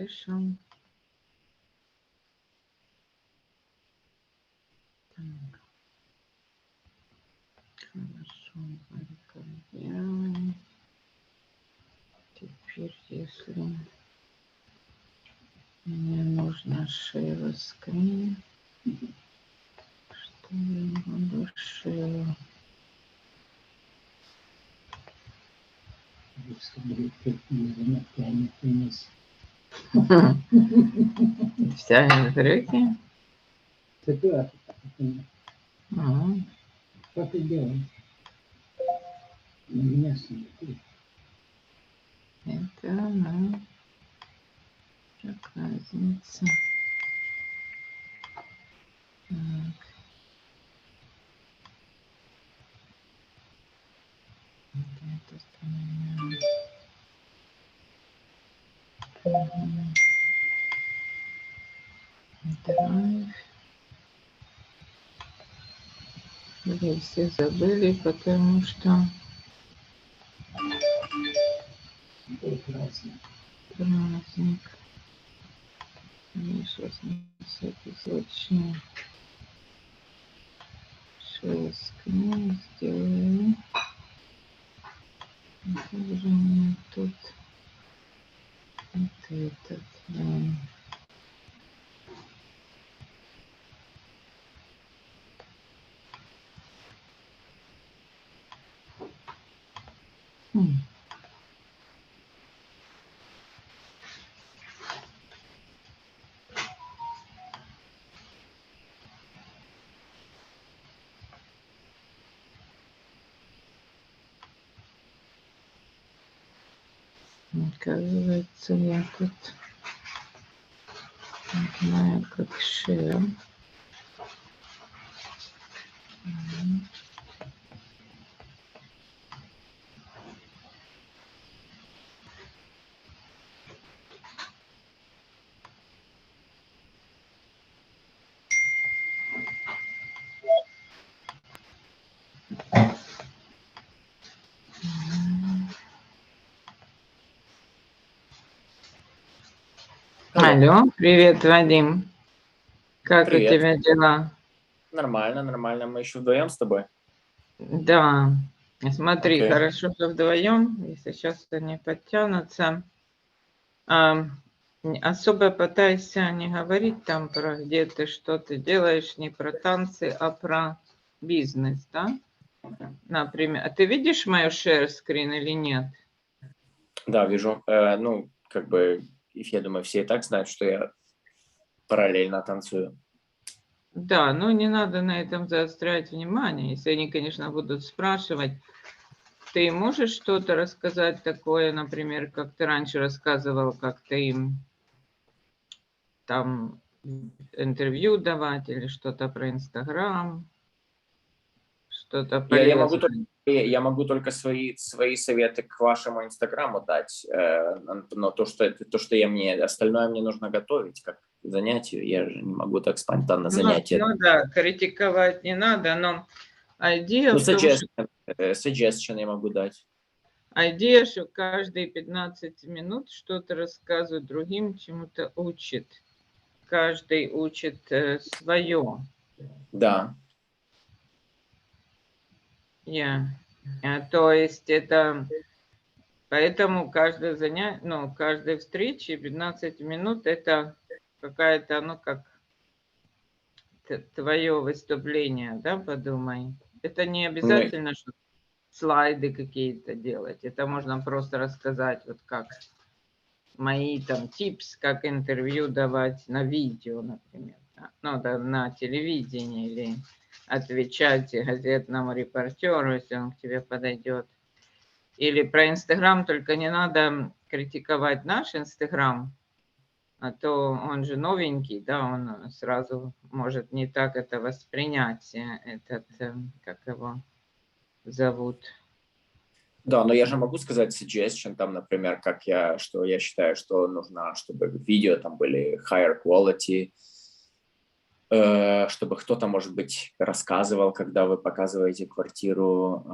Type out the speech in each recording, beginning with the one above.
слышал. Так. Хорошо, сделаем. Теперь, если мне нужно share screen, что я буду share? Вся из греки? Как ты делаешь? Меня смотри. Это она. Как разница? Так. Это поменяем. Драйв. Или все забыли, потому что праздник. Я сейчас на всякий случай шесть сделаю. Как же мне тут вот этот, да. Оказывается, я тут не знаю, как share. Алло, привет, Вадим. Как Привет. у тебя дела? Нормально, нормально. Мы еще вдвоем с тобой. Да, смотри, Окей. хорошо, что вдвоем, если сейчас они подтянутся. Особо пытайся не говорить там про где ты, что ты делаешь, не про танцы, а про бизнес, да? Например, а ты видишь мою share screen или нет? Да, вижу. Ну, как бы, я думаю, все и так знают, что я параллельно танцую. Да, но не надо на этом заострять внимание. Если они, конечно, будут спрашивать, ты можешь что-то рассказать такое, например, как ты раньше рассказывал, как ты им там интервью давать или что-то про Инстаграм, что-то полезное. Я могу только свои советы к вашему Инстаграму дать, но то, что остальное мне нужно готовить, как к занятию, я же не могу так спонтанно занятия. Ну да, критиковать не надо, но идея в том, что... Suggestion я могу дать. Идея, что каждые 15 минут что-то рассказывает другим, чему-то учит. Каждый учит свое. Да. То есть это... Поэтому каждое занятие, каждой встрече 15 минут это какая-то, как твое выступление, да, подумай. Это не обязательно, что слайды какие-то делать. Это можно просто рассказать, вот как мои там типс, как интервью давать на видео, например. Да, на телевидении или отвечать газетному репортеру, если он к тебе подойдет. Или про Инстаграм, только не надо критиковать наш Инстаграм, а то он же новенький, да, он сразу может не так это воспринять, как его зовут. Да, но я же могу сказать suggestion, там, например, что я считаю, что нужно, чтобы видео там были higher quality, чтобы кто-то, может быть, рассказывал, когда вы показываете квартиру.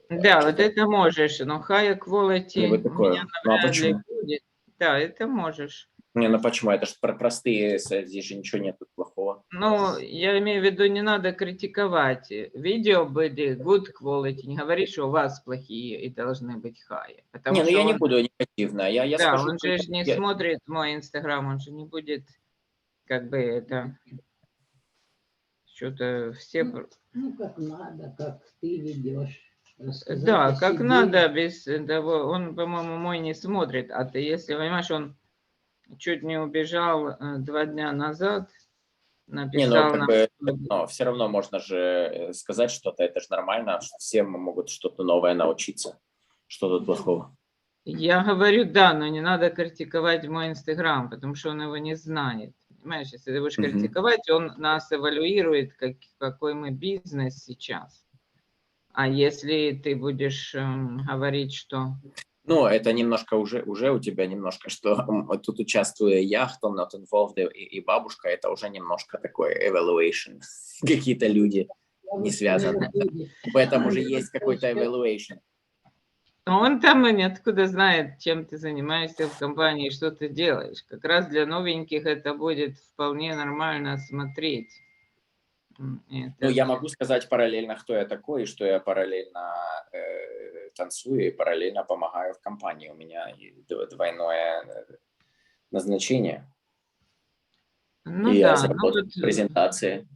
Да, вот это можешь, но high quality вот такое. меня Ну, а навряд ли почему? будет. Да, это можешь. Не, ну почему? Это же простые, здесь же ничего нет плохого. Ну, я имею в виду, не надо критиковать. Видео были good quality. Не говори, что у вас плохие и должны быть high. Не, Потому ну что я не он, буду негативно. Я да, скажу, он же не смотрит мой Инстаграм, он же не будет, как бы, это, что-то все... Ну, как надо, как ты ведешь. Рассказать Да, о как себе. надо, без того, он, по-моему, мой не смотрит. А ты, если понимаешь, он чуть не убежал 2 дня назад, Не, ну написал как нам, бы, но все равно можно же сказать что-то, это же нормально, что все могут что-то новое научиться. Что тут плохого? я говорю, да, но не надо критиковать мой Инстаграм, потому что он его не знает. Понимаешь, если ты будешь Мгм. критиковать, он нас эвалюирует, какой мы бизнес сейчас. А если ты будешь говорить, что... Ну, это немножко уже у тебя немножко, что вот тут участвую я, кто not involved, и бабушка, это уже немножко такой evaluation. Какие-то люди не связаны. В этом уже есть какой-то evaluation. Он там и ниоткуда знает, чем ты занимаешься в компании, что ты делаешь. Как раз для новеньких это будет вполне нормально смотреть. Ну, Это... я могу сказать параллельно, кто я такой, и что я параллельно танцую и параллельно помогаю в компании. У меня двойное назначение. Ну И я да, ну заработал вот презентации.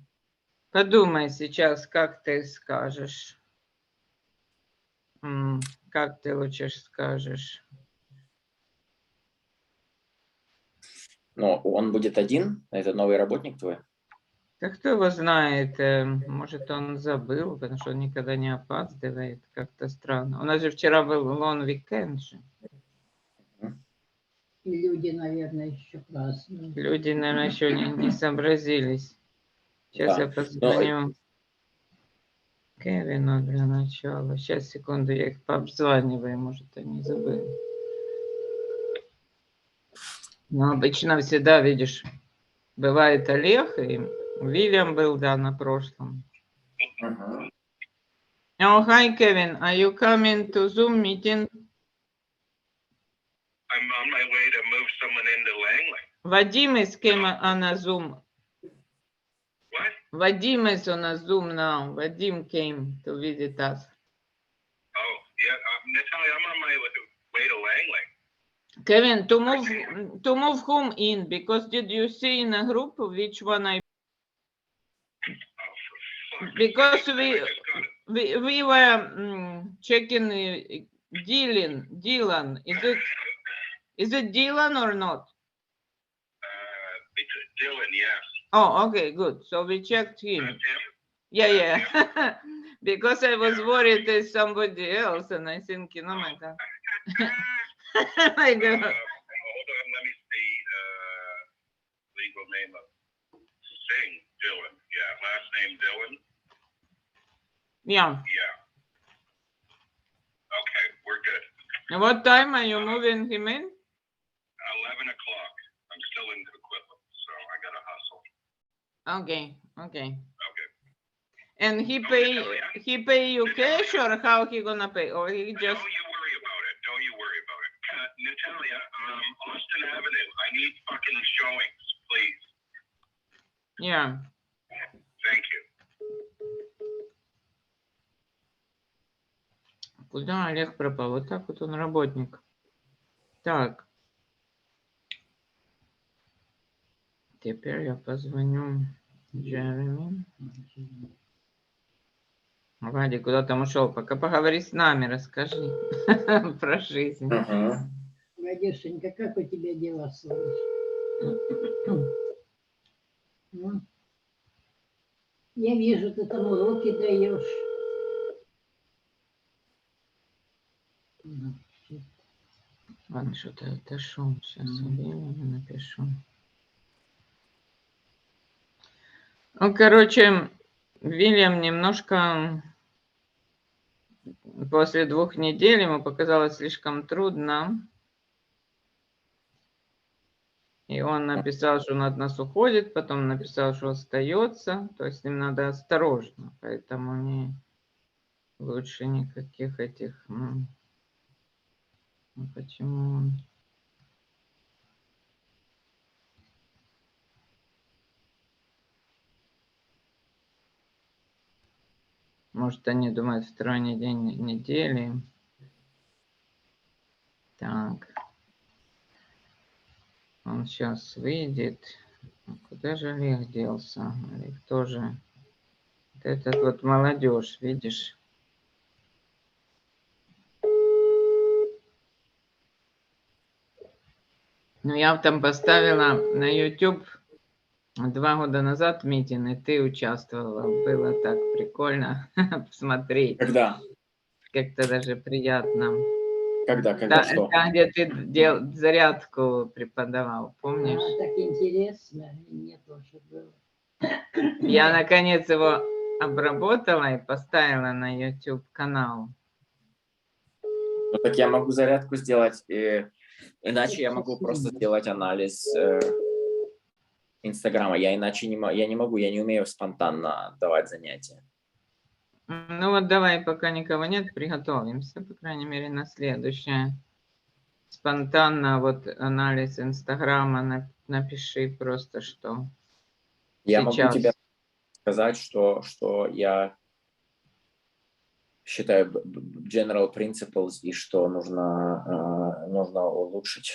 подумай сейчас, как ты скажешь. Как ты лучше скажешь? Но он будет один? Это новый работник твой? Да кто его знает, может он забыл, потому что он никогда не опаздывает, как-то странно. У нас же вчера был long weekend же. И люди, наверное, еще празднуют. Люди, наверное, еще не сообразились. Сейчас Да. я позвоню Кевину для начала. Сейчас, секунду, я их пообзваниваю, может, они забыли. Но обычно всегда, видишь, бывает Олег, и Вильям был, да, на прошлом. Oh, hi, Kevin. Are you coming to Zoom meeting? I'm on my way to move someone into Langley. Vadim is came on a Zoom. What? Vadim is on a Zoom now. Vadim came to visit us. Oh, yeah, Natalia, I'm on my way to Langley. Kevin, to move whom in? Because did you see in a group which one I? Oh, for fuck's Because sake. I just got it. we were checking Dylan. Is it Dylan or not? It's Dylan, yes. Oh, okay, good. So we checked him. That's him? Yeah. Because I was worried there's somebody else, and I think, you know, my God. My God. Hold on, let me see. Legal name of Singh, Dylan. Yeah, last name Dylan. Yeah. Yeah. Okay, we're good. And what time are you moving him in? 11 o'clock. I'm still in equipment, so I gotta hustle. Okay. Okay. And he pay you cash or how he gonna pay? Or he just... Don't you worry about it. Don't you worry about it. Natalia, Austin Avenue. I need fucking showings, please. Yeah. Thank you. Куда Олег пропал? Вот так вот он работник. Так. Теперь я позвоню Джереми. Вадик, куда там ушел? Пока поговори с нами, расскажи про жизнь. Вадюшенька, как у тебя дела, солнышко? Ну, я вижу, ты там уроки даешь. Ладно, что-то отошел. Сейчас Вильяму напишу. Ну, короче, Вильям немножко после 2 недель ему показалось слишком трудно. И он написал, что он от нас уходит, потом написал, что остается. То есть с ним надо осторожно, поэтому лучше никаких этих... Ну, почему он... Может, они думают, второй день недели. Так. Он сейчас выйдет. Куда же Олег делся? Олег тоже. Вот этот вот молодежь, видишь? Ну, я там поставила на YouTube 2 года назад митинг, и ты участвовала. Было так прикольно посмотреть. Когда? Как-то даже приятно. Когда Да, что? это где ты зарядку преподавал, помнишь? Так интересно, и мне тоже было. Я, наконец, его обработала и поставила на YouTube канал. Ну, так я могу зарядку сделать, иначе я могу просто сделать анализ Инстаграма. Я иначе не могу, я не умею спонтанно давать занятия. Ну вот давай, пока никого нет, приготовимся, по крайней мере, на следующее. Спонтанно вот анализ Инстаграма напиши просто, что Я могу тебе сейчас. сказать, что я считаю general principles и что нужно улучшить.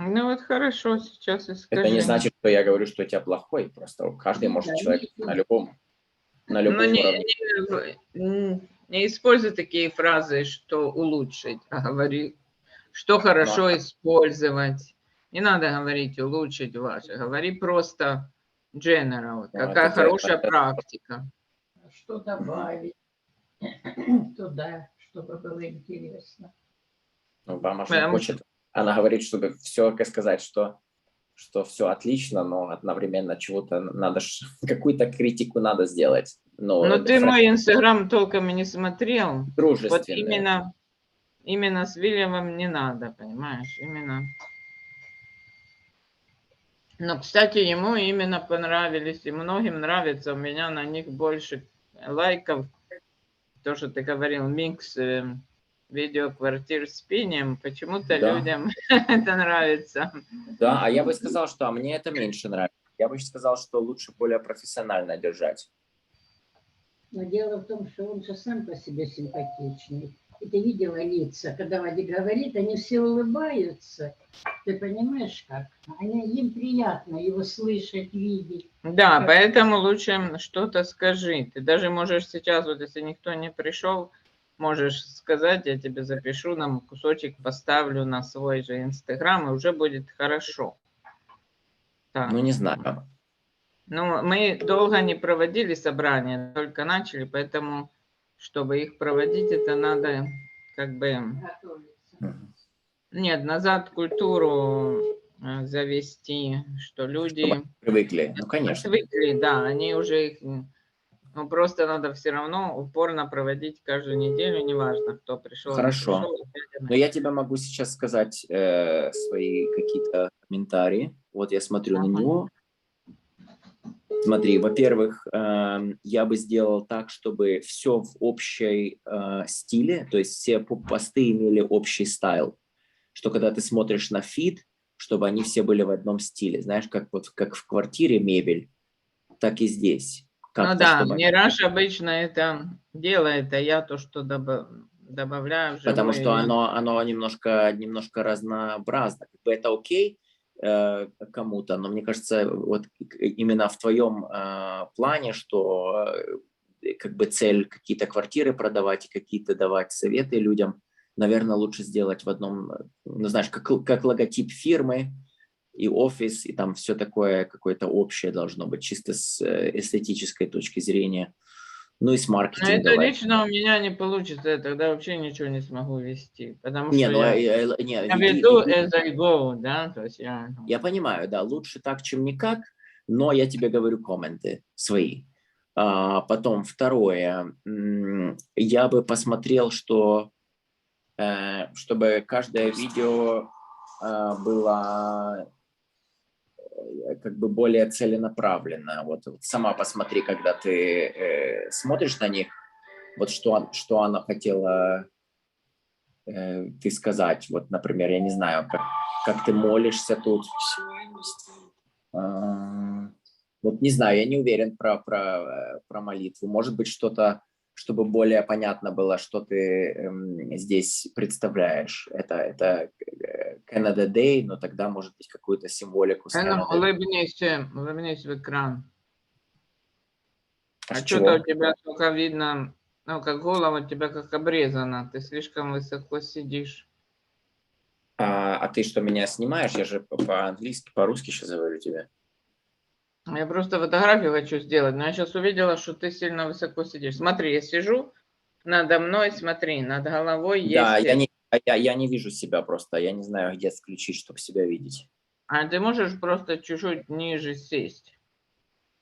Ну вот хорошо, сейчас и скажи. Это не значит, что я говорю, что у тебя плохой, просто каждый может человек на любом уровне. Не используй такие фразы, что улучшить, а говори, что хорошо использовать. Не надо говорить улучшить ваше, говори просто general, какая хорошая практика. Что добавить туда, чтобы было интересно. Ну, мама же хочет, она говорит, чтобы все сказать, что все отлично, но одновременно чего-то надо, какую-то критику надо сделать. Но ты мой Инстаграм толком и не смотрел. Вот именно с Вильямом не надо, понимаешь? Именно. Но, кстати, ему именно понравились, и многим нравится. У меня на них больше лайков. То, что ты говорил, микс видео квартир с пением. Почему-то людям это нравится. Да, а я бы сказал, что мне это меньше нравится. Я бы сказал, что лучше более профессионально держать. Но дело в том, что он же сам по себе симпатичный. И ты видела лица, когда Вадик говорит, они все улыбаются. Ты понимаешь как? Им приятно его слышать, видеть. Да, поэтому лучше что-то скажи. Ты даже можешь сейчас, вот если никто не пришел, можешь сказать, я тебе запишу, нам кусочек поставлю на свой же Инстаграм, и уже будет хорошо. Так. Ну, не знаю. Ну, мы долго не проводили собрания, только начали, поэтому, чтобы их проводить, это надо как бы... Нет, назад культуру завести, что люди... Чтобы привыкли, ну, конечно. Отвыкли, да, они уже их... Ну, просто надо все равно упорно проводить каждую неделю, неважно, кто пришел, Хорошо. не пришел. Но я тебе могу сейчас сказать свои какие-то комментарии. Вот я смотрю на него. Смотри, во-первых, я бы сделал так, чтобы все в общей стиле, то есть все посты имели общий стайл, что когда ты смотришь на фид, чтобы они все были в одном стиле. Знаешь, как в квартире мебель, так и здесь. Ну да, мне Раш обычно это делает, а я то, что добавляю в живое. Потому что оно немножко разнообразно. Как бы это окей кому-то, но мне кажется, вот именно в твоем плане, что как бы цель какие-то квартиры продавать и какие-то давать советы людям, наверное, лучше сделать в одном, ну, знаешь, как логотип фирмы и офис, и там все такое какое-то общее должно быть, чисто с эстетической точки зрения. Ну и с маркетингом. Это лично у меня не получится, я тогда вообще ничего не смогу вести, потому что я веду as I go, да, то есть я понимаю, да, лучше так, чем никак, но я тебе говорю комменты свои. Потом второе, я бы посмотрел, что чтобы каждое видео было как бы более целенаправленно. Вот сама посмотри, когда ты смотришь на них, вот что она хотела ты сказать. Вот, например, я не знаю, как ты молишься тут. Вот не знаю, я не уверен про молитву. Может быть, что-то, чтобы более понятно было, что ты здесь представляешь. Это Canada Day, но тогда, может быть, какую-то символику с Ну, Canada Day. улыбнись в экран. А А с что-то у чего? тебя только видно, ну, как голова у тебя как обрезана. Ты слишком высоко сидишь. А ты что, меня снимаешь? Я же по-английски, по-русски сейчас говорю тебе. Я просто фотографию хочу сделать, но я сейчас увидела, что ты сильно высоко сидишь. Смотри, я сижу надо мной, смотри, над головой Да, есть... я не вижу себя просто. Я не знаю, где включить, чтобы себя видеть. А ты можешь просто чуть-чуть ниже сесть?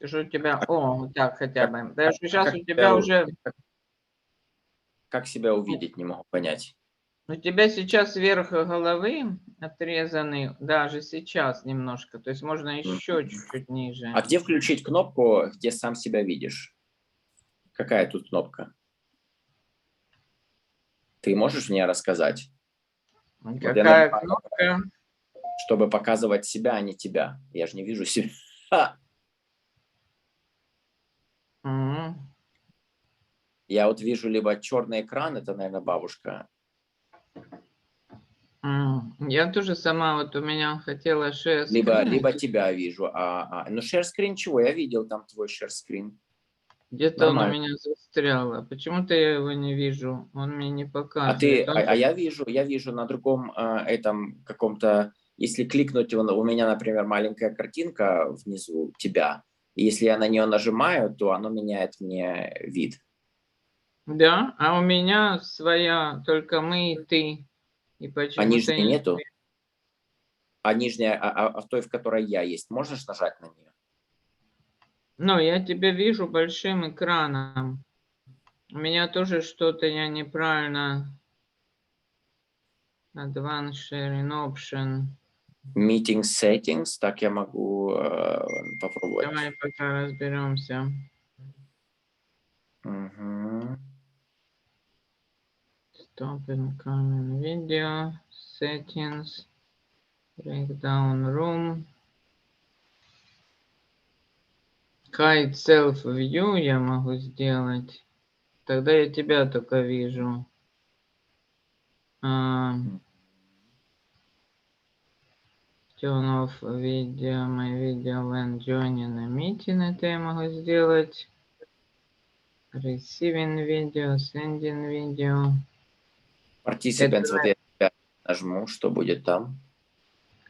Что у тебя... А О, вот так хотя как, бы. Потому что сейчас как у тебя уже... как себя увидеть, не могу понять. У тебя сейчас верх головы отрезанный, даже сейчас немножко. То есть можно еще чуть-чуть ниже. А где включить кнопку, где сам себя видишь? Какая тут кнопка? Ты можешь мне рассказать? Вот я Какая нажимаю, кнопка? чтобы показывать себя, а не тебя. Я же не вижу себя. Мгм. Я вот вижу либо черный экран, это, наверное, бабушка. Я тоже сама, вот у меня хотела share Либо screen. тебя вижу. Ну, share screen чего? Я видел там твой share screen. Где-то он у Нормально. меня застрял. Почему-то я его не вижу. Он мне не А показывает. я вижу на другом этом каком-то, если кликнуть, у меня, например, маленькая картинка внизу тебя, и если я на нее нажимаю, то оно меняет мне вид. Да, а у меня своя, только мы и ты. И А почему-то нижней нету? А нижняя, в той, в которой я есть, можешь нажать на нее? Ну, я тебя вижу большим экраном. У меня тоже что-то я неправильно. Advanced sharing option. Meeting settings, так я могу попробовать. Давай пока разберемся. Угу. Stop incoming video. Settings. Breakdown room. Hide self view я могу сделать. Тогда я тебя только вижу. Turn off video, my video when joining a meeting. Это я могу сделать. Receiving video, sending video. Participants, вот я тебя нажму, что будет там?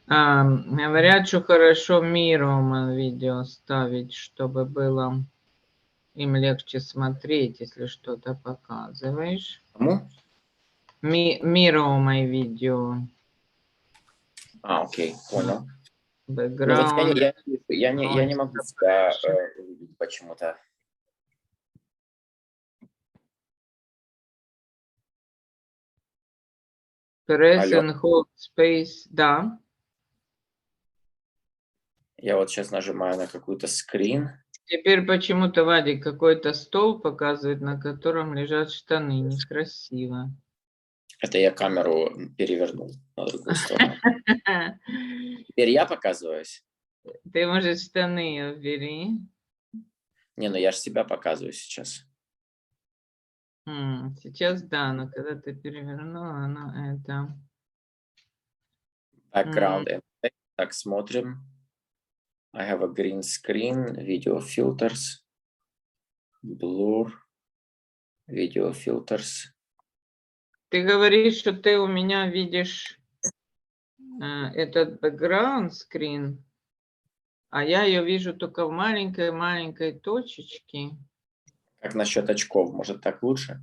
Говорят, что хорошо миром видео ставить, чтобы было им легче смотреть, если что-то показываешь. Кому? Миром видео. Окей, понял. Ну вот Бэкграунд. я не могу себя увидеть почему-то. Press Алло. and hold space. Да. Я вот сейчас нажимаю на какую-то скрин. Теперь почему-то Вадик какой-то стол показывает, на котором лежат штаны. Некрасиво. Это я камеру перевернул на другую сторону. Теперь я показываюсь? Ты, может, штаны убери? Не, ну я же себя показываю сейчас. Сейчас да, но когда ты перевернула, оно это... Background effect. Так, смотрим. I have a green screen, video filters, blur, video filters. Ты говоришь, что ты у меня видишь этот background screen, а я ее вижу только в маленькой-маленькой точечке. Как насчет очков? Может, так лучше?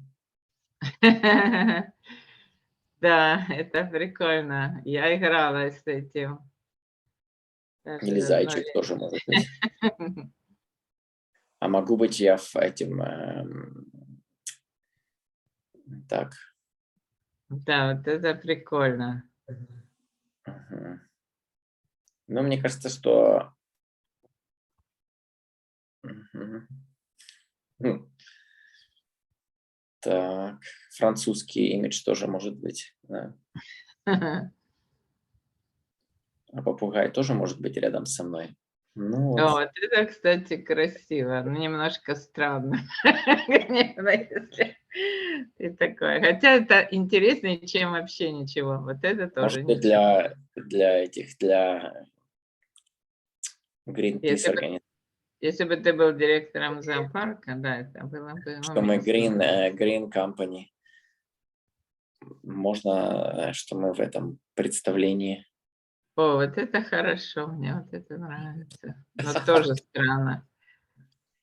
Да, это прикольно. Я играла с этим. Или зайчик тоже может быть. А могу быть я в этим... так. Да, вот это прикольно. Угу. Ну, мне кажется, что... Так, французский имидж тоже может быть. Да. А попугай тоже может быть рядом со мной. Ну вот. Вот это, кстати, красиво, но немножко странно, конечно, если ты такой. Хотя это интереснее, чем вообще ничего. Вот это тоже Может быть, ничего. для Если Greenpeace бы, организации, если бы ты был директором зоопарка, да, это было бы что мы уместно. Green Company. Можно, что мы в этом представлении. О, вот это хорошо, мне вот это нравится. Но тоже странно,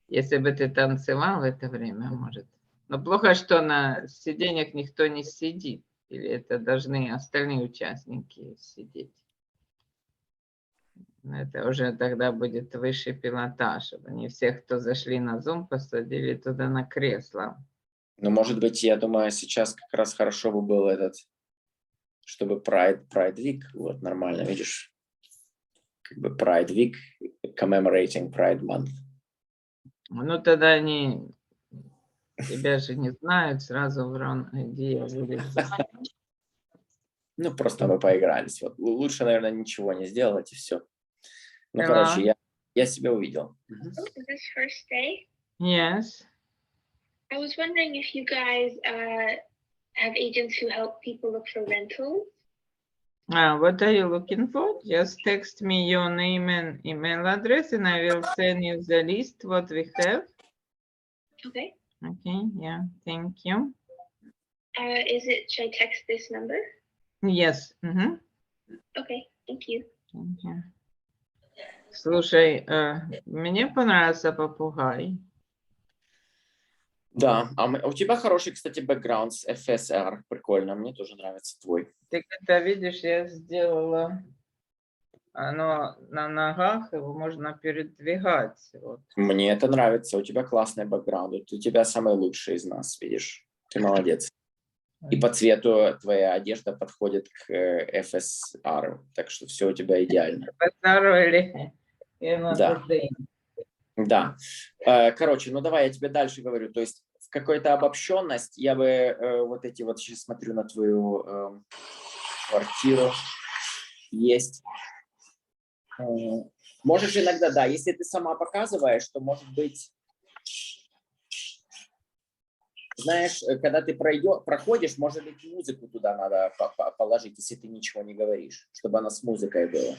если бы ты танцевал в это время, может. Но плохо, что на сиденьях никто не сидит. Или это должны остальные участники сидеть. Это уже тогда будет высший пилотаж, чтобы не всех, кто зашли на Zoom, посадили туда на кресло. Но, может быть, я думаю, сейчас как раз хорошо бы был этот, чтобы Pride Week, вот нормально, видишь, как бы Pride Week, commemorating Pride Month. Ну, тогда они тебя же не знают, сразу в ран идея вылезет. Ну, просто мы поигрались. Вот. Лучше, наверное, ничего не сделать, и все. Ну, Hello. короче, я себя увидел. Is this first day? Yes. I was wondering if you guys have agents who help people look for rentals. What are you looking for? Just text me your name and email address and I will send you the list what we have. Okay. Okay, yeah, thank you. Should I text this number? Yes. Mm-hmm. Okay, thank you. Thank you. Слушай, мне понравился попугай. Да, у тебя хороший, кстати, бэкграунд с FSR. Прикольно, мне тоже нравится твой. Ты когда видишь, я сделала, оно на ногах, его можно передвигать. Вот. Мне это нравится, у тебя классный бэкграунд. У тебя самый лучший из нас, видишь. Ты молодец. И по цвету твоя одежда подходит к FSR, так что все у тебя идеально. Поздоровали. Да. Да. Короче, ну давай я тебе дальше говорю. То есть в какой-то обобщенность я бы вот эти вот, сейчас смотрю на твою квартиру, есть. Можешь иногда, да, если ты сама показываешь, то может быть, знаешь, когда ты проходишь, может быть, музыку туда надо положить, если ты ничего не говоришь, чтобы она с музыкой была.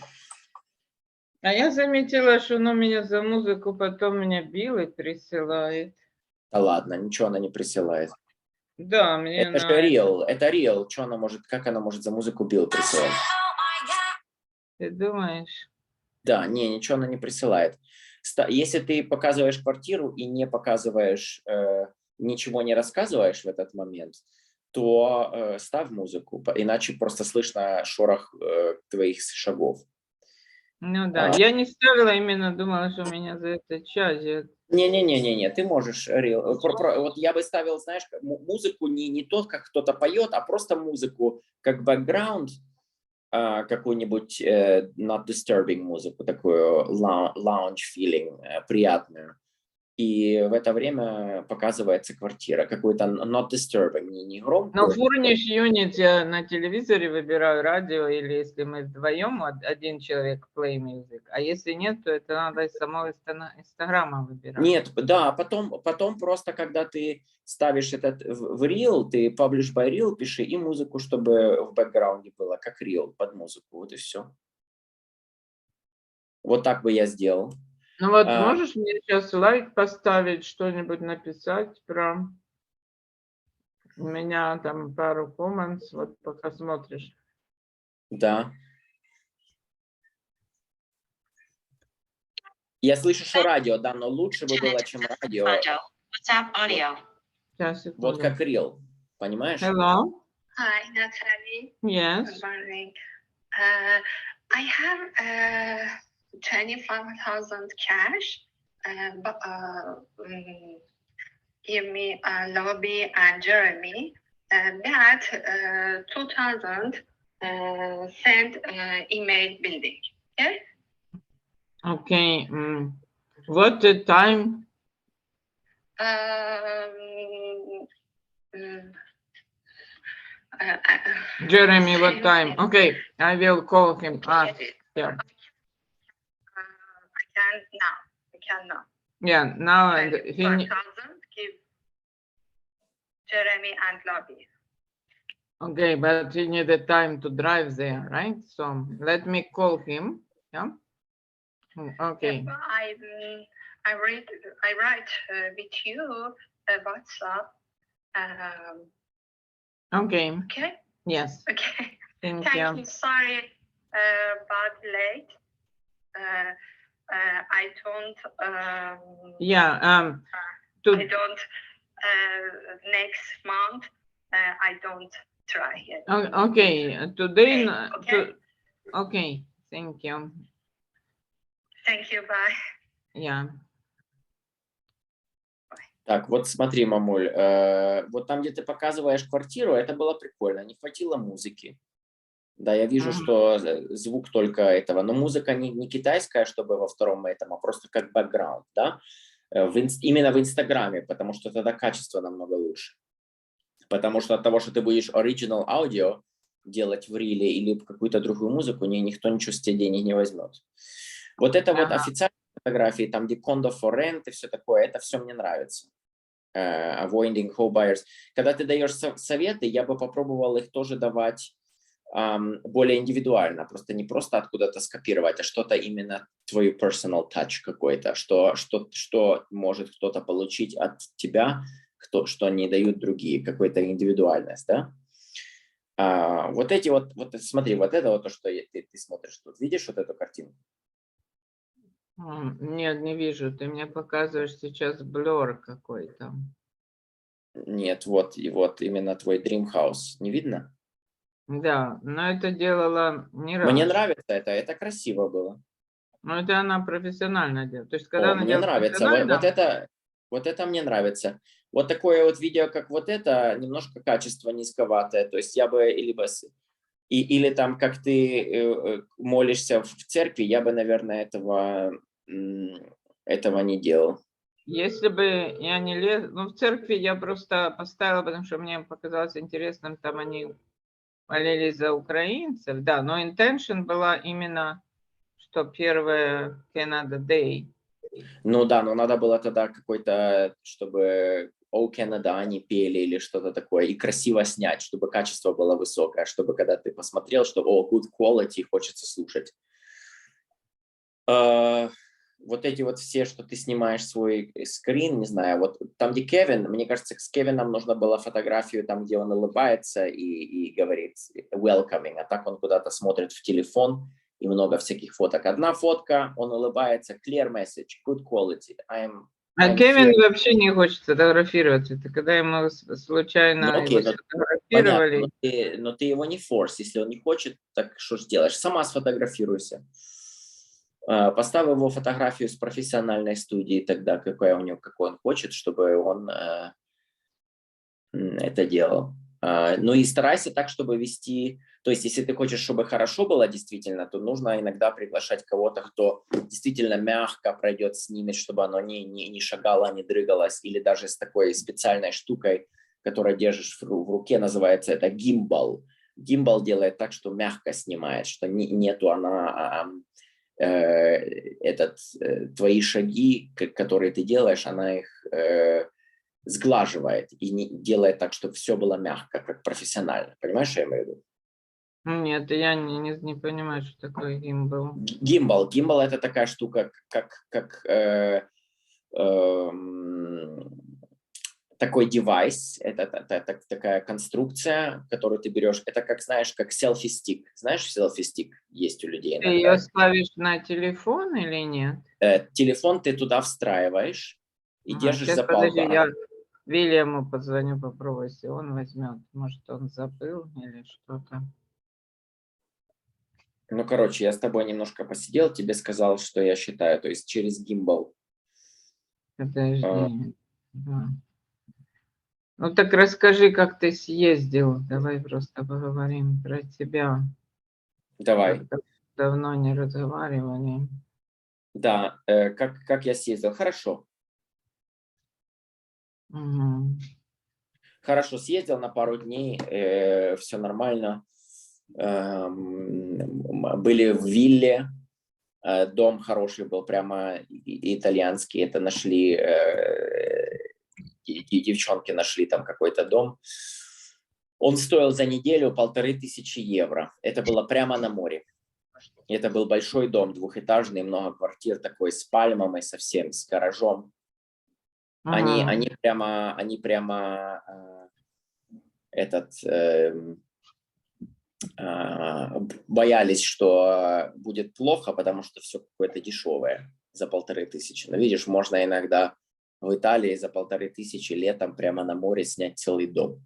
А я заметила, что он меня за музыку потом меня Билл присылает. Да ладно, ничего она не присылает. Да, мне это же real, это real. Что она может, как она может за музыку Билл присылать? Ты думаешь? Да, ничего она не присылает. Если ты показываешь квартиру и не показываешь, ничего не рассказываешь в этот момент, то ставь музыку, иначе просто слышно шорох твоих шагов. Ну да, я не ставила, именно думала, что меня за это чазят. Не, ты можешь. Вот я бы ставил, знаешь, музыку не то, как кто-то поет, а просто музыку как бэкграунд, какую-нибудь not disturbing музыку, такую lounge feeling, приятную. И в это время показывается квартира, какой-то not disturbing, не громкую. Но фурниш юнит я на телевизоре выбираю радио, или если мы вдвоем, один человек play music, а если нет, то это надо из самого Инстаграма выбирать. Нет, да, потом просто, когда ты ставишь этот в Reel, ты publish by Reel пиши и музыку, чтобы в бэкграунде было, как Reel, под музыку, вот и все. Вот так бы я сделал. Ну вот можешь мне сейчас лайк поставить, что-нибудь написать про... У меня там пару comments, вот пока смотришь. Да. Я слышу, что радио, да, но лучше бы было, чем радио. WhatsApp audio. Вот как Reel, понимаешь? Hello. Hi, Natalie. Yes. Good morning. I have 25,000 cash, but give me Lobby and Jeremy. That 2,000 send email building. Okay. Okay. What the time? Jeremy, what time? Okay, I will call him. Yeah. I and now. We can now. Yeah, now and 4,000 give Jeremy and Lobby. okay, but he needed time to drive there, right? So let me call him. Yeah. Okay. Yep, I write with you WhatsApp. Okay. Okay. Yes. Okay. Thank Thank you. you. Sorry, but late. I don't. Yeah. I To, don't. Next month, I don't try it. okay. Today. Okay. Okay. Thank you. Thank you. Bye. Yeah. Так, вот смотри, мамуль, вот там, где ты показываешь квартиру, это было прикольно, не хватило музыки. Да, я вижу, что звук только этого, но музыка не китайская, чтобы во втором этом, а просто как бэкграунд, да, именно в Инстаграме, потому что тогда качество намного лучше. Потому что от того, что ты будешь original аудио делать в риле или какую-то другую музыку, никто ничего с тебя денег не возьмет. Вот это вот официальные фотографии, там где condo for rent и все такое, это все мне нравится. Avoiding home buyers. Когда ты даешь советы, я бы попробовал их тоже давать более индивидуально, просто не просто откуда-то скопировать, а что-то именно твой personal touch какой-то, что может кто-то получить от тебя, что не дают другие, какой-то индивидуальность, да? Вот эти вот смотри, вот это вот то, что ты смотришь тут, видишь вот эту картинку? Нет, не вижу. Ты мне показываешь сейчас блер какой-то. Нет, вот именно твой dream house. Не видно? Да, но это делала не раз. Мне нравится это красиво было. Но это она профессионально делает. То есть, когда она мне делает нравится. Вот это мне нравится. Вот такое вот видео, как вот это, немножко качество низковатое. То есть я бы или там, как ты молишься в церкви, я бы, наверное, этого не делал. Если бы я не лез... Ну, в церкви я просто поставила, потому что мне показалось интересным, там они молились за украинцев, да, но intention была именно, что первое Canada Day. Ну да, но надо было тогда какой-то, чтобы «Oh, Canada» они пели или что-то такое, и красиво снять, чтобы качество было высокое, чтобы когда ты посмотрел, что «Oh, good quality», хочется слушать. Вот эти вот все, что ты снимаешь свой скрин, не знаю, вот там, где Кевин, мне кажется, с Кевином нужно было фотографию там, где он улыбается и говорит welcoming, а так он куда-то смотрит в телефон, и много всяких фоток. Одна фотка, он улыбается, clear message, good quality. I'm Кевин here. вообще не хочет фотографироваться. Это когда ему случайно его сфотографировали. Понятно, но ты его не форс. Если он не хочет, так что ж делаешь? Сама сфотографируйся. Поставь его фотографию с профессиональной студии тогда, какой он хочет, чтобы он это делал. Ну и старайся так, чтобы вести... То есть если ты хочешь, чтобы хорошо было действительно, то нужно иногда приглашать кого-то, кто действительно мягко пройдет, снимет, чтобы оно не шагало, не дрыгалось, или даже с такой специальной штукой, которую держишь в руке, называется это гимбал. Гимбал делает так, что мягко снимает, что нету твои шаги, которые ты делаешь, она их сглаживает и не делает так, чтобы все было мягко, как профессионально. Понимаешь, что я имею в виду? Нет, я не понимаю, что такое гимбал. Гимбал это такая штука, как такой девайс, это такая конструкция, которую ты берешь, это как, знаешь, как селфи-стик. Знаешь, селфи-стик есть у людей иногда. Ты ее ставишь на телефон или нет? Телефон ты туда встраиваешь и держишь Сейчас, за палку. подожди, я Вильяму позвоню, попробую, если он возьмет. Может, он забыл или что-то. Ну, короче, я с тобой немножко посидел, тебе сказал, что я считаю, то есть через гимбал. Подожди. Да. Ну так расскажи, как ты съездил. Давай просто поговорим про тебя. Давай. Как давно не разговаривали. Да, как я съездил? Хорошо. Угу. Хорошо, съездил на пару дней, все нормально. Были в вилле, Дом хороший был, прямо итальянский. Это нашли, девчонки нашли там какой-то дом. Он стоил за неделю 1500 евро. Это было прямо на море. Это был большой дом, двухэтажный, много квартир, такой с пальмами совсем, с гаражом. Они прямо боялись, что будет плохо, потому что все какое-то дешевое за 1500. Но видишь, можно иногда в Италии за 1500 летом прямо на море снять целый дом.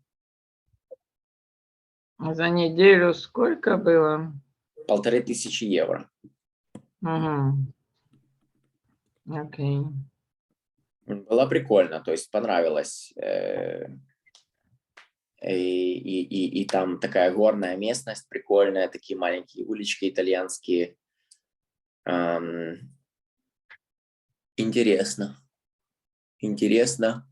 За неделю сколько было? 1500 евро. Окей. Было прикольно, то есть понравилось. И там такая горная местность прикольная, такие маленькие улички итальянские. Интересно. Интересно.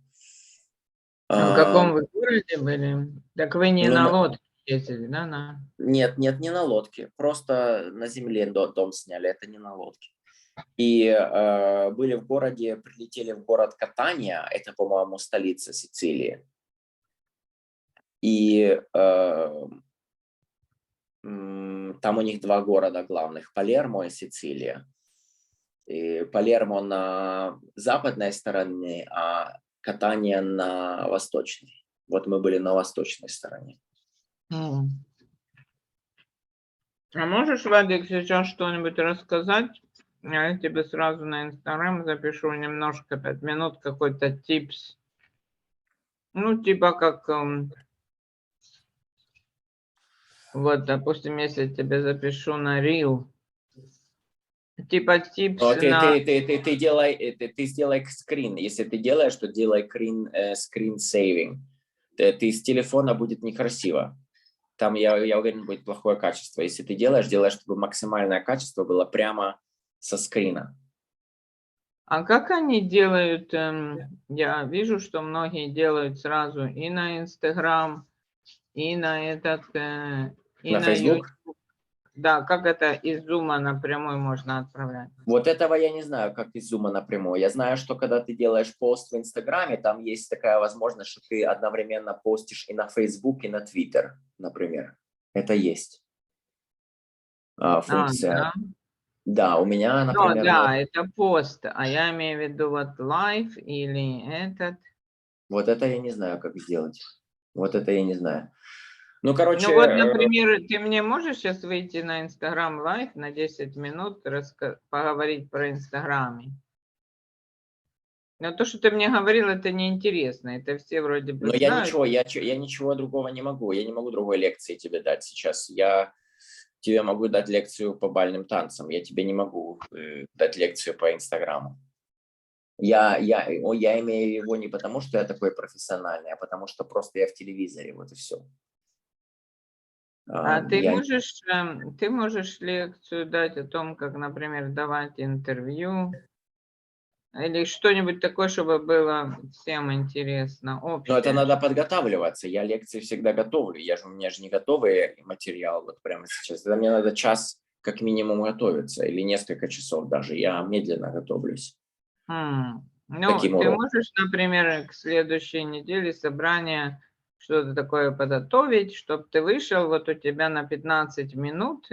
А в каком вы городе были? Так вы не на лодке ездили, да? Нет, не на лодке. Просто на земле дом сняли, это не на лодке. И были в городе, прилетели в город Катания, это, по-моему, столица Сицилии. И там у них два города главных, Палермо и Сицилия. И Палермо на западной стороне, а Катания на восточной. Вот мы были на восточной стороне. А можешь, Вадик, сейчас что-нибудь рассказать? Я тебе сразу на Инстаграм запишу немножко, 5 минут, какой-то типс. Ну, типа как... вот, допустим, если я тебе запишу на Reel, типа типс на... Ты сделай скрин. Если ты делаешь, то делай скрин сейвинг. Ты с телефона будет некрасиво. Там, я уверен, будет плохое качество. Если ты делаешь, чтобы максимальное качество было прямо со скрина. А как они делают? Я вижу, что многие делают сразу и на Инстаграм, и на этот... и на Facebook? YouTube. Да, как это из Зума напрямую можно отправлять? Вот этого я не знаю, как из Зума напрямую. Я знаю, что когда ты делаешь пост в Инстаграме, там есть такая возможность, что ты одновременно постишь и на Facebook, и на Twitter, например. Это есть функция. Да, у меня, например... Ну, да, это пост, а я имею в виду вот лайв или этот. Вот это я не знаю, как сделать. Вот это я не знаю. Ну, короче... Ну, вот, например, ты мне можешь сейчас выйти на Инстаграм лайв на 10 минут, поговорить про Инстаграме? Но то, что ты мне говорил, это неинтересно. Это все вроде бы Но знают. я ничего другого не могу. Я не могу другой лекции тебе дать сейчас. Я тебе могу дать лекцию по бальным танцам. Я тебе не могу дать лекцию по Инстаграму. Я имею его не потому, что я такой профессиональный, а потому что просто я в телевизоре. Вот и все. А ты можешь лекцию дать о том, как, например, давать интервью? Или что-нибудь такое, чтобы было всем интересно, общее. Но это надо подготавливаться. Я лекции всегда готовлю. У меня же не готовый материал вот прямо сейчас. Это мне надо час как минимум готовиться или несколько часов даже. Я медленно готовлюсь. Ну, Таким ты уроком. можешь, например, к следующей неделе собрание что-то такое подготовить, чтобы ты вышел, вот у тебя на 15 минут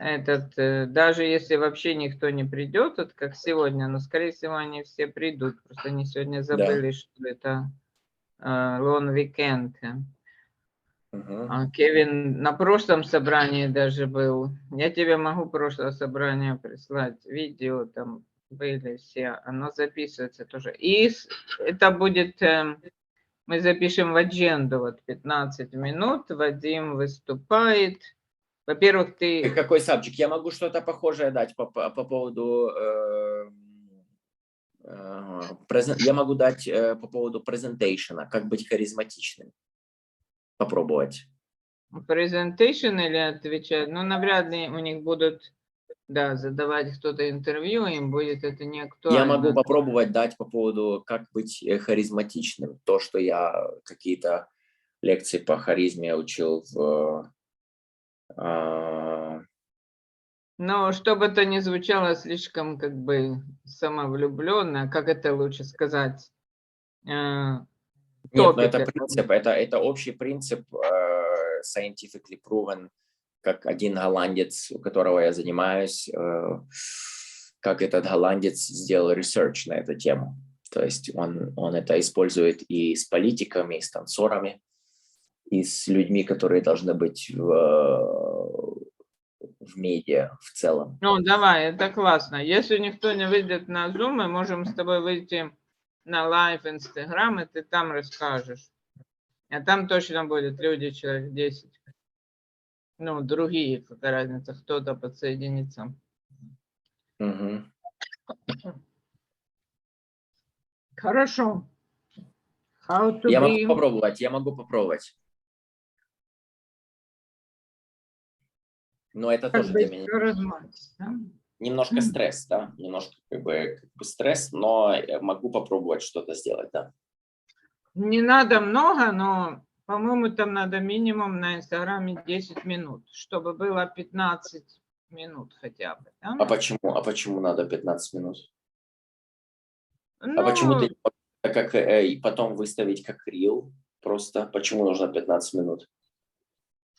даже если вообще никто не придет, вот как сегодня, но, скорее всего, они все придут, просто они сегодня забыли, что это long weekend. Кевин на прошлом собрании даже был. Я тебе могу прошлое собрание прислать, видео там были все, оно записывается тоже. И это будет, мы запишем в адженду, вот 15 минут, Вадим выступает. Во-первых, ты... Какой сабжик? Я могу что-то похожее дать по поводу... Я могу дать по поводу презентейшена, как быть харизматичным. Попробовать. Презентейшн или отвечать? Ну, навряд ли у них будут, да, задавать кто-то интервью, им будет это не актуально. Я могу попробовать дать по поводу, как быть харизматичным. То, что я какие-то лекции по харизме учил Но чтобы это не звучало слишком как бы самовлюбленно, как это лучше сказать, Нет, но это топик. принцип, это общий принцип, scientifically proven, как один голландец, у которого я занимаюсь, как этот голландец сделал research на эту тему. То есть он это использует и с политиками, и с танцорами, и с людьми, которые должны быть в медиа в целом. Ну, давай, это классно. Если никто не выйдет на Zoom, мы можем с тобой выйти на лайв Инстаграм, и ты там расскажешь. А там точно будет люди, человек 10. Ну, другие, какая разница, кто-то подсоединится. Угу. Хорошо. How to Я могу be... попробовать. Но это Как тоже для быть меня харизматичным. немножко стресс, да, немножко как бы стресс, но могу попробовать что-то сделать, да. Не надо много, но, по-моему, там надо минимум на Инстаграме 10 минут, чтобы было 15 минут хотя бы. Да? А почему надо 15 минут? А почему Ну, ты не можешь как и потом выставить как рил? Просто почему нужно 15 минут?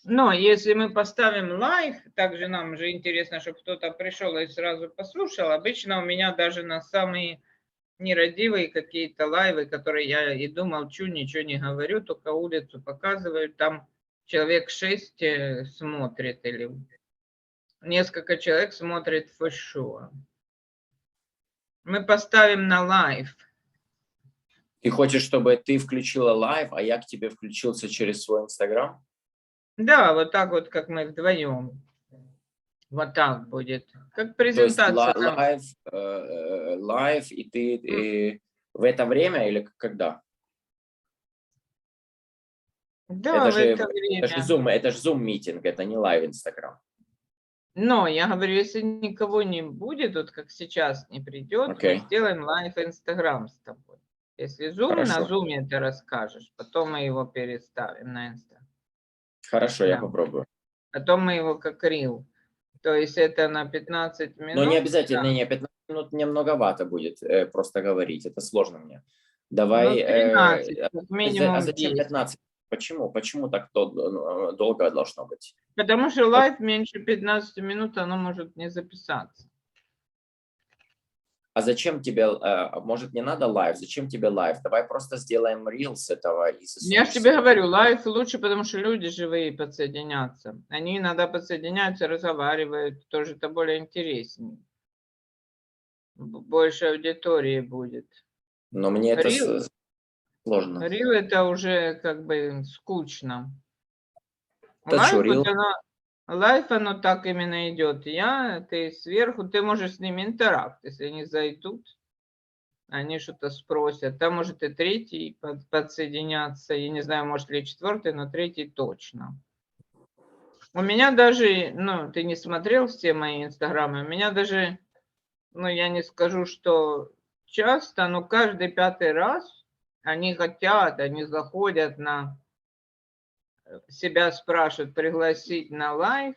но если мы поставим лайв, также нам же интересно, чтобы кто-то пришел и сразу послушал. Обычно у меня даже на самые нерадивые какие-то лайвы, которые я иду, молчу, ничего не говорю, только улицу показываю, там человек 6 смотрит или несколько человек смотрит for sure. Мы поставим на лайв. Ты хочешь, чтобы ты включила лайв, а я к тебе включился через свой Инстаграм? Да, вот так вот, как мы вдвоем. Вот так будет. Как То есть презентация. лайв, и ты в это время или когда? Да, Это в же это время. это же Zoom митинг, это не лайв Инстаграм. Но я говорю, если никого не будет, вот как сейчас не придет, мы Окей, сделаем лайв Инстаграм с тобой. Если Zoom, на хорошо. Zoom ты расскажешь, потом мы его переставим на Инстаграм. Хорошо, я попробую. Потом мы его как рил. То есть это на 15 Но не минут. обязательно, Да. не, 15 минут мне многовато будет просто говорить, это сложно мне. Ну, Давай, 13, как а минимум зачем 10. 15? Почему? Почему так долго должно быть? Потому что лайв меньше 15 минут, оно может не записаться. А зачем тебе, может, не надо лайв? Зачем тебе лайв? Давай просто сделаем рил с этого и Я же засунешь тебе себе. говорю, лайв лучше, потому что люди живые подсоединятся. Они иногда подсоединяются, разговаривают, тоже это более интереснее. Больше аудитории будет. Но мне это Рил, сложно. рил это уже как бы скучно. Это что, рил? Лайф, оно так именно идет. Ты сверху, ты можешь с ними интеракт. Если они зайдут, они что-то спросят. Там может и третий подсоединяться. Я не знаю, может ли четвертый, но третий точно. У меня даже, ну, ты не смотрел все мои инстаграмы, у меня даже, ну, я не скажу, что часто, но каждый 5-й раз они хотят, они заходят себя спрашивают, пригласить на лайв,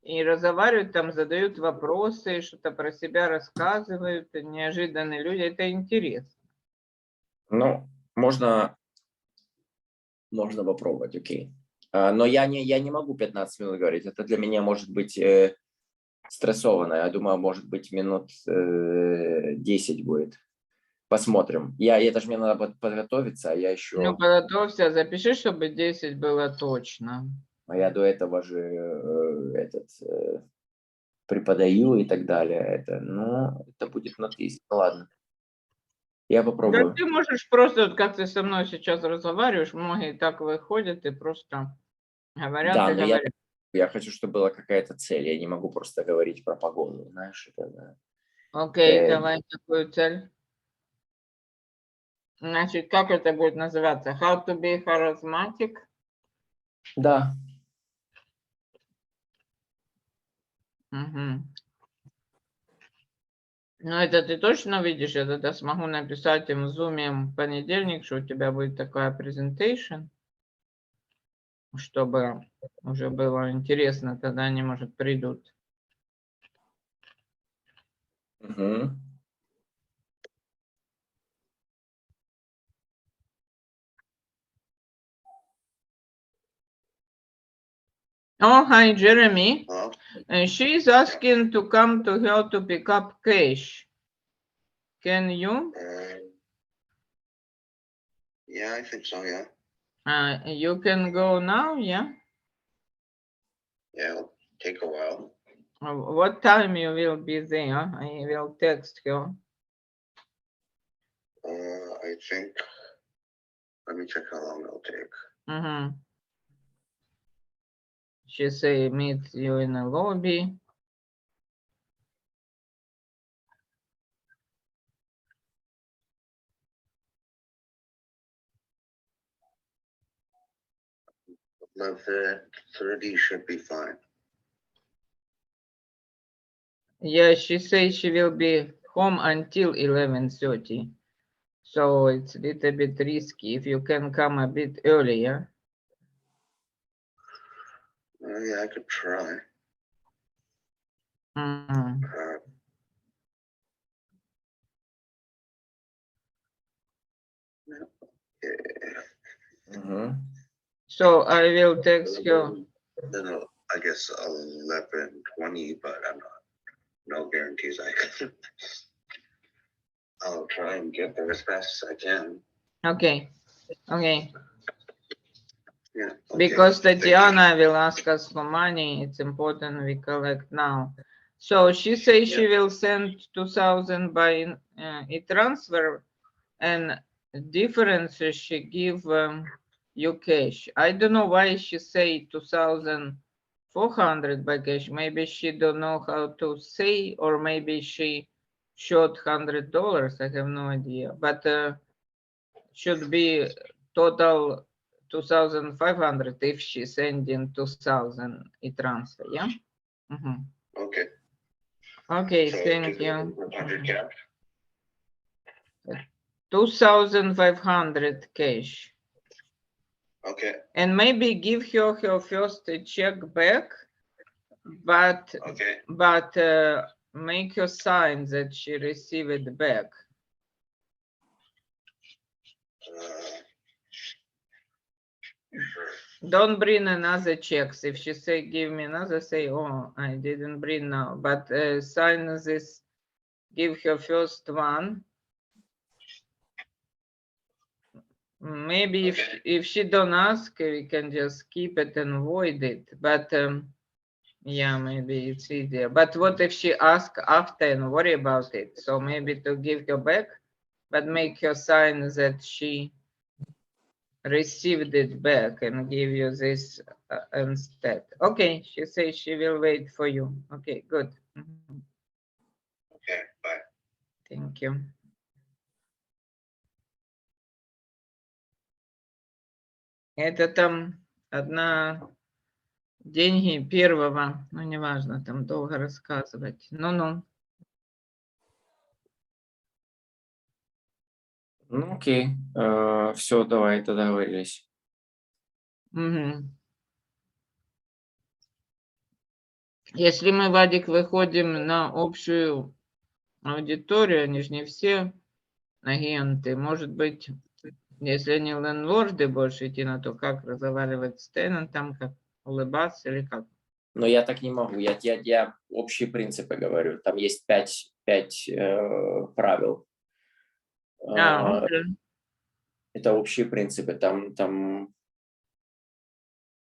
и разговаривают там, задают вопросы, что-то про себя рассказывают, неожиданные люди, это интересно. Ну, можно попробовать, окей. Но я не могу 15 минут говорить. Это для меня может быть стрессованно. Я думаю, может быть, минут 10 будет. Посмотрим. Это же мне надо подготовиться, а я еще... Ну, подготовься, запиши, чтобы 10 было точно. А я до этого же преподаю и так далее. Это будет на 1000. Ну, ладно. Я Да попробую. ты можешь просто, вот как ты со мной сейчас разговариваешь, многие так выходят и просто говорят Да, и но говорят. я хочу, чтобы была какая-то цель. Я не могу просто говорить про погоду, знаешь. Окей, давай такую цель. Значит, как это будет называться? How to be charismatic? Да. Угу. Ну, это ты точно видишь? Я тогда смогу написать им в Zoom в понедельник, что у тебя будет такая презентация, чтобы уже было интересно, тогда они, может, придут. Мгм. Oh, hi, Jeremy. Hello? She is asking to come to her to pick up cash. Can you? Yeah, I think so, yeah. You can go now, yeah? Yeah, it'll take a while. What time you will be there? I will text her. I think, let me check how long it'll take. Mm-hmm. She say meet you in the lobby. The 30 should be fine. Yeah, she says she will be home until 11:30. So it's a little bit risky if you can come a bit earlier. Yeah, I could try. Mm. Мгм. So I will text her. Then I guess 11:20, but I'm not. No guarantees I can. I'll try and get there as fast as I can. Okay. Okay. Yeah. Okay. Because Thank you. Tatiana will ask us for money. It's important we collect now. So she says she will send 2,000 by e-transfer, and difference she give you cash. I don't know why she say 2,400 by cash. Maybe she don't know how to say, or maybe she short $100. I have no idea. But should be total 2,500 if she sending 2,000 e-transfer. Yeah. Mhm. Okay. Okay. So Thank you. 100 cash. 2,500 cash. Okay. And maybe give her her first check back, but Okay. make her sign that she received it back. Sure. Don't bring another checks. If she say give me another, say oh I didn't bring now. But sign this. Give her first one. Maybe if she don't ask, we can just keep it and void it. But yeah, maybe it's easier. But what if she ask after and worry about it? So maybe to give her back, but make her sign that she received it back and give you this instead. Okay, she says she will wait for you. Okay, good. Mhm. Okay, bye. Thank you. Это там одна деньги первого, ну неважно, там долго рассказывать. Ну-ну. Ну, окей. Все, давай, тогда договорились. Мгм. Если мы, Вадик, выходим на общую аудиторию, они же не все агенты. Может быть, если они лендлорды больше идти на то, как разговаривать с тенантом, как улыбаться или как? Но я так не могу. Я общие принципы говорю. Там есть пять правил. Окей. Это общие принципы. Там...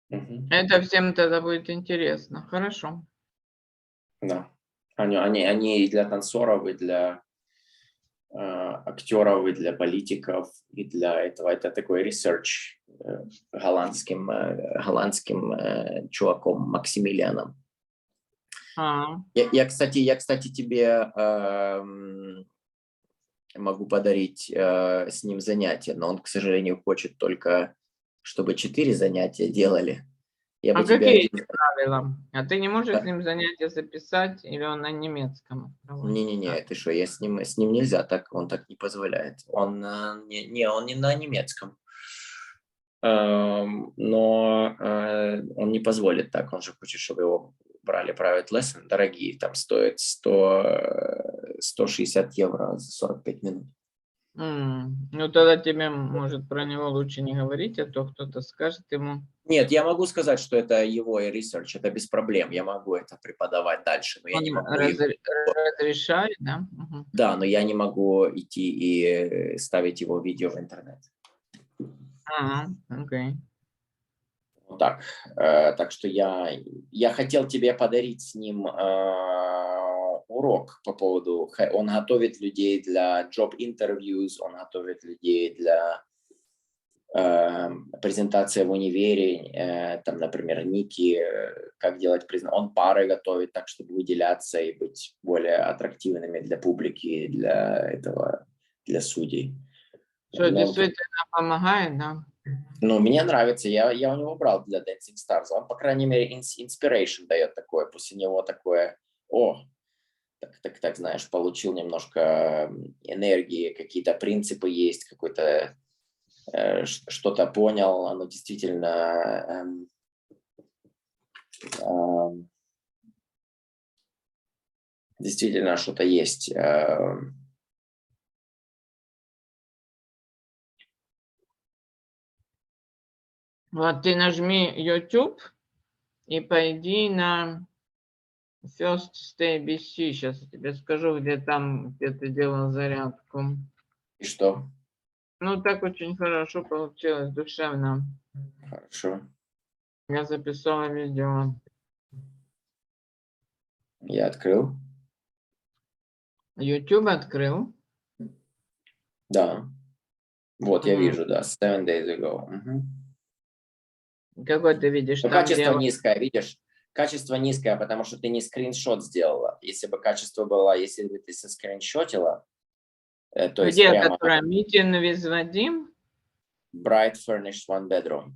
Мгм. Это всем тогда будет интересно. Хорошо. Да. Они и для танцоров, и для актеров, и для политиков, и для этого. Это такой research голландским чуваком Максимилианом. Я, кстати, тебе могу подарить с ним занятия, но он, к сожалению, хочет только, чтобы 4 занятия делали. Я бы тебе какие правила? А ты не можешь с ним занятия записать, или он на немецком? Не-не-не, ты что, с ним нельзя так, он так не позволяет. Он не на немецком. Но он не позволит так, он же хочет, чтобы его брали private lesson, дорогие, там стоят 100 160 евро за 45 минут. Ну, тогда тебе, может, про него лучше не говорить, а то кто-то скажет ему. Нет, я могу сказать, что это его research, это без проблем. Я могу это преподавать дальше, но я не могу... Разрешает, да? Да, но я не могу идти и ставить его видео в интернет. Окей. Так, так что я хотел тебе подарить с ним урок по поводу... Он готовит людей для job interviews, он готовит людей для презентации в универе, там, например, Ники, как делать презентацию. Он пары готовит так, чтобы выделяться и быть более аттрактивными для публики, для судей. Что, действительно помогает, да? Ну, мне нравится, я у него брал для Dancing Stars, он, по крайней мере, inspiration дает такое, после него такое, так, знаешь, получил немножко энергии, какие-то принципы есть, какой-то, что-то понял, оно действительно что-то есть. Вот ты нажми YouTube и пойди на First Stay BC. Сейчас я тебе скажу, где ты делал зарядку. И что? Ну, так очень хорошо получилось, душевно. Хорошо. Я записала видео. Я открыл. YouTube открыл. Да. Вот, я вижу, да, 7 days ago. Какой ты видишь? Но там, качество где... низкое, видишь? Качество низкое, потому что ты не скриншот сделала. Если бы качество было, если бы ты соскриншотила, то есть Где, прямо которая Meeting with Vadim? bright furnished one bedroom.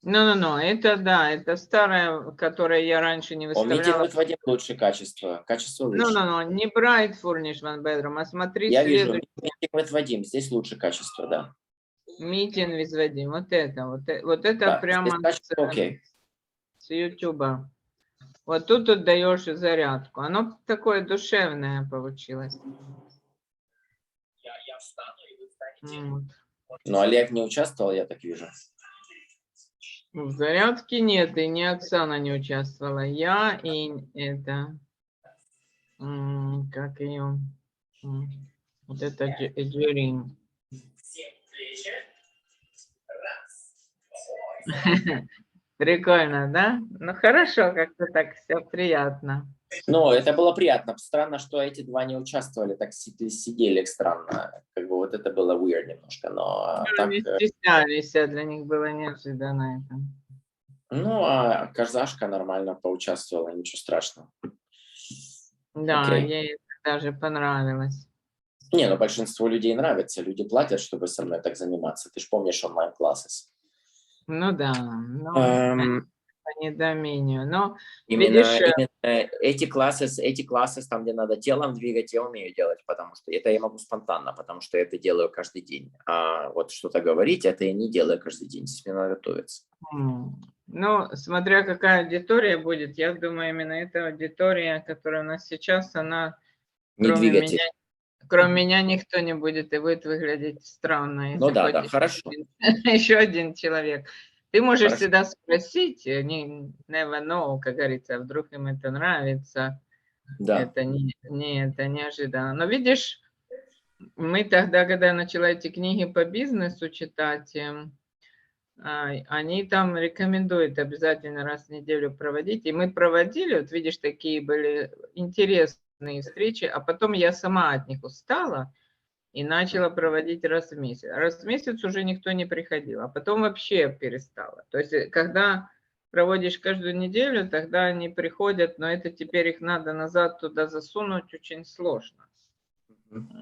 Ну, это да, это старая, которая я раньше не Meeting выставляла. with Vadim лучше качество. Качество лучше. Не Bright Furnish One Bedroom, а смотри Я вижу, следующий. Meeting with Vadim, здесь лучше качество, да. Meeting with Vadim, вот это Да, прямо окей. с YouTube. Вот тут даешь зарядку. Оно такое душевное получилось. Я встану, и вы встанете. Но Олег не участвовал, я так вижу. В зарядке нет, и не Оксана не участвовала. Я и это... Как ее? Вот это Джерин. Прикольно, да? Ну хорошо, как-то так все приятно. Ну, это было приятно. Странно, что эти два не участвовали, так сидели странно. Как бы вот это было weird немножко, но так... Они стеснялись, для них было неожиданно это. Ну, а Казашка нормально поучаствовала, ничего страшного. Да, ей даже понравилось. Не, ну большинству людей нравится. Люди платят, чтобы со мной так заниматься. Ты же помнишь онлайн-классы. Ну да, по недоумению. Но, именно эти классы, там, где надо телом двигать, я умею делать, потому что это я могу спонтанно, потому что я это делаю каждый день. А вот что-то говорить, это я не делаю каждый день, здесь мне надо готовиться. Ну, смотря какая аудитория будет, я думаю, именно эта аудитория, которая у нас сейчас, она, кроме меня никто не будет, и будет выглядеть странно. Ну да, хорошо. Еще один человек. Ты можешь всегда спросить, never know, как говорится, вдруг им это нравится. Да. Это неожиданно. Но видишь, мы тогда, когда я начала эти книги по бизнесу читать, они там рекомендуют обязательно раз в неделю проводить. И мы проводили, вот видишь, такие были интересные встречи, а потом я сама от них устала и начала проводить раз в месяц. Раз в месяц уже никто не приходил, а потом вообще перестала. То есть, когда проводишь каждую неделю, тогда они приходят, но это теперь их надо назад туда засунуть очень сложно.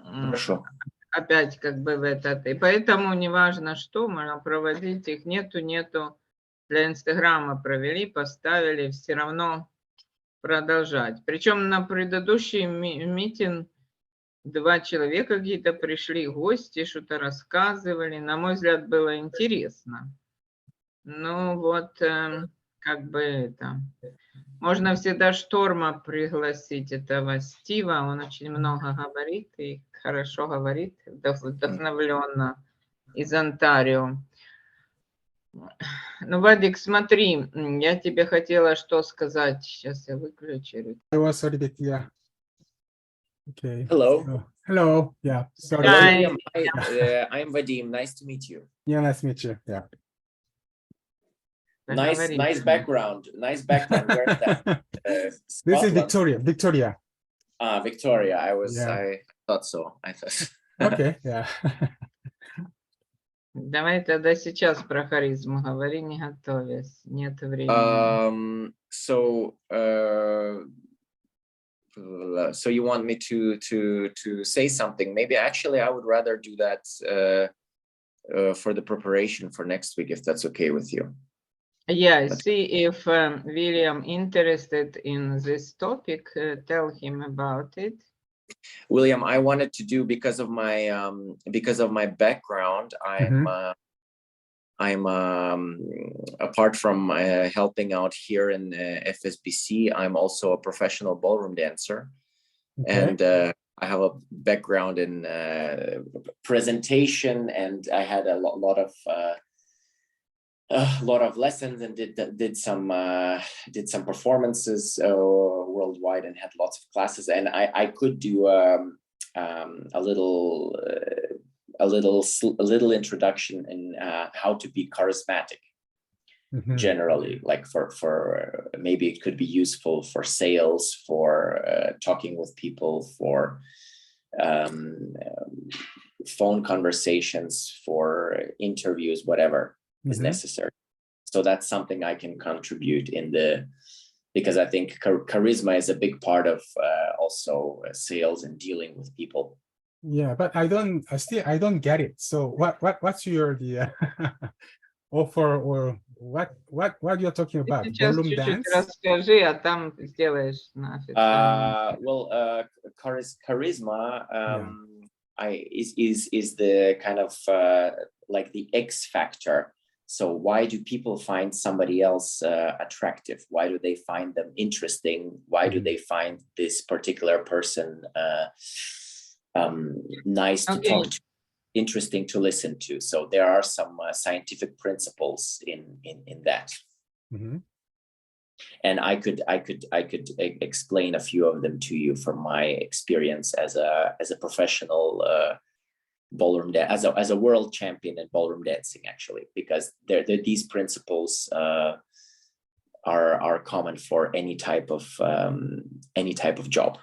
Хорошо. Опять как бы в этот. И поэтому неважно что, можно проводить их. Нету. Для Инстаграма провели, поставили, все равно продолжать. Причем на предыдущий митинг 2 человека какие-то пришли, гости, что-то рассказывали. На мой взгляд, было интересно. Ну вот, как бы это... Можно всегда Шторма пригласить, этого Стива, он очень много говорит и хорошо говорит, вдохновленно, из Онтарио. Ну, Вадик, смотри, я тебе хотела что сказать, сейчас я выключу. I was a little bit, yeah. Okay. Hello. Hello. Yeah. Sorry. Hello, Hi. William. Hi, I'm Vadim. Nice to meet you. Yeah, nice to meet you. Yeah. Nice background. Nice background. Where's that? This is Scotland? Victoria. Victoria. Victoria. I thought so. Okay. Yeah. Давай тогда сейчас про харизму говори, не готовясь, нет времени. So you want me to say something? Maybe actually I would rather do that for the preparation for next week, if that's okay with you. Yeah, see if William interested in this topic, tell him about it. William, I wanted to do because of my background. I'm apart from helping out here in FSBC, I'm also a professional ballroom dancer. Okay. And I have a background in presentation, and I had a lot of lessons and did some performances worldwide, and had lots of classes. And I could do a little introduction in how to be charismatic. Mm-hmm. Generally, like for maybe it could be useful for sales, for talking with people, for phone conversations, for interviews, whatever. Mm-hmm. is necessary. So that's something I can contribute because I think charisma is a big part of also sales and dealing with people. Yeah, but I don't get it. So what's your offer, or what you're talking about? Ballroom dance? Расскажи, а там сделаешь на официальном. Well, charisma is the kind of like the X factor. So why do people find somebody else attractive? Why do they find them interesting? Why do they find this particular person nice to talk to, interesting to listen to? So there are some scientific principles in that. Mm-hmm. And I could explain a few of them to you from my experience as a professional ballroom as a world champion in ballroom dancing, actually, because these principles are common for any type of job.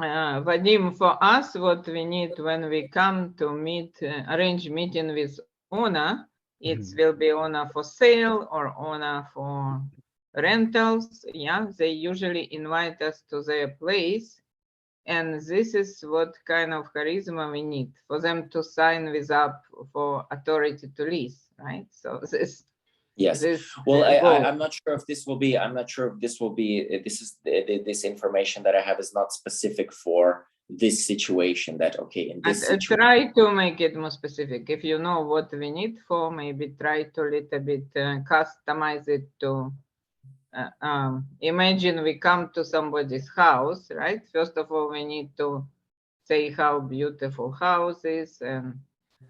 Vadim, for us, what we need when we come to arrange meeting with owner, it will be owner for sale or owner for rentals. Yeah, they usually invite us to their place. And this is what kind of charisma we need for them to sign for authority to lease, right? So this. Yes. Well, I'm not sure if this will be. This information that I have is not specific for this situation. That in this situation. Try to make it more specific. If you know what we need for, maybe try to little bit customize it to. Imagine we come to somebody's house, right? First of all, we need to say how beautiful house is. And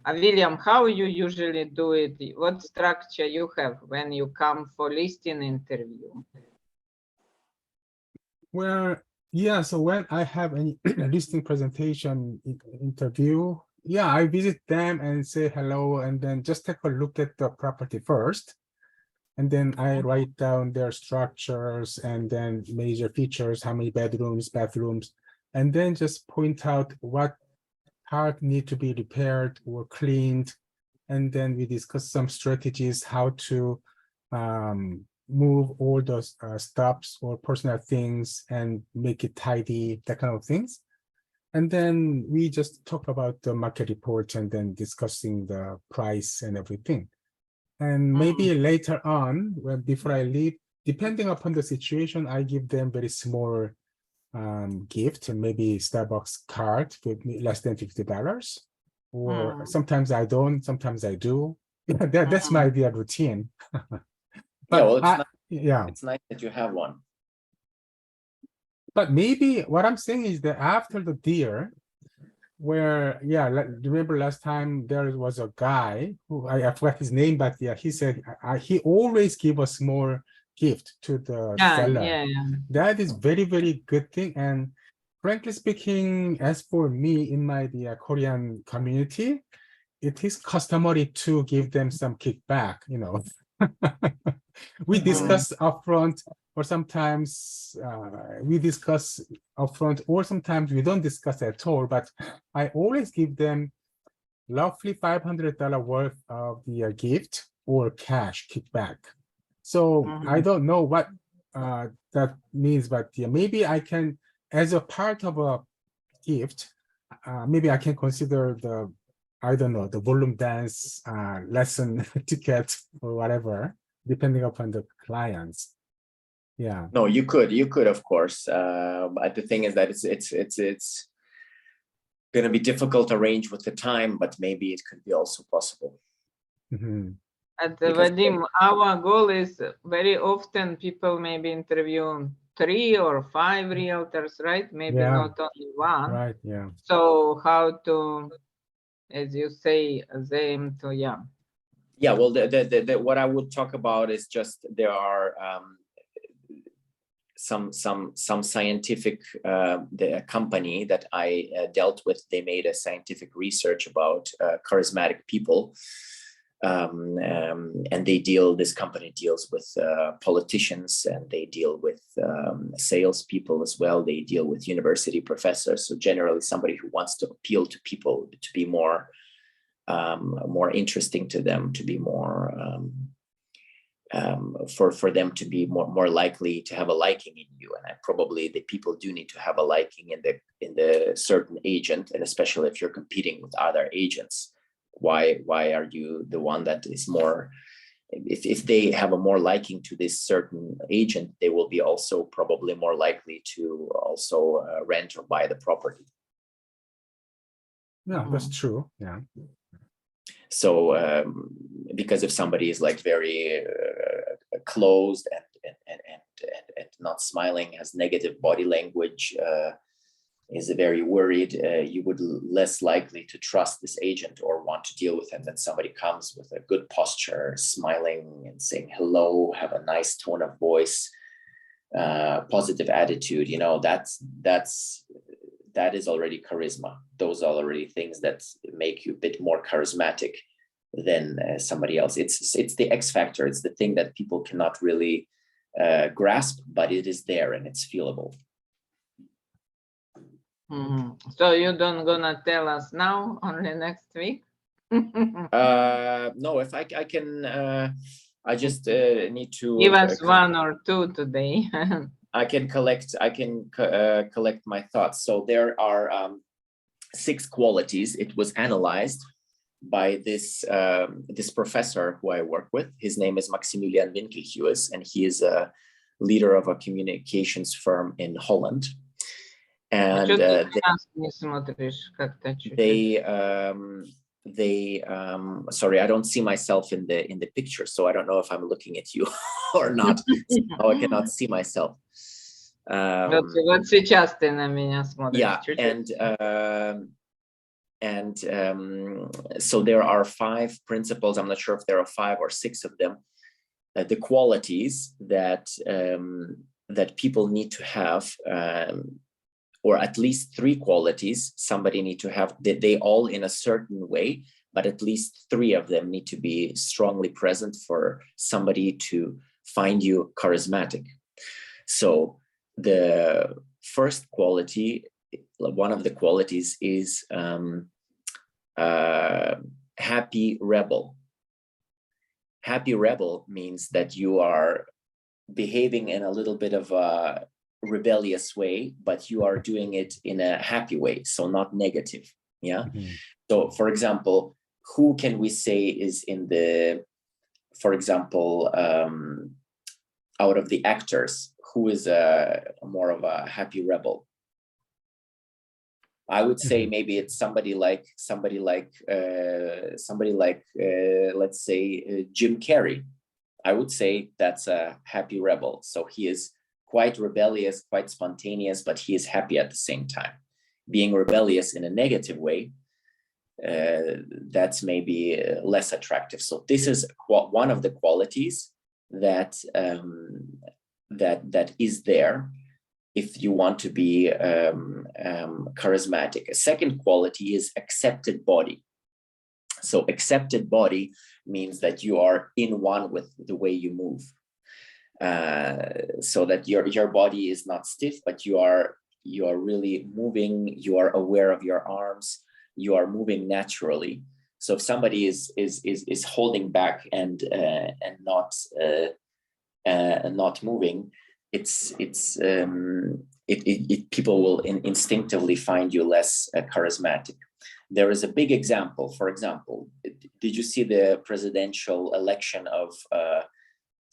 William, how you usually do it? What structure you have when you come for listing interview? Well, yeah, so when I have a listing presentation interview, I visit them and say hello, and then just take a look at the property first. And then I write down their structures and then major features, how many bedrooms, bathrooms, and then just point out what part need to be repaired or cleaned. And then we discuss some strategies, how to move all those stuffs or personal things and make it tidy, that kind of things. And then we just talk about the market report and then discussing the price and everything. And maybe later on, before I leave, depending upon the situation, I give them very small gift, and maybe Starbucks card with less than $50. Or sometimes I don't, sometimes I do. That's my routine. But Yeah. It's nice that you have one. But maybe what I'm saying is that after the deer, where, yeah, remember last time there was a guy who I forgot his name, but yeah, he said he always give a small gift to the seller. Yeah. That is very, very good thing. And frankly speaking, as for me in my Korean community, it is customary to give them some kickback, you know. We discuss upfront, or sometimes we discuss upfront, or sometimes we don't discuss at all. But I always give them roughly $500 worth of the gift or cash kickback. So I don't know what that means, but yeah, maybe I can, as a part of a gift, maybe I can consider the, I don't know, the volume dance lesson ticket or whatever, depending upon the clients. Yeah. No, you could, of course. But the thing is that it's going to be difficult to arrange with the time, but maybe it could be also possible. At Vadim, our goal is very often people maybe interview 3 or 5 realtors, right? Maybe not only one. Right. Yeah. So how to, as you say, them to, yeah. Yeah. Well, the what I would talk about is just there are some scientific the company that I dealt with. They made a scientific research about charismatic people. And this company deals with politicians, and they deal with salespeople as well. They deal with university professors. So generally somebody who wants to appeal to people, to be more interesting to them, to be more for them to be more likely to have a liking in you. And probably the people do need to have a liking in the certain agent, and especially if you're competing with other agents. Why are you the one that is more, if they have a more liking to this certain agent, they will be also probably more likely to also rent or buy the property. Yeah, that's true. Yeah. So because if somebody is like very closed and not smiling, has negative body language, is very worried, you would less likely to trust this agent or want to deal with him than somebody comes with a good posture, smiling and saying hello, have a nice tone of voice, positive attitude. You know, that is already charisma. Those are already things that make you a bit more charismatic than somebody else. It's the X factor. It's the thing that people cannot really grasp, but it is there and it's feelable. So you don't gonna tell us now, only next week? No, if I can, I just need to give us 1 or 2 today. I can collect my thoughts. So there are 6 qualities. It was analyzed by this professor who I work with. His name is Maximilian Winkelhues, and he is a leader of a communications firm in Holland. And they sorry, I don't see myself in the picture, so I don't know if I'm looking at you or not. So I cannot see myself. Вот сейчас ты на меня смотришь. Yeah, and so there are 5 principles. I'm not sure if there are 5 or 6 of them. The qualities that that people need to have, or at least 3 qualities somebody need to have, that they all in a certain way, but at least 3 of them need to be strongly present for somebody to find you charismatic. So the first quality, one of the qualities is happy rebel. Happy rebel means that you are behaving in a little bit of a rebellious way, but you are doing it in a happy way, so not negative. Yeah. So for example, who can we say is in the, for example, out of the actors, who is more of a happy rebel? I would say maybe it's somebody like let's say Jim Carrey. I would say that's a happy rebel. So he is quite rebellious, quite spontaneous, but he is happy at the same time. Being rebellious in a negative way, that's maybe less attractive. So this is one of the qualities that that is there if you want to be charismatic. A second quality is accepted body. So accepted body means that you are in one with the way you move. So that your body is not stiff, but you are really moving, you are aware of your arms, you are moving naturally. So if somebody is holding back and not moving, people will instinctively find you less charismatic. There is a big example. For example, did you see the presidential election of,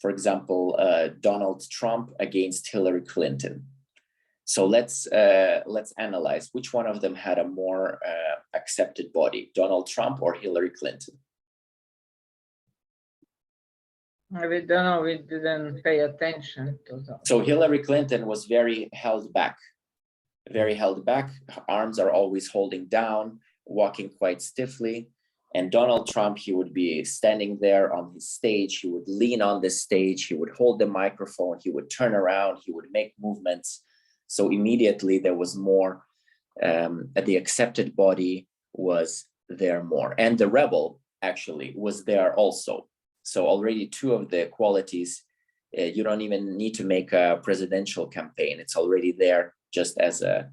for example, Donald Trump against Hillary Clinton? So let's analyze which one of them had a more accepted body, Donald Trump or Hillary Clinton? We don't know, we didn't pay attention to that. So Hillary Clinton was very held back. Her arms are always holding down, walking quite stiffly. And Donald Trump, he would be standing there on his stage, he would lean on the stage, he would hold the microphone, he would turn around, he would make movements. So immediately there was more, the accepted body was there more. And the rebel actually was there also. So already two of the qualities, you don't even need to make a presidential campaign. It's already there just as a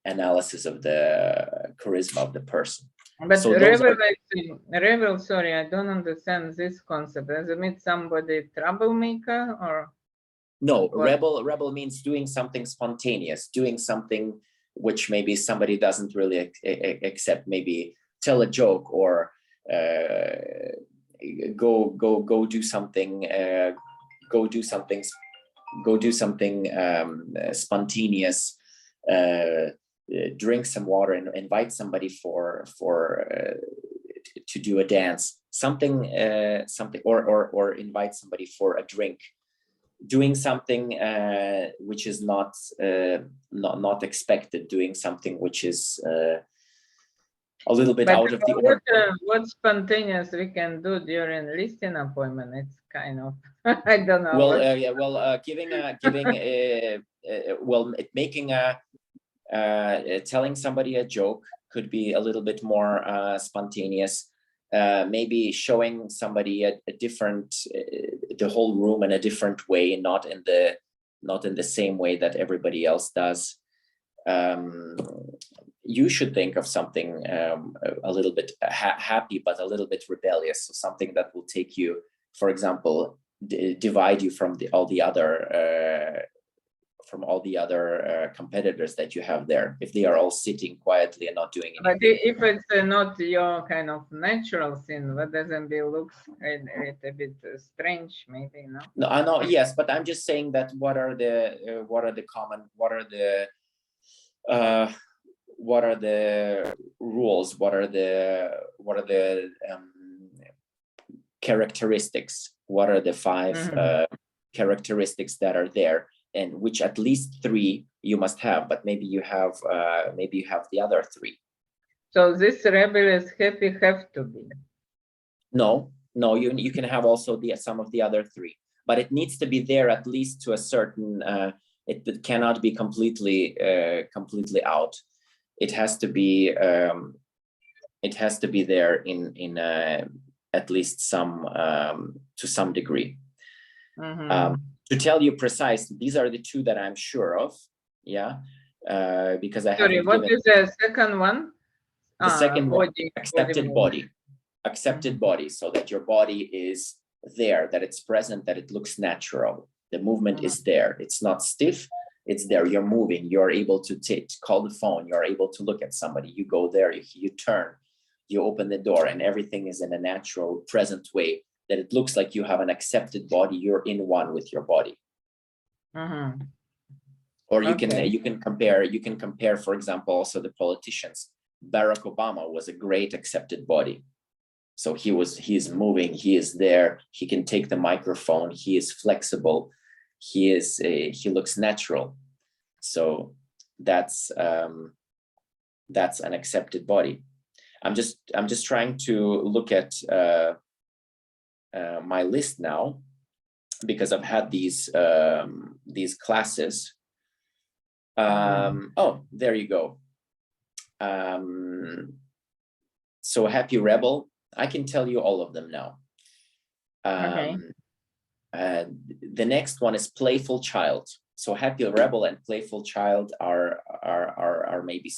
analysis of the charisma of the person. But So rebel, sorry, I don't understand this concept. Does it mean somebody troublemaker or? No, rebel means doing something spontaneous, doing something which maybe somebody doesn't really accept. Maybe tell a joke or go do something. Go do something spontaneous. Drink some water and invite somebody to do a dance. Something or invite somebody for a drink. Doing something which is not expected, doing something which is a little bit out of the order. What spontaneous we can do during listing appointment? It's kind of I don't know. Telling somebody a joke could be a little bit more spontaneous. Maybe showing somebody a different, the whole room in a different way, not in the same way that everybody else does. You should think of something a little bit happy, but a little bit rebellious. So something that will take you, for example, divide you from all the other competitors that you have there, if they are all sitting quietly and not doing anything. But if it's not your kind of natural thing, what doesn't be looks a bit strange, maybe, no? No, I know, yes, but I'm just saying that what are the rules? What are the characteristics? What are the 5 characteristics that are there? And which at least 3 you must have, but maybe you have the other 3. So this rebellious happy have to be. No, you can have also some of the other 3, but it needs to be there at least to a certain. It cannot be completely out. It has to be there in at least some to some degree. To tell you precisely, these are the 2 that I'm sure of. Yeah, because I Sorry, what is the second one? The second one, accepted body. Accepted body, so that your body is there, that it's present, that it looks natural. The movement is there. It's not stiff. It's there. You're moving. You're able to call the phone. You're able to look at somebody. You go there. You turn. You open the door, and everything is in a natural, present way. That it looks like you have an accepted body. You're in one with your body. Or you can compare, for example, also the politicians. Barack Obama was a great accepted body. So he's moving, he is there, he can take the microphone, he is flexible, he looks natural. So that's an accepted body. I'm just trying to look at my list now, because I've had these classes. Oh, there you go. So Happy Rebel, I can tell you all of them now. Okay. The next one is Playful Child. So Happy Rebel and Playful Child are maybe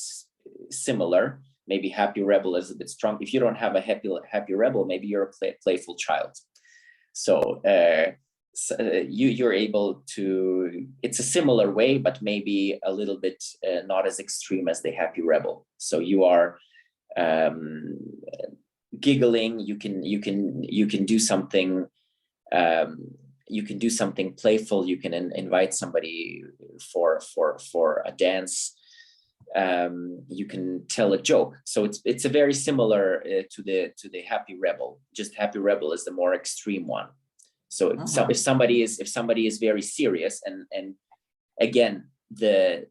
similar. Maybe Happy Rebel is a bit strong. If you don't have a happy Rebel, maybe you're a playful child. So you're able to, it's a similar way, but maybe a little bit not as extreme as the Happy Rebel. So you are giggling, you can do something, you can do something playful, you can invite somebody for a dance, you can tell a joke. So it's a very similar to the Happy Rebel, just Happy Rebel is the more extreme one. So if somebody is very serious, and again, the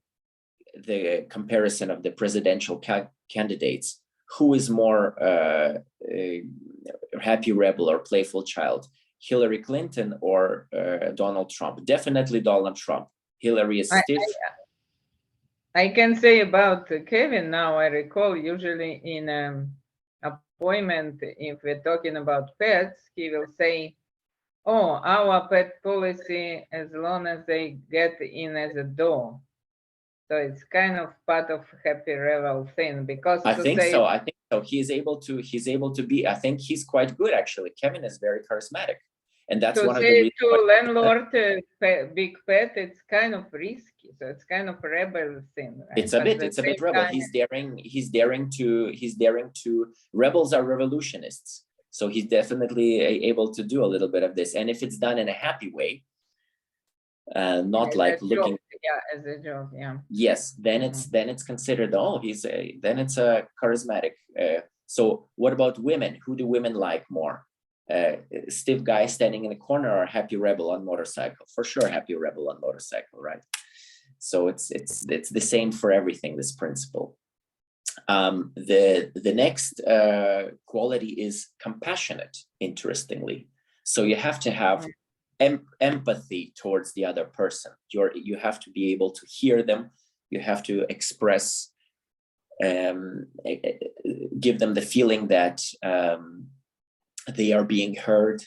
comparison of the presidential candidates, who is more Happy Rebel or Playful Child, Hillary Clinton or Donald Trump? Definitely Donald Trump. Hillary is stiff. I can say about Kevin now, I recall usually in appointment, if we're talking about pets, he will say, oh, our pet policy, as long as they get in as a dog. So it's kind of part of Happy Rebel thing, because I think so. He's able to be, I think he's quite good actually. Kevin is very charismatic. And that's one of the reasons to landlord big pet, it's kind of risky. So it's kind of rebel thing, right? It's a bit rebel. He's daring to, rebels are revolutionists. So he's definitely able to do a little bit of this. And if it's done in a happy way, not as like looking. Joke. Yeah, as a joke, yeah. Yes, then it's considered, oh, then it's a charismatic. So what about women? Who do women like more? Stiff guy standing in the corner or Happy Rebel on motorcycle? For sure, Happy Rebel on motorcycle, right? So it's the same for everything, this principle. The next quality is compassionate, interestingly. So you have to have empathy towards the other person. You have to be able to hear them. You have to express, give them the feeling that they are being heard,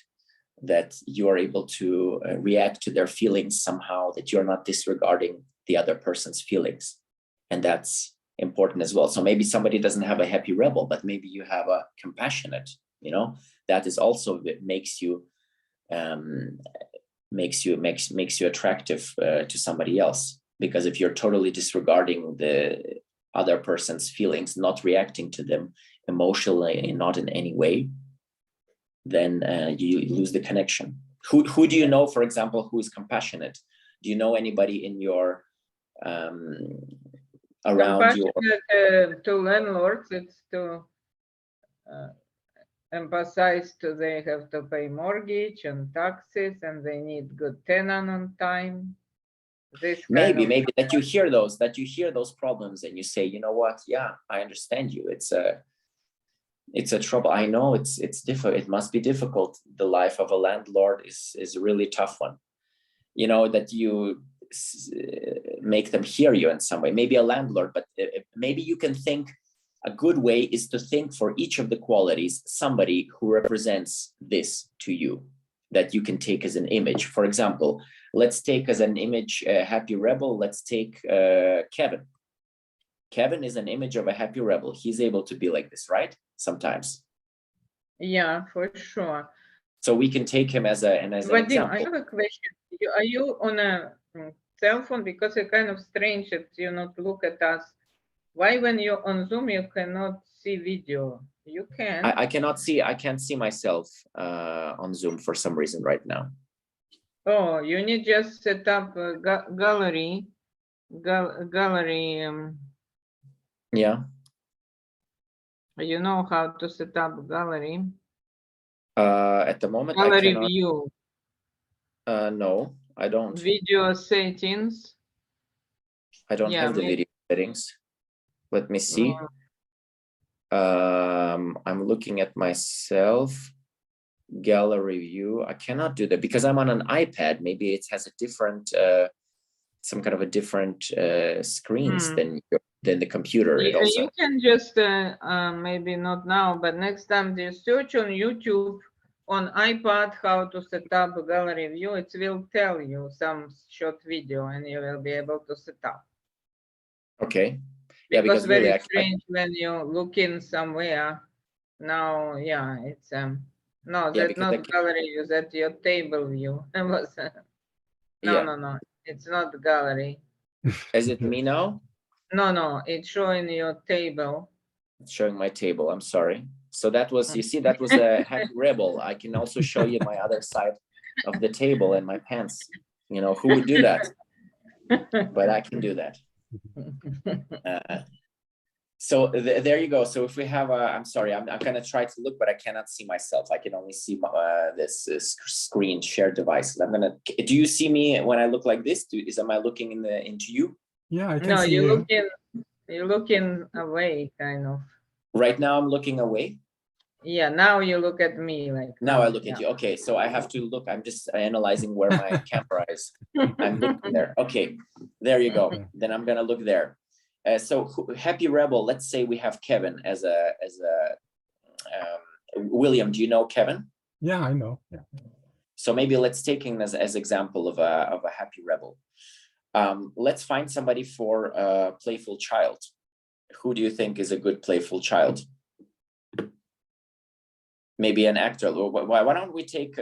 that you are able to react to their feelings somehow, that you're not disregarding the other person's feelings. And that's important as well. So maybe somebody doesn't have a Happy Rebel, but maybe you have a compassionate, that is also, it makes you attractive to somebody else. Because if you're totally disregarding the other person's feelings, not reacting to them emotionally, not in any way, then you lose the connection. Who do you know, for example, who is compassionate? Do you know anybody in your around you? To landlords, it's to emphasize they have to pay mortgage and taxes, and they need good tenant on time. Maybe that you hear those problems and you say, you know what? Yeah, I understand you. It's a trouble. I know it's difficult. It must be difficult. The life of a landlord is a really tough one. That you make them hear you in some way. Maybe a landlord, but maybe you can think. A good way is to think for each of the qualities somebody who represents this to you, that you can take as an image. For example, let's take as an image Happy Rebel. Let's take Kevin. Kevin is an image of a Happy Rebel. He's able to be like this, right? Sometimes. Yeah, for sure. So we can take him as an example. I have a question. Are you on a cell phone? Because it's kind of strange that you not look at us. Why, when you're on Zoom, you cannot see video? You can. I cannot see. I can't see myself on Zoom for some reason right now. Oh, you need just set up a gallery. Yeah. You know how to set up gallery. At the moment, I Gallery cannot. view, No, I don't. video settings. I don't Yeah, have the maybe. video settings. Let me see. I'm looking at myself. Gallery view. I cannot do that because I'm on an iPad. Maybe it has a different, some kind of a different screens than the computer. It also. You can just maybe not now, but next time you search on YouTube on iPad how to set up a gallery view. It will tell you some short video, and you will be able to set up. Okay. Yeah, because really, very strange when you look in somewhere. Now, yeah, it's no, Yeah, that's not gallery view. That's your table view. It was Yeah. no, it's not gallery. Is it me now? No, it's showing your table. It's showing my table. I'm sorry. So that was, you see, that was a happy rebel. I can also show you my other side of the table and my pants. You know, who would do that? But I can do that. So there you go. So if we have a, I'm sorry, I'm gonna try to look, but I cannot see myself. I can only see this screen shared devices. I'm gonna. Do you see me when I look like this? Am I looking into you? Yeah, I can No, see you. you're looking away, kind of. Right now, I'm looking away. Yeah, now you look at me like. Now I look at you. Okay, so I have to look. I'm just analyzing where my camera is. I'm looking there. Okay, there you go. Then I'm gonna look there. So happy rebel. Let's say we have Kevin as a William. Do you know Kevin? Yeah, I know. Yeah. So maybe let's take him as example of a happy rebel. Let's find somebody for a playful child. Who do you think is a good playful child? Maybe an actor. Why don't we take?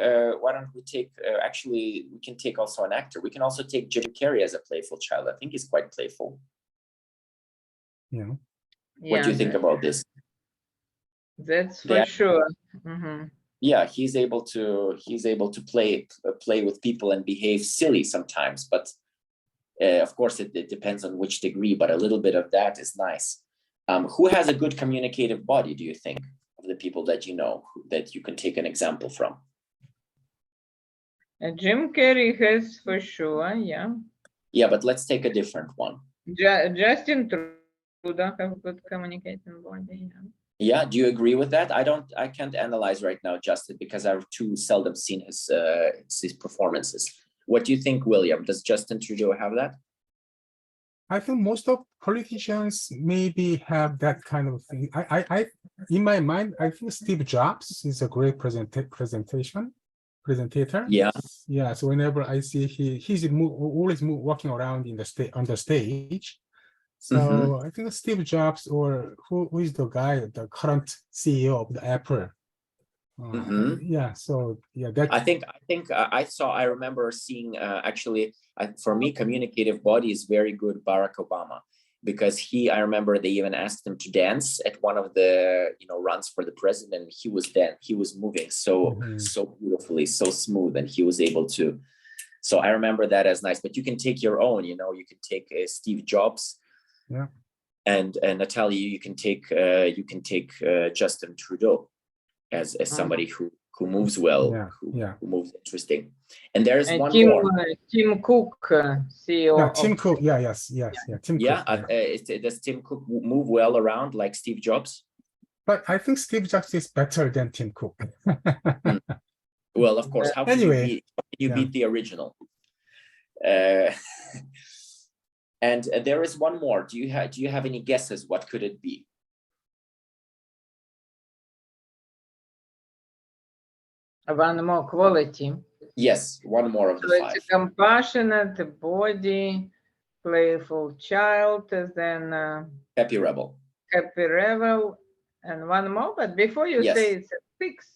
Actually, we can take also an actor. We can also take Jim Carrey as a playful child. I think he's quite playful. Yeah. What do you think about this? That's for sure. Yeah, he's able to play with people and behave silly sometimes, but of course it depends on which degree. But a little bit of that is nice. Who has a good communicative body? Do you think of the people that you know that you can take an example from? Jim Carrey has for sure. Yeah. Yeah, but let's take a different one. Justin Trudeau have good communicating body. Yeah, do you agree with that? I can't analyze right now, Justin, because I've too seldom seen his performances. What do you think, William? Does Justin Trudeau have that? I think most of politicians maybe have that kind of thing. I in my mind, I think Steve Jobs is a great presentator. Yeah. Yeah. So whenever I see he's always walking around in on the stage. So I think Steve Jobs, or who is the guy, the current CEO of the Apple. Yeah. So yeah, that I remember seeing actually, for me, communicative body is very good. Barack Obama, because I remember they even asked him to dance at one of the runs for the president. He was moving so beautifully, so smooth, and he was able to. So I remember that as nice. But you can take your own. You can take Steve Jobs. Yeah. And Natalia, you can take Justin Trudeau as somebody who moves well, who moves interesting. And there's one more. Tim Cook, CEO. Yeah, Tim Cook. Yeah, Tim Cook. Does Tim Cook move well around like Steve Jobs? But I think Steve Jobs is better than Tim Cook. Well, of course. How can you beat the original? And there is one more. Do you have any guesses? What could it be? One more quality. Yes, one more of the five. It's a compassionate body, playful child, then happy rebel. Happy rebel, and one more. But before you say it's a 6.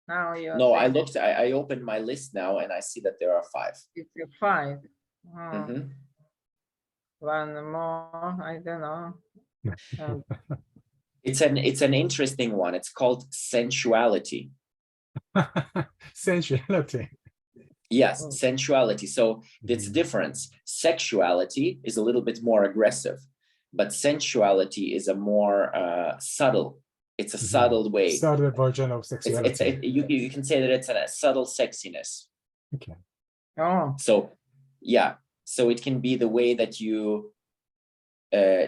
Now you. No, I looked. I opened my list now, and I see that there are 5. It's a 5. Oh. One more. I don't know. It's an interesting one. It's called sensuality. Sensuality. Yes, sensuality. So it's difference. Sexuality is a little bit more aggressive, but sensuality is a more subtle It's a subtle way. Subtle version of It's sexuality. you can say that it's a subtle sexiness. Okay. Oh, So yeah, so it can be the way that you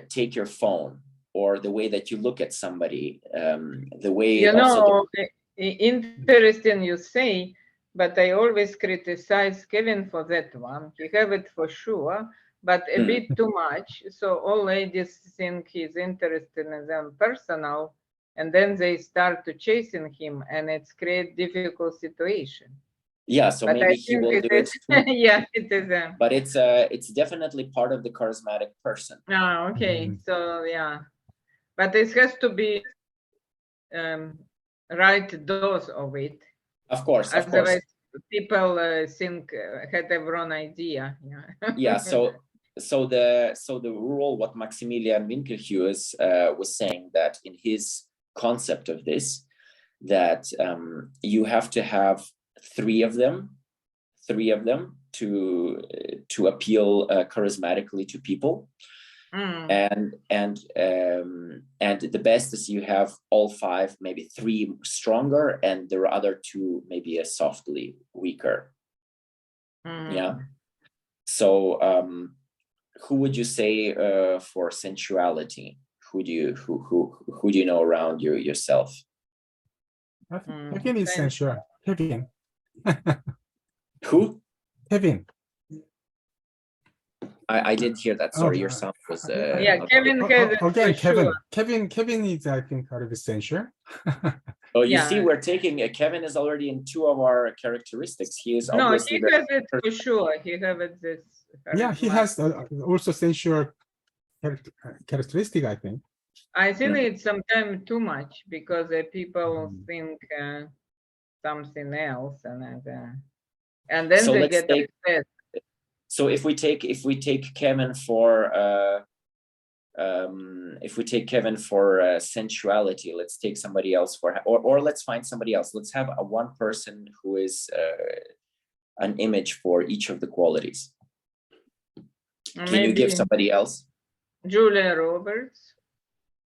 take your phone, or the way that you look at somebody, the way you also know, interesting you say, but I always criticize Kevin for that one. He have it for sure, but a bit too much. So all ladies think he's interested in them personal, and then they start to chasing him, and it's create difficult situation. yeah, so But maybe I he think will it do it is, too. yeah, it is. But it's definitely part of the charismatic person. Ah, okay. So yeah, but it has to be right dose of it. Of course. Otherwise, people think had a wrong idea. Yeah. Yeah. So the rule, what Maximilian Winkelhues was saying, that in his concept of this, that you have to have three of them to appeal charismatically to people. And the best is you have all five, maybe three stronger, and the other two maybe a softly weaker. Yeah. So who would you say for sensuality? Who do you know around you yourself? I think it's sensual. Kevin. Who? Kevin. I didn't hear that. Sorry, your sound was. Yeah, Kevin has it again, for sure. Kevin is, I think, out of sensual. Oh, you see, we're taking Kevin is already in two of our characteristics. He is obviously. No, he has it for sure. He has it this. Yeah, he has also sensual characteristic, I think. I think it's sometimes too much, because people think something else, and then So they get upset. So if we take Kevin for sensuality, let's take somebody else for, or let's find somebody else. Let's have one person who is an image for each of the qualities. Can you give somebody else? Julia Roberts,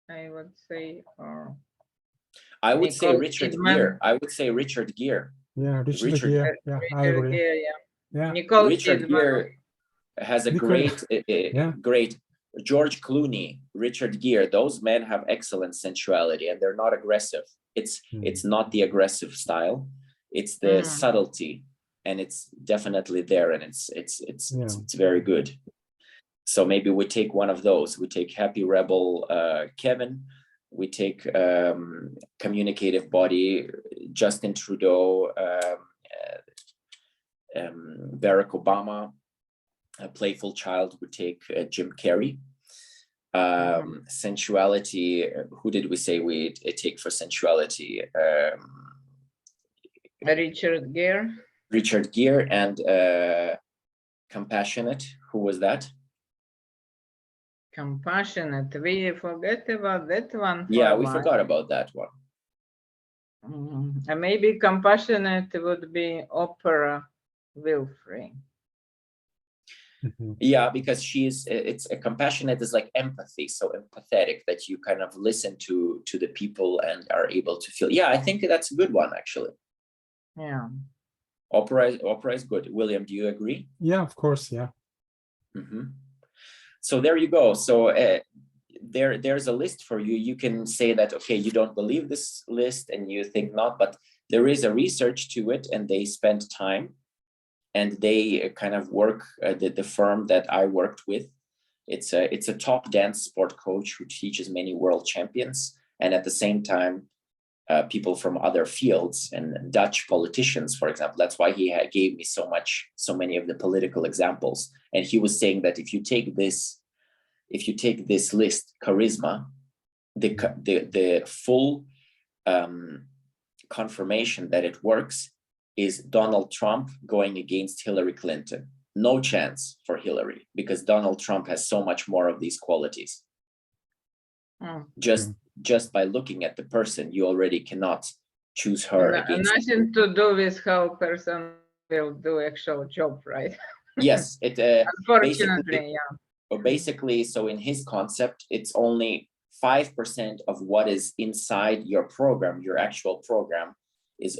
I would say, or I would say Richard Gere. Yeah, Richard Gere. Yeah, I agree. Yeah. Richard Gere has a great George Clooney, Richard Gere. Those men have excellent sensuality, and they're not aggressive. It's not the aggressive style. It's the subtlety, and it's definitely there, and it's very good. So maybe we take one of those. We take Happy Rebel Kevin. We take communicative body Justin Trudeau, Barack Obama. A playful child would take Jim Carrey. Sensuality, who did we say we take for sensuality? Richard Gere. Richard Gere. And compassionate, who was that? Compassionate, we forget about that one. Yeah, we forgot about that one. And maybe compassionate would be Oprah Winfrey. Yeah, because it's a compassionate is like empathy, so empathetic, that you kind of listen to the people and are able to feel. Yeah, I think that's a good one, actually. Yeah. Oprah is good. William, do you agree? Yeah, of course. Yeah. So there you go. So there's a list for you. You can say that, okay, you don't believe this list and you think not, but there is a research to it, and they spend time. And they kind of work, the firm that I worked with, it's a top dance sport coach who teaches many world champions, and at the same time, people from other fields and Dutch politicians, for example. That's why he gave me so many of the political examples. And he was saying that if you take this list, charisma, the full confirmation that it works is Donald Trump going against Hillary Clinton. No chance for Hillary, because Donald Trump has so much more of these qualities. Just by looking at the person, you already cannot choose her against. Nothing to do with how person will do actual job, right? Yes, unfortunately, basically, so in his concept, it's only 5% of what is inside your program, your actual program, is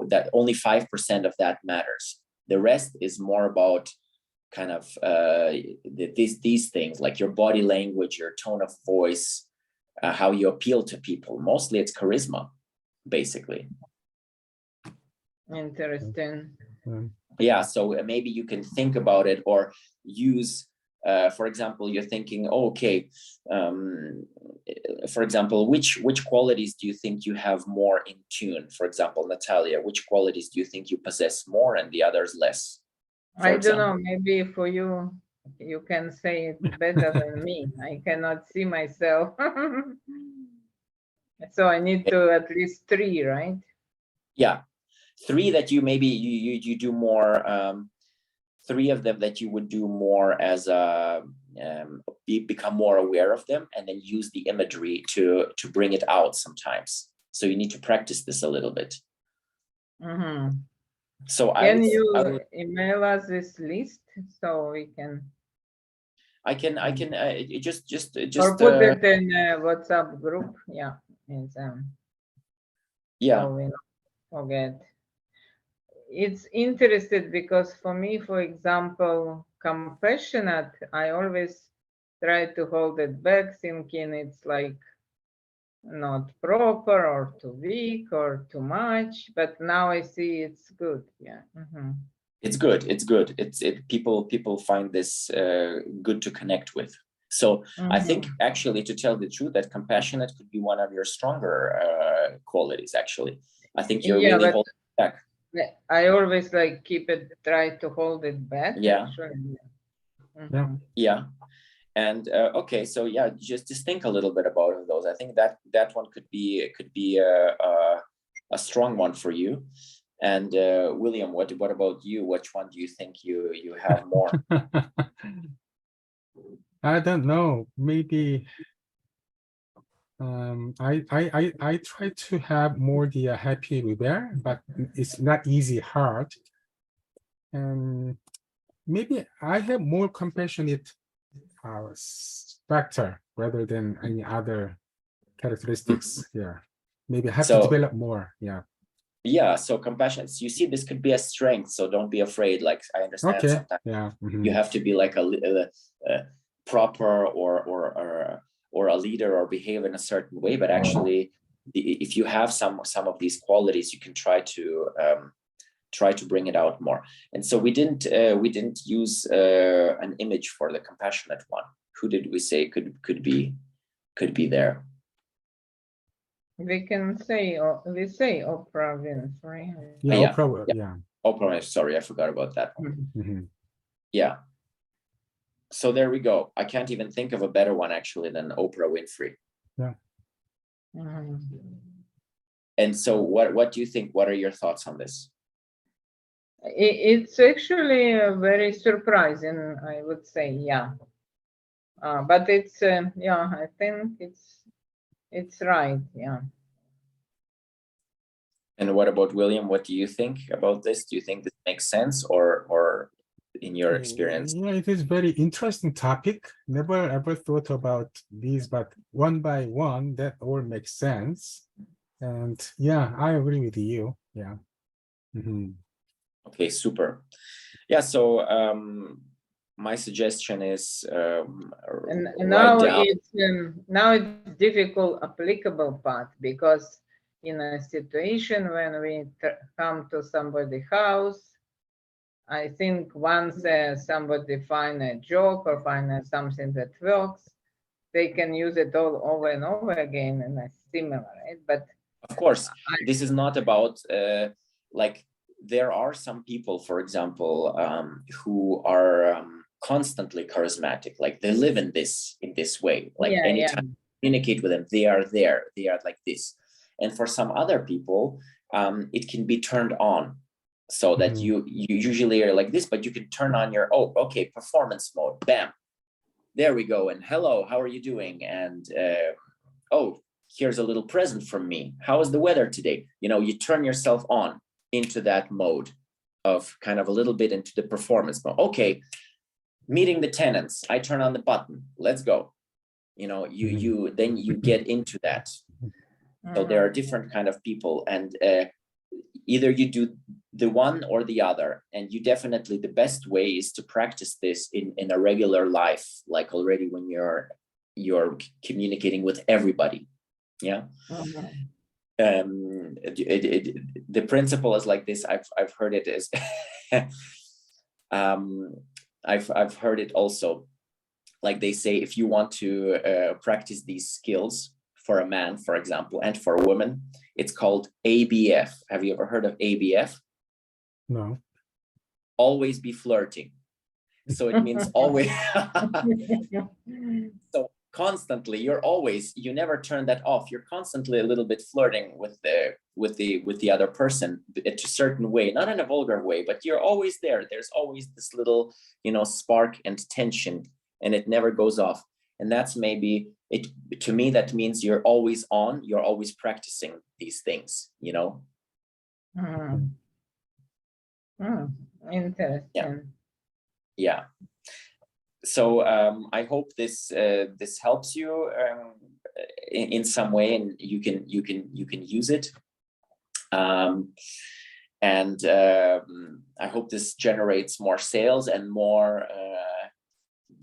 that only 5% of that matters. The rest is more about kind of these things, like your body language, your tone of voice, how you appeal to people. Mostly it's charisma, basically. Interesting. Yeah, so maybe you can think about it or use, for example, you're thinking, oh, okay, for example, which qualities do you think you have more in tune? For example, Natalia, which qualities do you think you possess more and the others less? I don't know, maybe for you, you can say it better than me. I cannot see myself. So I need to at least 3, right? Yeah, 3 that you maybe you do more, 3 of them that you would do more as a become more aware of them, and then use the imagery to bring it out sometimes. So you need to practice this a little bit. Mm-hmm. So can you email us this list so we can? I can just or put it in a WhatsApp group. Yeah, yeah. So we don't forget. It's interesting because for me, for example, compassionate, I always try to hold it back, thinking it's like not proper or too weak or too much. But now I see it's good. Yeah. Mm-hmm. It's good. It's good. People find this good to connect with. So I think actually, to tell the truth, that compassionate could be one of your stronger qualities. Actually, I think you're really holding it back. I always like try to hold it back. Yeah. Mm-hmm. Yeah. And okay, so yeah, just think a little bit about those. I think that one could be a strong one for you. And William, what about you? Which one do you think you have more? I don't know. Maybe I try to have more the happy rebel, but it's not easy, hard. And maybe I have more compassionate factor rather than any other characteristics. Yeah, maybe I have to develop more. Yeah, so compassion, you see, this could be a strength, so don't be afraid. Like, I understand sometimes you have to be like a proper or a leader or behave in a certain way, but actually if you have some of these qualities, you can try to bring it out more. And so we didn't use an image for the compassionate one. Who did we say could be there? We can say, we say Oprah Winfrey. Yeah, Oprah. Yeah. Oprah. Sorry, I forgot about that one. Mm-hmm. Yeah. So there we go. I can't even think of a better one actually than Oprah Winfrey. Yeah. Mm-hmm. And so, what do you think? What are your thoughts on this? It's actually very surprising, I would say. Yeah. But it's I think it's right. Yeah. And what about William? What do you think about this? Do you think this makes sense, or in your experience? Yeah, it is very interesting topic. Never ever thought about these, but one by one, that all makes sense. And yeah, I agree with you. Yeah. Mm-hmm. Okay, super. Yeah. So my suggestion is and now it's difficult applicable part, because in a situation when we come to somebody's house, I think once somebody find a joke or find something that works, they can use it all over and over again, and it's similar, right? But of course, this is not about like, there are some people, for example, who are constantly charismatic, like they live in this way, like anytime you communicate with them, they are there, they are like this. And for some other people, it can be turned on, so that you usually are like this, but you can turn on your performance mode, bam, there we go, and hello, how are you doing, and here's a little present from me, how is the weather today? You turn yourself on into that mode of kind of a little bit into the performance mode. Okay, meeting the tenants, I turn on the button, let's go. you know, you then you get into that. So there are different kind of people, and either you do the one or the other, and you definitely, the best way is to practice this in a regular life, like already when you're communicating with everybody. Yeah. The principle is like this. I've heard it as I've heard it also, like they say, if you want to practice these skills for a man, for example, and for a woman, it's called ABF. Have you ever heard of ABF? No. Always be flirting. So it means always. So constantly, you never turn that off. You're constantly a little bit flirting with the other person in a certain way, not in a vulgar way, but you're always there. There's always this little, you know, spark and tension, and it never goes off. And that's maybe it. To me, that means you're always on. You're always practicing these things. You know. Interesting. Yeah. So I hope this helps you in some way, and you can use it. And I hope this generates more sales and more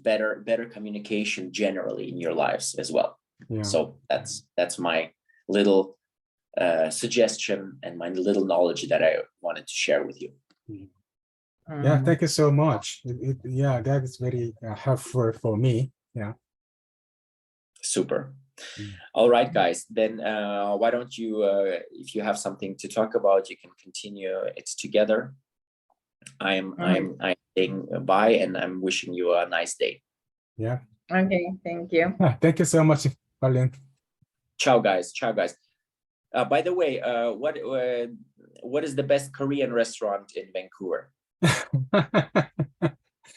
better communication generally in your lives as well. Yeah. So that's my little suggestion and my little knowledge that I wanted to share with you. Yeah, thank you so much. Yeah, that is very helpful for me. Yeah. Super. All right, guys. Then why don't you, if you have something to talk about, you can continue it together. I'm saying bye, and I'm wishing you a nice day. Yeah. Okay. Thank you. Thank you so much, Colin. Ciao, guys. Ciao, guys. By the way, what is the best Korean restaurant in Vancouver?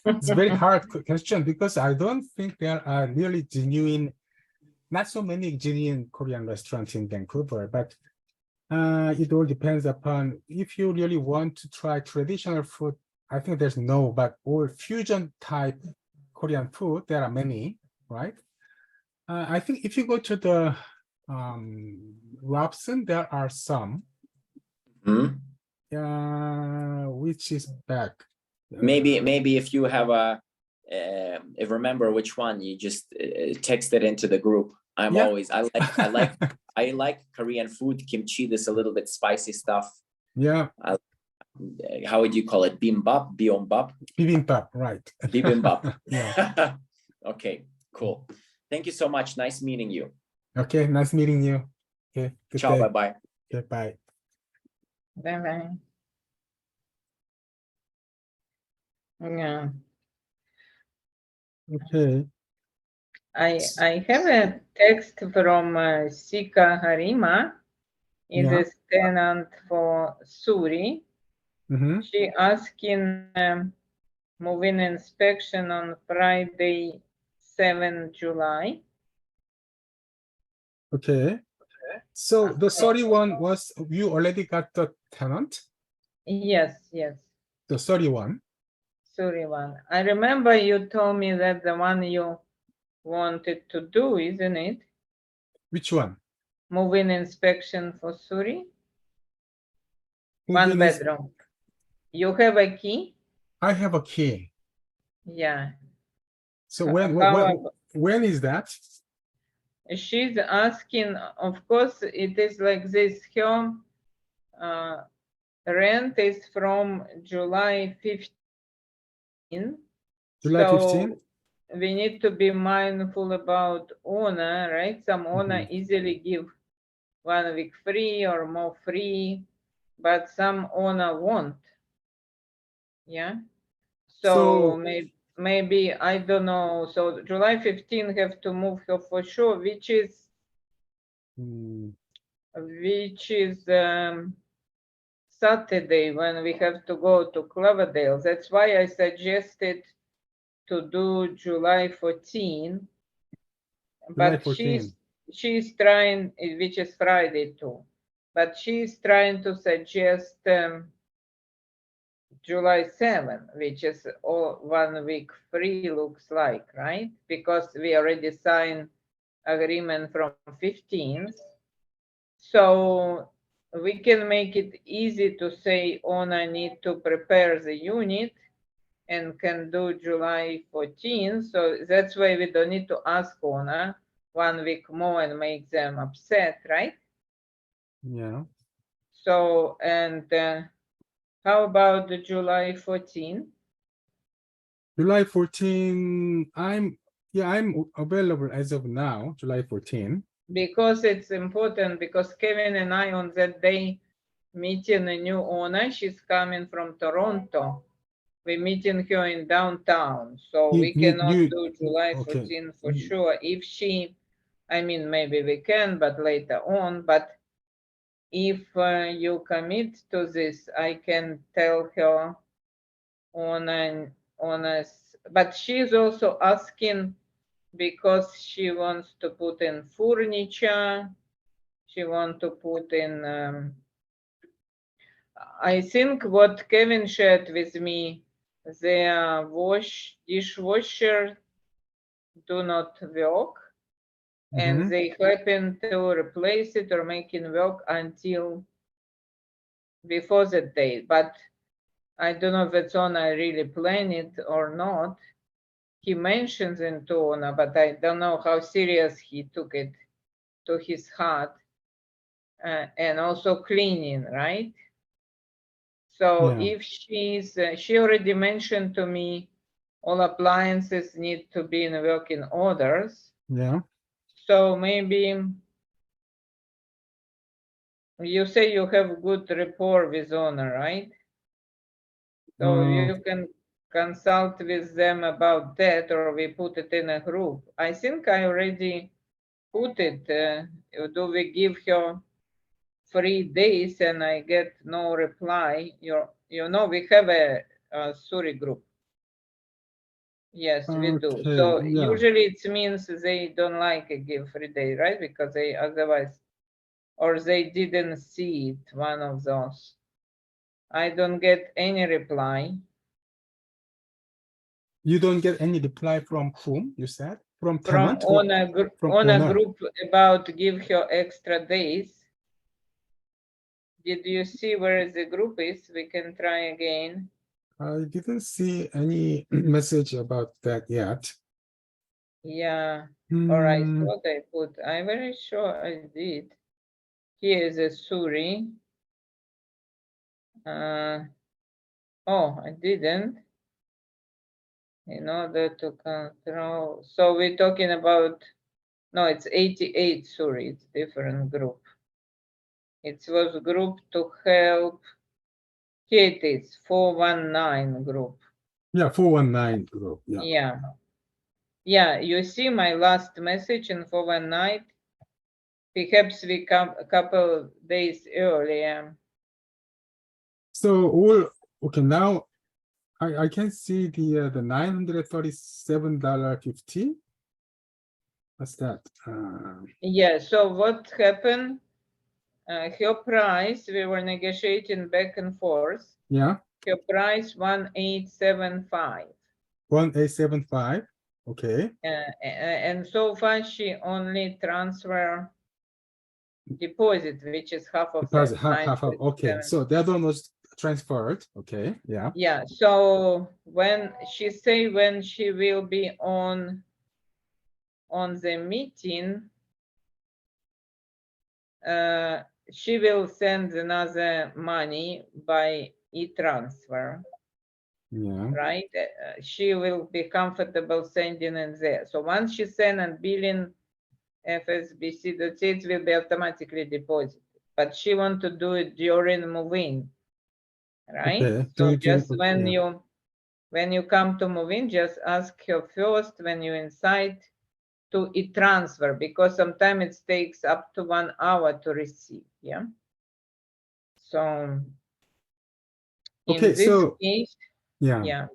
It's a very hard question because I don't think there are really genuine, not so many genuine Korean restaurants in Vancouver, but it all depends upon if you really want to try traditional food. I think there's no, but all fusion type Korean food, there are many, right? I think if you go to the Robson, there are some. Which is back. Maybe if you have if remember which one, you just text it into the group. I like Korean food, kimchi, this a little bit spicy stuff. Yeah. How would you call it? Bibimbap, bibimbap, right? Bibimbap. Yeah. Okay, cool. Thank you so much. Nice meeting you. Okay, nice meeting you. Okay, good ciao. Day. Bye bye. Okay, bye. Bye bye. Yeah. Okay. I have a text from Sika Harima, the tenant for Suri. She asking moving inspection on Friday, 7 July. Okay. So the Suri one was, you already got the tenant? Yes. The Suri one. Suri one. I remember you told me that the one you wanted to do, isn't it? Which one? Move-in inspection for Suri. One bedroom. You have a key? I have a key. Yeah. So when is that? She's asking, of course, it is like this. Her rent is from July 15. July 15? We need to be mindful about owner, right? Some owner easily give 1 week free or more free, but some owner won't. Yeah. So maybe I don't know. So July 15 have to move her for sure, which is Saturday when we have to go to Cloverdale. That's why I suggested to do July 14. But she's trying, which is Friday too. But she's trying to suggest July 7, which is all 1 week free, looks like, right? Because we already signed agreement from 15th. So we can make it easy to say owner need to prepare the unit and can do July 14th. So that's why we don't need to ask owner 1 week more and make them upset, right? Yeah. So, and how about the July 14th? July 14, I'm available as of now, July 14. Because it's important, because Kevin and I on that day meeting a new owner. She's coming from Toronto. We're meeting her in downtown, so we cannot do July 14th for sure. If she, I mean, maybe we can, but later on. But if you commit to this, I can tell her on us. But she's also asking because she wants to put in furniture. She wants to put in. I think what Kevin shared with me, their dishwasher do not work, and they happen to replace it or make it work until before the date. But I don't know if it's on I really plan it or not. He mentions in Tona, but I don't know how serious he took it to his heart. And also cleaning, right? So if she already mentioned to me all appliances need to be in working orders. Yeah. So maybe you say you have good rapport with owner, right? So you can consult with them about that, or we put it in a group. I think I already put it. Do we give her 3 days and I get no reply? You know, we have a Suri group. Yes, we do. So usually it means they don't like a give 3 days, right? Because they otherwise, or they didn't see it, one of those. I don't get any reply. You don't get any reply from whom, you said? From tenant? On a group about give her extra days. Did you see where the group is? We can try again. I didn't see any message about that yet. Yeah, or I thought I put, I'm very sure I did. Here is a Suri. Oh, I didn't. In order to control, so we're talking about, no, it's 88, sorry, it's different group. It was group to help. Here it is, 419 group. Yeah, 419 group. Yeah. Yeah, you see my last message in 419. Perhaps we come a couple days earlier. So okay, now I can see the $937.50. What's that? Yeah, so what happened? Her price, we were negotiating back and forth. Yeah. Her price 1875. 1875. Okay. And so far she only transfer deposit, which is half of that. Half of, okay. So the other one was transferred. Okay. Yeah. Yeah. So when she say when she will be on the meeting, she will send another money by e-transfer. Yeah. Right? She will be comfortable sending in there. So once she send and billing FSBC, the it will be automatically deposited. But she want to do it during move-in, right? Okay. So just when you come to move-in, just ask her first when you're inside to e-transfer, because sometimes it takes up to 1 hour to receive. Yeah. So in this case, yeah.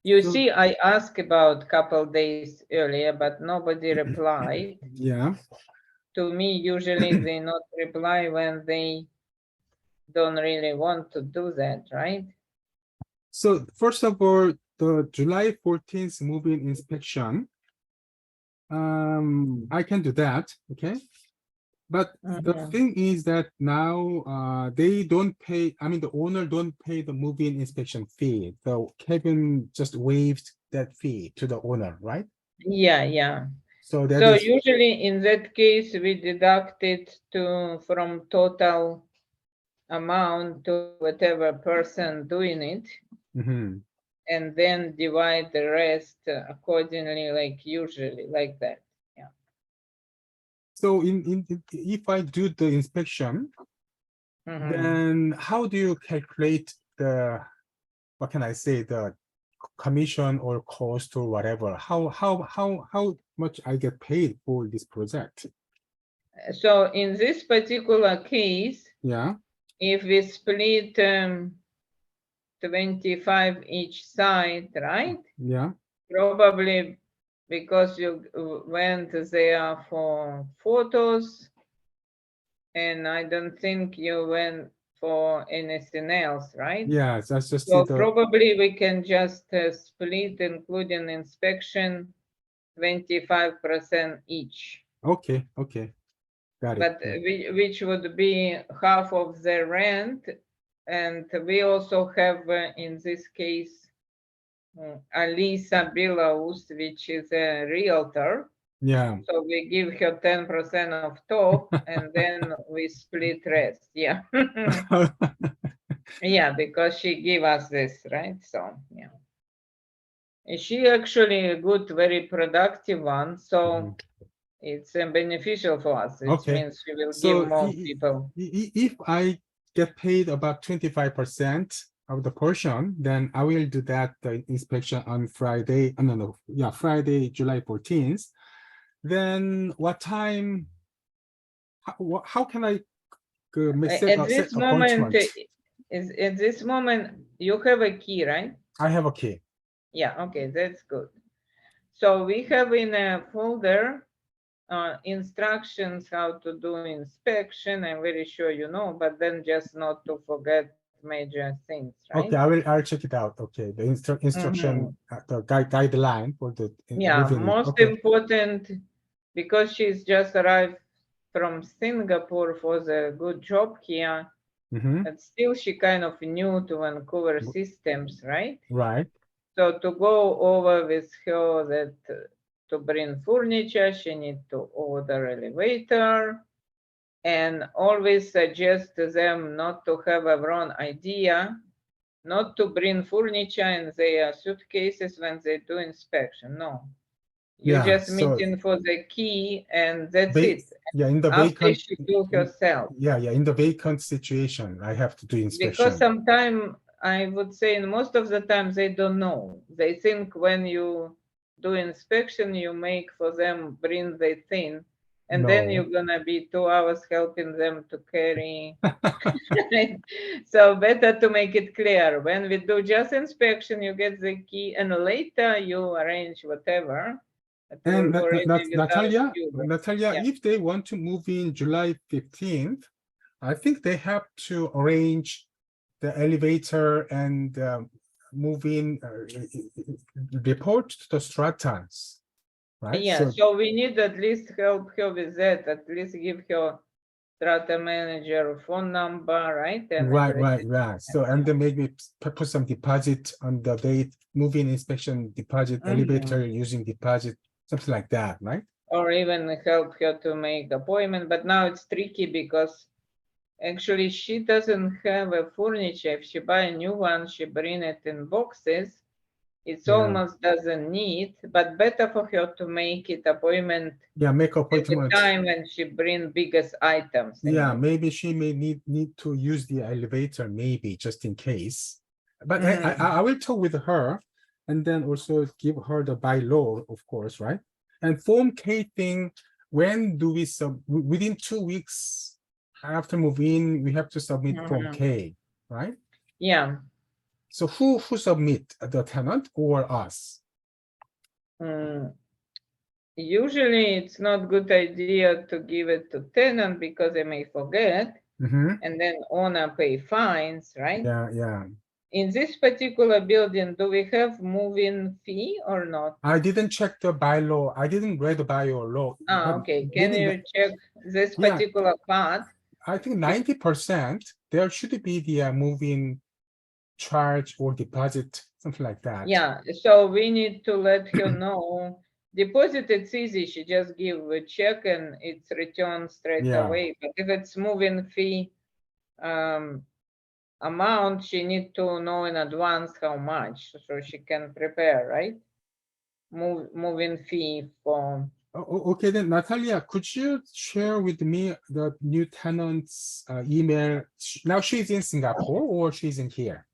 You see, I asked about a couple days earlier, but nobody replied. Yeah. To me, usually they not reply when they don't really want to do that, right? So first of all, the July 14th move-in inspection, I can do that, okay? But the Mhm. thing is that now they don't pay, I mean, the owner don't pay the move-in inspection fee. The Kevin just waived that fee to the owner, right? Yeah, yeah. So that So is, usually in that case, we deduct it from total amount to whatever person doing it, mhm. and then divide the rest accordingly, like usually, like that. Yeah. So if I do the inspection, Mhm. then how do you calculate the, what can I say, the commission or cost or whatever? How much I get paid for this project? So in this particular case, Yeah, if we split 25 each side, right? yeah, Probably because you went there for photos, and I don't think you went for anything else, right? yeah. That's just So the, probably we can just split, including inspection, 25% each. okay, okay, got it. But which would be half of the rent. And we also have, in this case, Alisa Bilaus, which is a realtor. Yeah. So we give her 10% of top, and then we split rest. Yeah. Yeah, because she gave us this, right? So, yeah. And she actually a good, very productive one. So it's beneficial for us. It Okay. means she will give So more people. if I get paid about 25% of the portion, then I will do that inspection on Friday. No, yeah, Friday, July 14th. Then what time? How can I set At this moment, at this moment, you have a key, right? I have a key. Yeah, okay, that's good. So we have in a folder instructions how to do inspection. I'm very sure you know, but then just not to forget major things, right? Okay, I'll check it out. Okay, the instruction, the guideline for the Yeah, most important, because she's just arrived from Singapore for the good job here, but still she kind of new to Vancouver systems, right? Right. So to go over with her that to bring furniture, she need to order elevator, and always suggest to them not to have a wrong idea, not to bring furniture in their suitcases when they do inspection. No, you Yeah, just so meeting for the key, and that's it. yeah, in the After vacant, she do herself. yeah, in the vacant situation, I have to do Because inspection. sometimes I would say most of the time they don't know. They think when you do inspection, you make for them bring the thing, and then No. you're gonna be 2 hours helping them to carry. So better to make it clear. When we do just inspection, you get the key, and later you arrange whatever. But And already without you. Natalia, Yeah. if they want to move in July 15th, I think they have to arrange the elevator and move in report to the Stratons, right? Yeah, so we need at least help her with that, at least give her strata manager phone number, right? And right. So, and then maybe put some deposit on the date, moving inspection deposit, elevator using deposit, something like that, right? Or even help her to make appointment. But now it's tricky because actually she doesn't have a furniture. If she buy a new one, she bring it in boxes. It's almost doesn't need, but better for her to make it appointment. Yeah, make At the appointment. time when she bring biggest items. Yeah, maybe she may need to use the elevator, maybe just in case. But I will talk with her, and then also give her the by law, of course, right? And Form K thing, when do we within 2 weeks after moving, we have to submit Form K, right? Yeah. So who submit, the tenant or us? Usually it's not good idea to give it to tenant because they may forget, and then owner pay fines, right? Yeah. in this particular building, do we have moving fee or not? I didn't check the bylaw. I didn't read the bylaw law. Ah, but okay. Can didn't- you check this Yeah. particular part? I think 90% there should be the moving charge or deposit, something like that. Yeah, so we need to let her know. Deposit, it's easy. She just give a check and it's returned straight Yeah. away. But if it's moving fee amount, she need to know in advance how much so she can prepare, right? Moving fee for. Okay, then Natalia, could you share with me the new tenant's email? Now she's in Singapore or she's in here?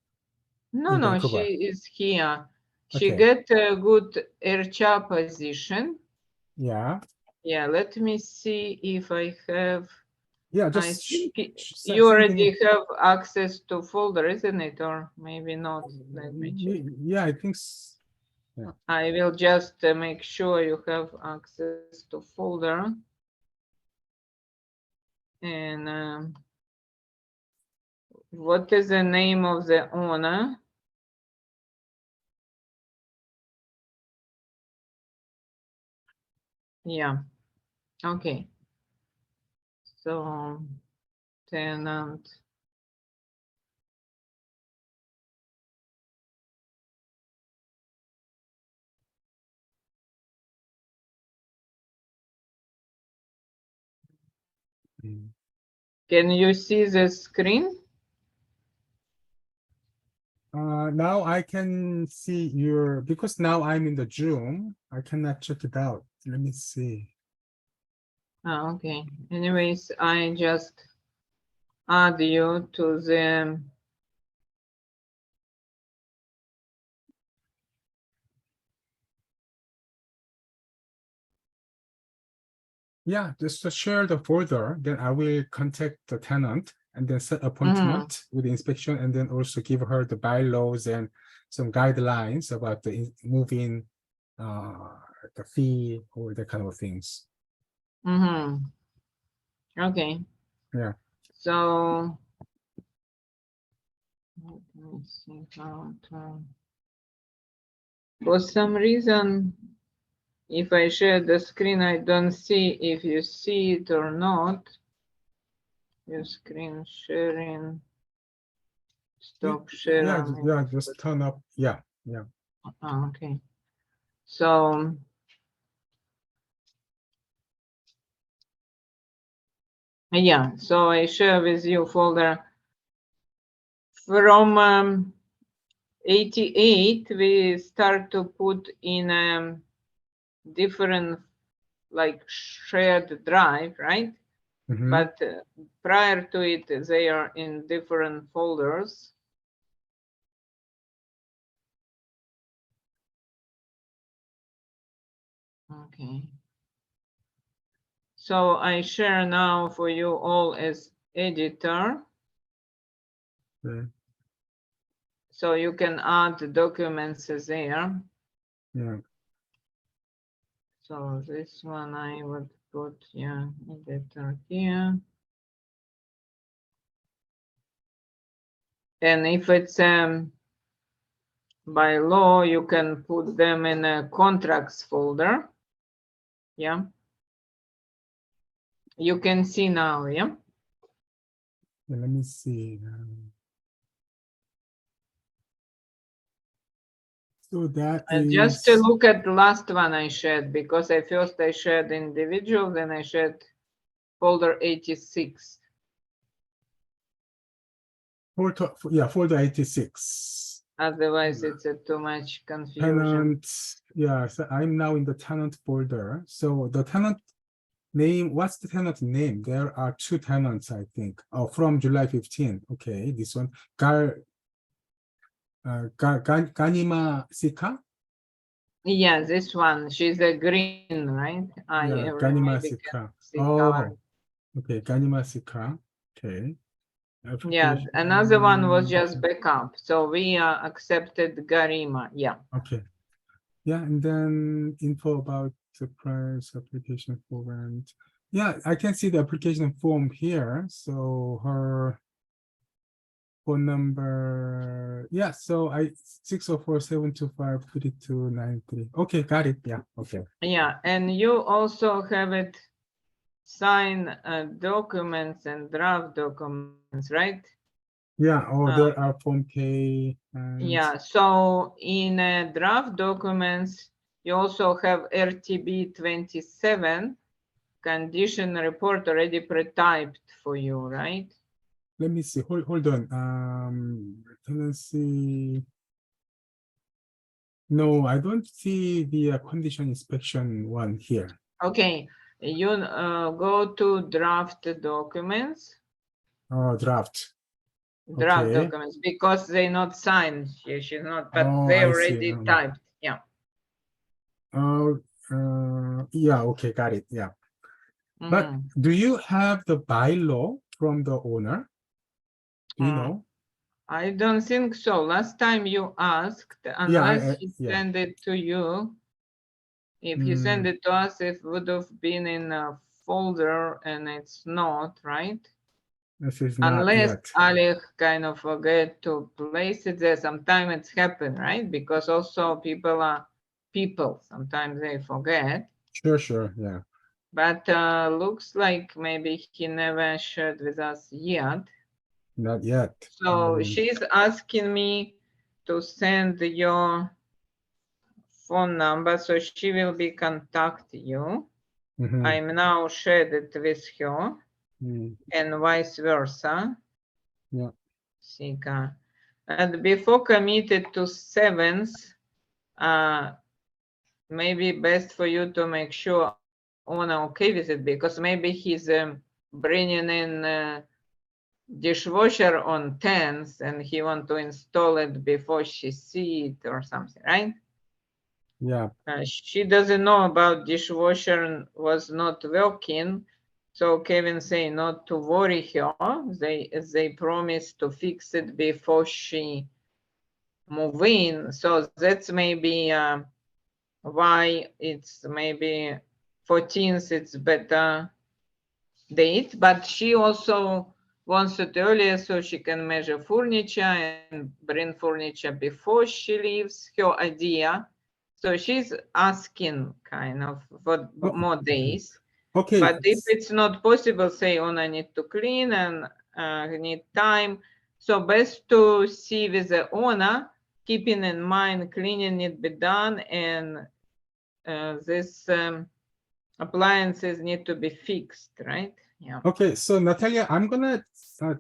No, in no, Vancouver. she is here. She Okay. get a good HR position. Yeah. Yeah, let me see if I have. Yeah, I just think send you me- already have access to folder, isn't it? Or maybe not. Let me check. Yeah, I think I will just make sure you have access to folder. And what is the name of the owner? Yeah. Okay. So tenant. Can you see the screen? now I can see your, because now I'm in the Zoom, I cannot check it out. Let me see. Ah, okay. Anyways, I just add you to the. Yeah, just to share the folder, then I will contact the tenant and then set appointment with the inspection, and then also give her the bylaws and some guidelines about the moving, the fee or that kind of things. Okay. Yeah. So let me see how to. For some reason, if I share the screen, I don't see if you see it or not. Your screen sharing. Stop sharing. Yeah, just turn up. Yeah. Oh, okay. So yeah, so I share with you folder from 88. We start to put in different like shared drive, right? Mhm. But prior to it, they are in different folders. Okay. So I share now for you all as editor. Okay. So you can add the documents there. Yeah. So this one I would put, yeah, editor here. And if it's by law, you can put them in a contracts folder. Yeah. You can see now, yeah. Yeah, let me see. So that And is just to look at the last one I shared, because I shared individual, then I shared folder 86. folder 86. Otherwise, it's too much confusion. Tenant, yeah, so I'm now in the tenant folder. So the tenant name, what's the tenant name? There are two tenants, I think. Oh, from July 15. Okay, this one. Ganima Sika? Yeah, this one. She's a green, right? Yeah, Maybe Ganima can Sika. see color. Oh, okay, Ganima Sika. Okay. Yeah, another one was just backup. So we accepted Garima. Yeah. Okay. Yeah, and then info about the price application for rent. Yeah, I can see the application form here. So her phone number. Yeah, so I 604-725-3293. Okay, got it. Yeah, okay. Yeah, and you also have it sign documents and draft documents, right? Yeah, oh, there are Form K and Yeah, so in draft documents, you also have RTB 27 condition report already pre-typed for you, right? let me see. Hold on. Tenancy. No, I don't see the condition inspection one here. Okay, you go to draft documents. Oh, draft. Draft Okay. documents because they not signed. She's not, but Oh, they I see. already typed. Yeah. Oh, yeah. Okay, got it. Yeah. But do you have the bylaw from the owner? Do you know? I don't think so. Last time you asked, unless he sent it to you. If you send it to us, it would have been in a folder, and it's not, right? This is not Unless yet. Alec kind of forget to place it there. Sometimes it's happened, right? Because also people are people. Sometimes they forget. Sure, yeah. But looks like maybe he never shared with us yet. Not yet. So she's asking me to send your phone number, so she will be contact you. I'm now shared it with her, and vice versa. Yeah. Sika. And before committed to 7th, maybe best for you to make sure owner okay with it, because maybe he's bringing in dishwasher on 10th and he want to install it before she see it or something, right? Yeah. She doesn't know about dishwasher was not working, so Kevin say not to worry her. They promised to fix it before she move in, so that's maybe why it's maybe 14th. It's better date, but she also wants it earlier so she can measure furniture and bring furniture before she leaves. Her idea. So she's asking kind of for more days. Okay. But if it's not possible, say, I need to clean and need time. So best to see with the owner, keeping in mind cleaning need be done, and this appliances need to be fixed, right? Yeah. Okay, so Natalia, I'm gonna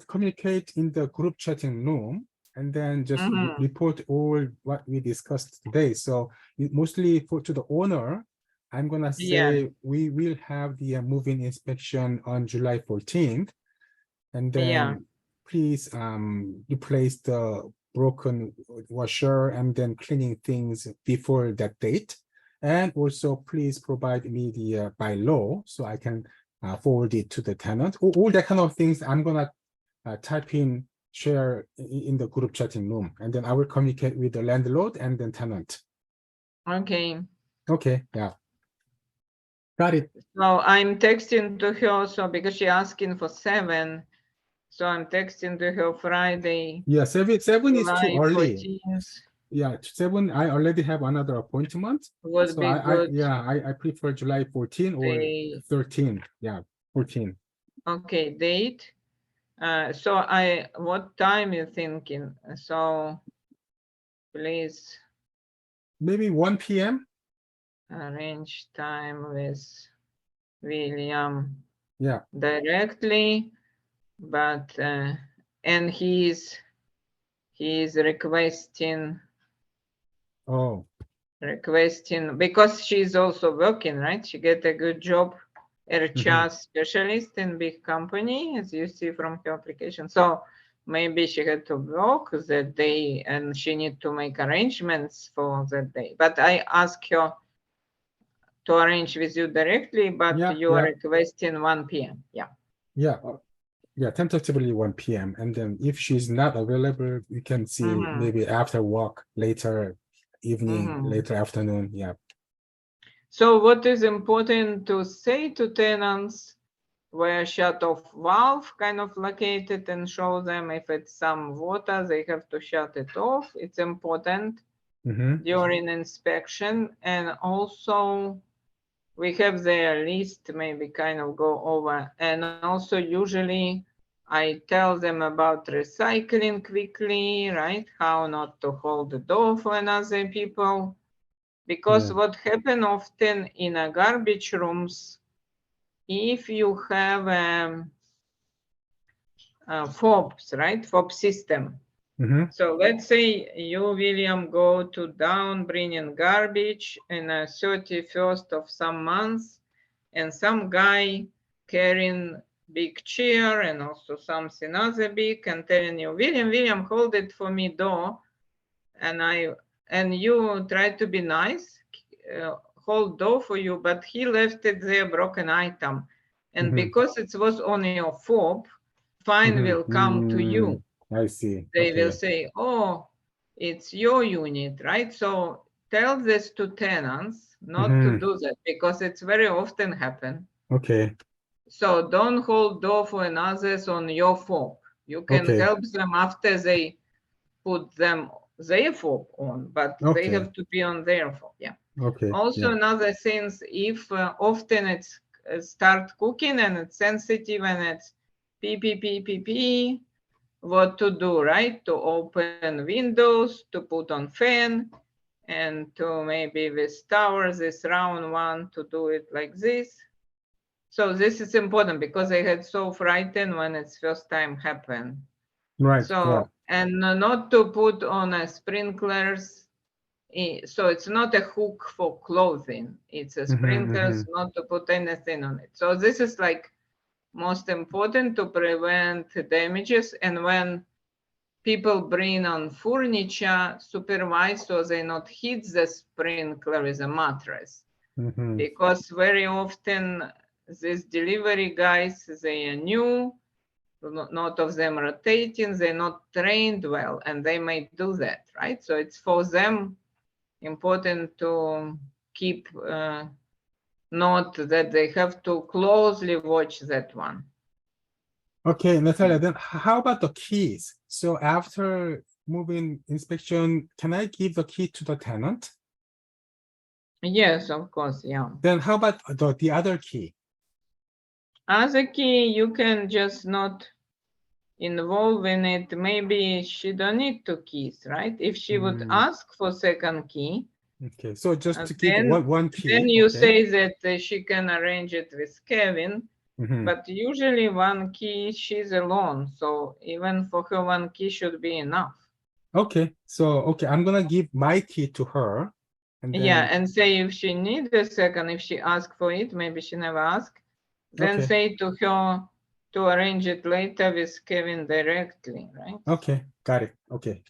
communicate in the group chatting room and then just report all what we discussed today. So mostly to the owner, I'm gonna say we will have the moving inspection on July 14th, and then please replace the broken washer and then cleaning things before that date. And also please provide me the bylaw so I can forward it to the tenant. All that kind of things I'm gonna type in, share in the group chatting room, and then I will communicate with the landlord and then tenant. Okay. Okay, yeah. Got it. So I'm texting to her, so because she asking for 7, so I'm texting to her Friday. Yeah, 7 is too early. 14th. Yeah, 7, I already have another appointment. Would so be good. I prefer July 14 or 13. Yeah, 14. Okay, date. So what time you thinking? So please maybe 1 p.m. arrange time with William. Yeah. Directly, but and he's requesting. Requesting because she's also working, right? She get a good job, HR specialist in big company, as you see from her application. So maybe she had to work that day and she need to make arrangements for that day. But I asked her to arrange with you directly, but you are requesting 1 p.m. Yeah, tentatively 1 p.m. And then if she's not available, we can see maybe after work, later evening, later afternoon. Yeah. So what is important to say to tenants where shut off valve kind of located and show them if it's some water, they have to shut it off. It's important during inspection. And also we have their list, maybe kind of go over. And also usually I tell them about recycling quickly, right? How not to hold the door for another people. Because what happen often in a garbage rooms, if you have FOBs, right? FOB system. So let's say you, William, go to down bringing garbage in a 31st of some month, and some guy carrying big chair and also something other big and telling you, William, hold it for me door. And you try to be nice, hold door for you, but he left it there, broken item. And because it was on your FOB, fine will come to you. I see. They will say, oh, it's your unit, right? So tell this to tenants not to do that, because it's very often happen. Okay. So don't hold door for others on your FOB. You can help them after they put them their FOB on, but they have to be on their FOB. Yeah. Okay. Also, another things, if often it's start cooking and it's sensitive and it's pee, what to do, right? To open windows, to put on fan, and to maybe with tower, this round one, to do it like this. So this is important because I had so frightened when it's first time happened. Right. So, and not to put on a sprinklers. So it's not a hook for clothing. It's a sprinklers, not to put anything on it. So this is like most important to prevent damages. And when people bring on furniture, supervise so they not hit the sprinkler with a mattress. Because very often these delivery guys, they are new, not of them rotating, they're not trained well, and they may do that, right? So it's for them important to keep note that they have to closely watch that one. Okay, Natalia, then how about the keys? So after moving inspection, can I give the key to the tenant? Yes, of course, yeah. Then how about the other key? As a key, you can just not involve in it. Maybe she don't need two keys, right? If she would ask for second key. Okay, so just to keep one key. Then you say that she can arrange it with Kevin. But usually one key, she's alone. So even for her, one key should be enough. Okay, so, I'm gonna give my key to her. And then, yeah, and say if she needs a second, if she asks for it, maybe she never asked, then say to her to arrange it later with Kevin directly, right? Okay, got it. Okay.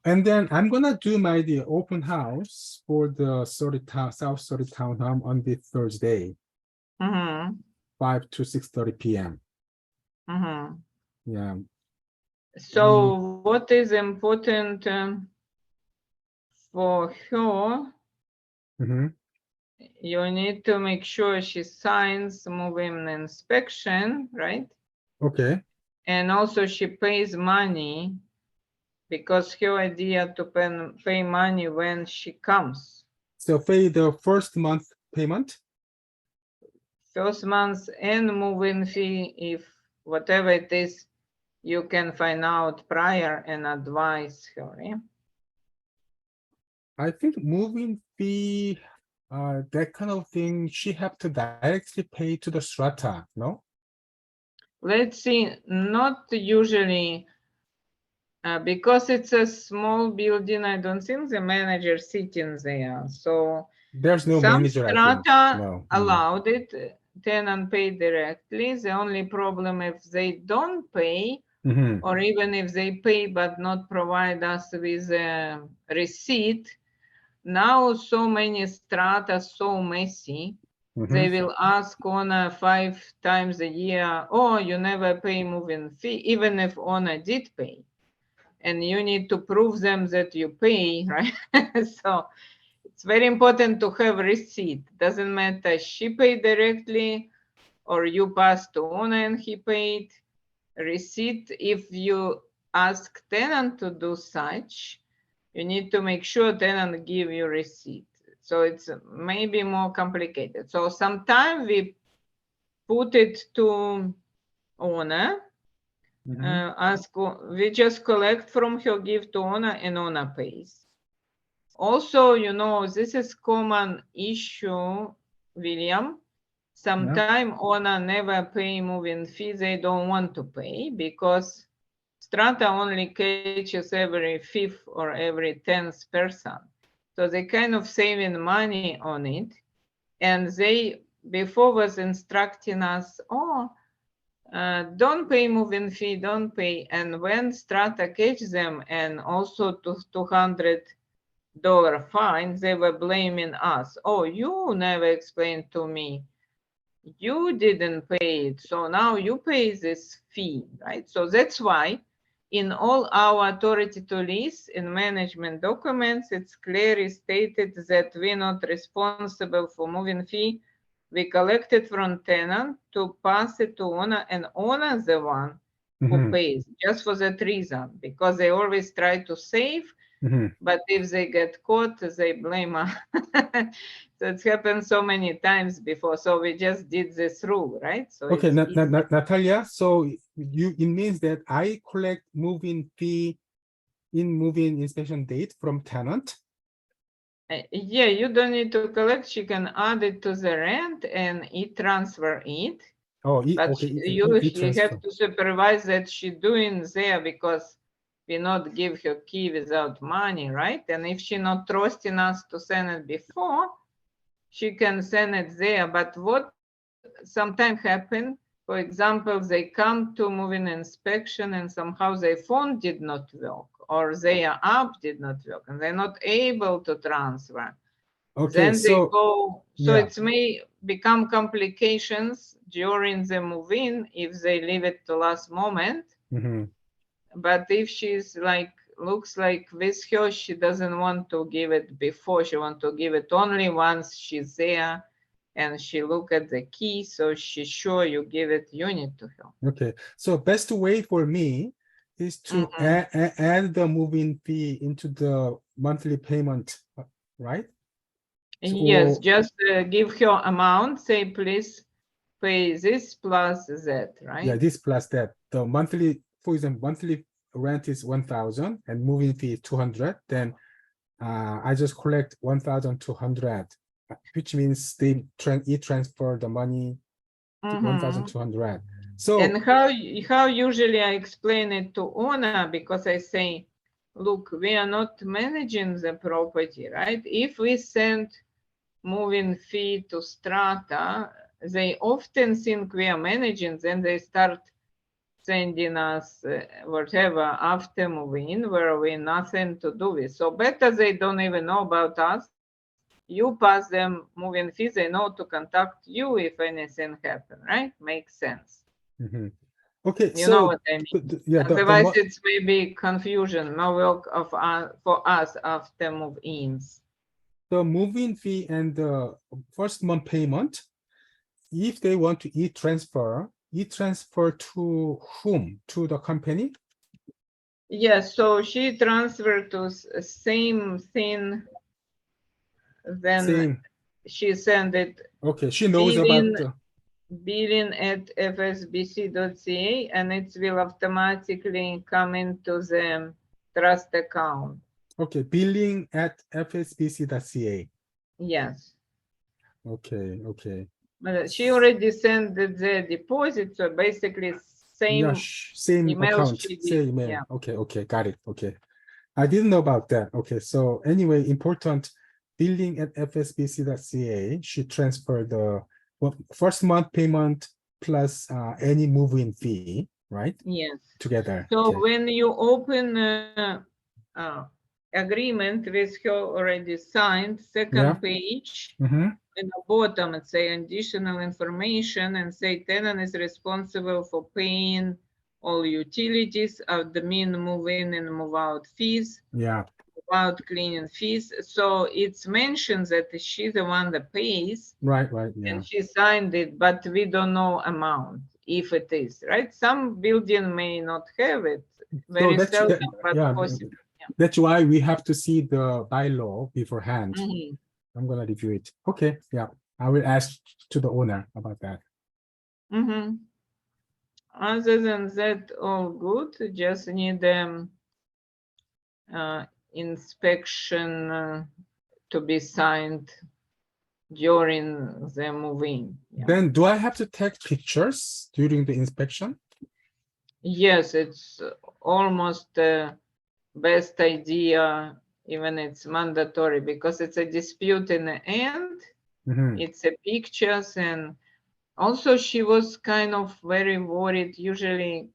And then I'm gonna do the open house for the South Surrey Townhome on the Thursday. 5 to 6:30 p.m. Yeah. So what is important for her? You need to make sure she signs moving inspection, right? Okay. And also she pays money, because her idea to pay money when she comes. So pay the first month payment? First month and move-in fee, if whatever it is, you can find out prior and advise her. Yeah? I think moving fee, that kind of thing, she have to directly pay to the strata, no? Let's see, not usually, because it's a small building, I don't think the manager sitting there. So there's no some manager, strata allowed it, tenant pay directly. The only problem if they don't pay, or even if they pay but not provide us with a receipt. Now so many strata so messy, they will ask owner 5 times a year, oh, you never pay moving fee, even if owner did pay. And you need to prove them that you pay, right? So it's very important to have receipt. Doesn't matter she paid directly or you passed to owner and he paid. Receipt, if you ask tenant to do such, you need to make sure tenant give you receipt. So it's maybe more complicated. So sometimes we put it to owner, we just collect from her, give to owner, and owner pays. Also, you know, this is common issue, William. Sometimes owner never pay moving fee, they don't want to pay because strata only catches every 5th or every 10th person. So they kind of saving money on it. And they before was instructing us, don't pay moving fee, don't pay. And when strata catch them and also to $200 fine, they were blaming us. Oh, you never explained to me. You didn't pay it, so now you pay this fee, right? So that's why in all our authority to lease in management documents, it's clearly stated that we're not responsible for moving fee. We collect it from tenant to pass it to owner, and owner is the one who pays, just for that reason, because they always try to save. But if they get caught, they blame us. So it's happened so many times before. So we just did this rule, right? So okay, Natalia. So it means that I collect moving fee in moving inspection date from tenant. Yeah, you don't need to collect. She can add it to the rent and transfer it. Oh, but okay. You have to supervise that she doing there because we not give her key without money, right? And if she not trusting us to send it before, she can send it there. But what sometimes happen, for example, they come to moving inspection and somehow their phone did not work or their app did not work and they're not able to transfer. Okay, then so they go, so it may become complications during the move-in if they leave it to last moment. But if she's like, looks like with her, she doesn't want to give it before, she want to give it only once she's there and she look at the key, so she's sure you give it unit to her. Okay, so best way for me is to add the moving fee into the monthly payment, right? So, yes, just give her amount, say please pay this plus that, right? Yeah, this plus that. The monthly, for example, monthly rent is 1,000 and moving fee is 200. Then I just collect 1,200, which means they transfer the money to 1,200. So and how usually I explain it to owner, because I say, look, we are not managing the property, right? If we send moving fee to strata, they often think we are managing, then they start sending us whatever after moving where we nothing to do with. So better they don't even know about us. You pass them moving fees, they know to contact you if anything happen, right? Makes sense. Okay, you know what I mean. Yeah, otherwise it's maybe confusion, more work of for us after move-ins. The move-in fee and the first month payment, if they want to e-transfer to whom? To the company? Yes, so she transferred to same thing, then she sent it. Okay, she knows about the billing at fsbc.ca, and it will automatically come into the trust account. Okay, billing at fsbc.ca. Yes. Okay, okay. But she already sent the deposit, so basically same same email account, she did. same email. Yeah. Okay, okay, got it. Okay, I didn't know about that. Okay, so anyway, important, billing at fsbc.ca. She transferred the first month payment plus any move-in fee, right? Yes. Together. So okay. when you open agreement with her already signed, second page, in the bottom it say additional information and say tenant is responsible for paying all utilities, admin, move-in and move-out fees. Yeah. about cleaning fees. So it's mentioned that she's the one that pays, Right, yeah. and she signed it, but we don't know amount, if it is, right? Some building may not have it, very that's seldom, but yeah, possible. that's why we have to see the bylaw beforehand. Mhm. I'm gonna review it. Okay, yeah, I will ask to the owner about that. Mhm. Other than that, all good. Just need inspection to be signed during the moving. Yeah. Then do I have to take pictures during the inspection? Yes, it's almost the best idea, even it's mandatory, because it's a dispute in the end. Mhm. It's a pictures, and also she was kind of very worried. Usually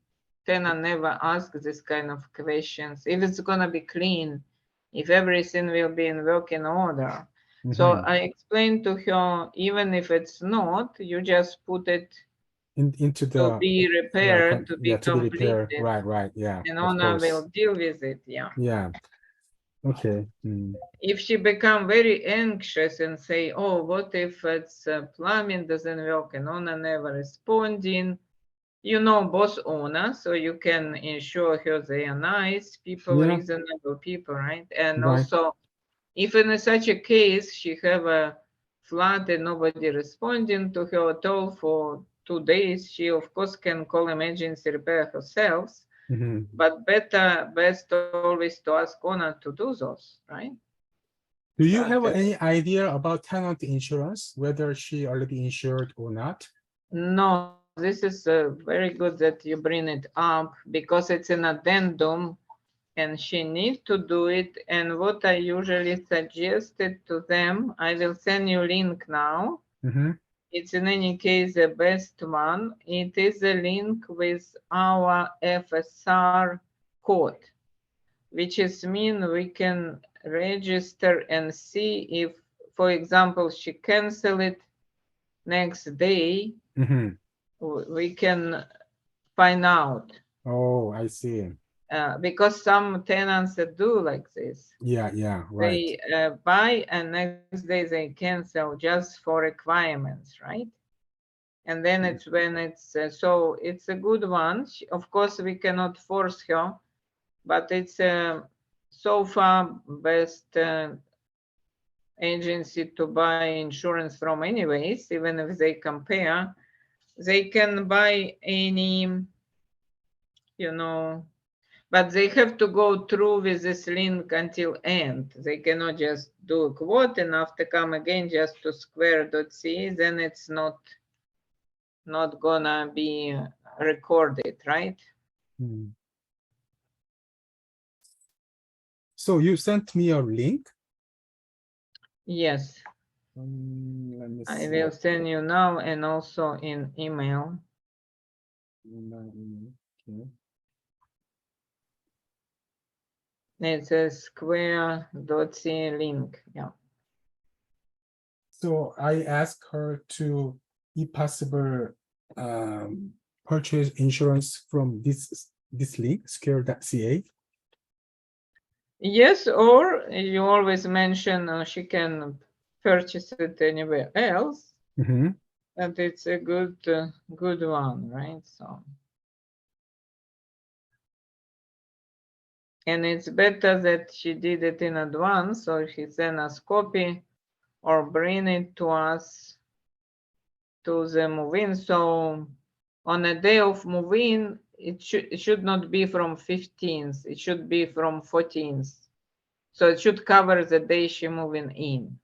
tenant never asks this kind of questions. If it's gonna be clean, if everything will be in working order. So Mhm. I explained to her, even if it's not, you just put it Into to the be repaired, to be yeah, to be repaired. completed, Right, yeah, and of owner course. will deal with it. Yeah. Yeah. Okay. If she become very anxious and say, oh, what if it's plumbing doesn't work and owner never responding, you know both owners, so you can ensure her they are nice people, Yeah. reasonable people, right? And Right. also, if in such a case she have a flat and nobody responding to her at all for 2 days, she of course can call emergency repair herself. Mhm. But best always to ask owner to do those, right? Do you But have any idea about tenant insurance, whether she already insured or not? no, this is very good that you bring it up, because it's an addendum and she needs to do it. And what I usually suggested to them, I will send you link now. Mhm. It's in any case the best one. It is a link with our FSR code, which is mean we can register and see if, for example, she cancel it next day, Mhm. we can find out. Oh, I see. Because some tenants that do like this, Yeah, right. they buy and next day they cancel just for requirements, right? And then it's when it's so it's a good one. Of course, we cannot force her, but it's so far best agency to buy insurance from anyways. Even if they compare, they can buy any, you know, but they have to go through with this link until end. They cannot just do a quote and after come again just to square.c, then it's not gonna be recorded, right? Mm. So you sent me a link? Yes, Let me I see. will send you now and also in email. Okay. It's a square.c link. Yeah. So I asked her to, if possible, purchase insurance from this link, secure.ca. Yes, or you always mention she can purchase it anywhere else, Mhm. and it's a good one, right? So, and it's better that she did it in advance, so she send us copy or bring it to us to the move-in. So on a day of move-in, it should not be from 15th, it should be from 14th. So it should cover the day she moving in,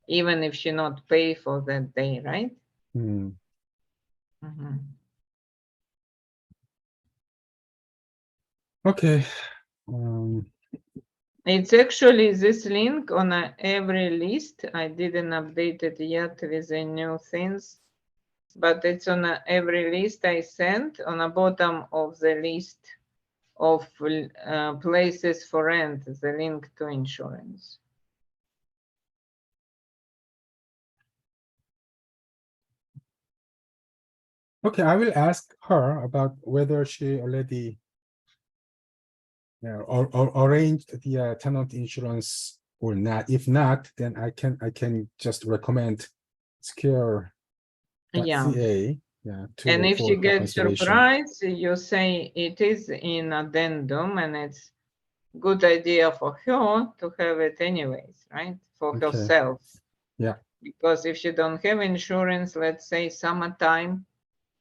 even if she not pay for that day, right? Mm. Mhm. Okay. It's actually this link on every list. I didn't update it yet with the new things, but it's on every list I sent. On the bottom of the list of places for rent, the link to insurance. Okay, I will ask her about whether she already Yeah, or arrange the tenant insurance or not. If not, then I can just recommend Scare Yeah. CA. Yeah, And if she for gets consideration. surprised, you say it is in addendum and it's good idea for her to have it anyways, right? For Okay. herself. Yeah. Because if she don't have insurance, let's say summertime,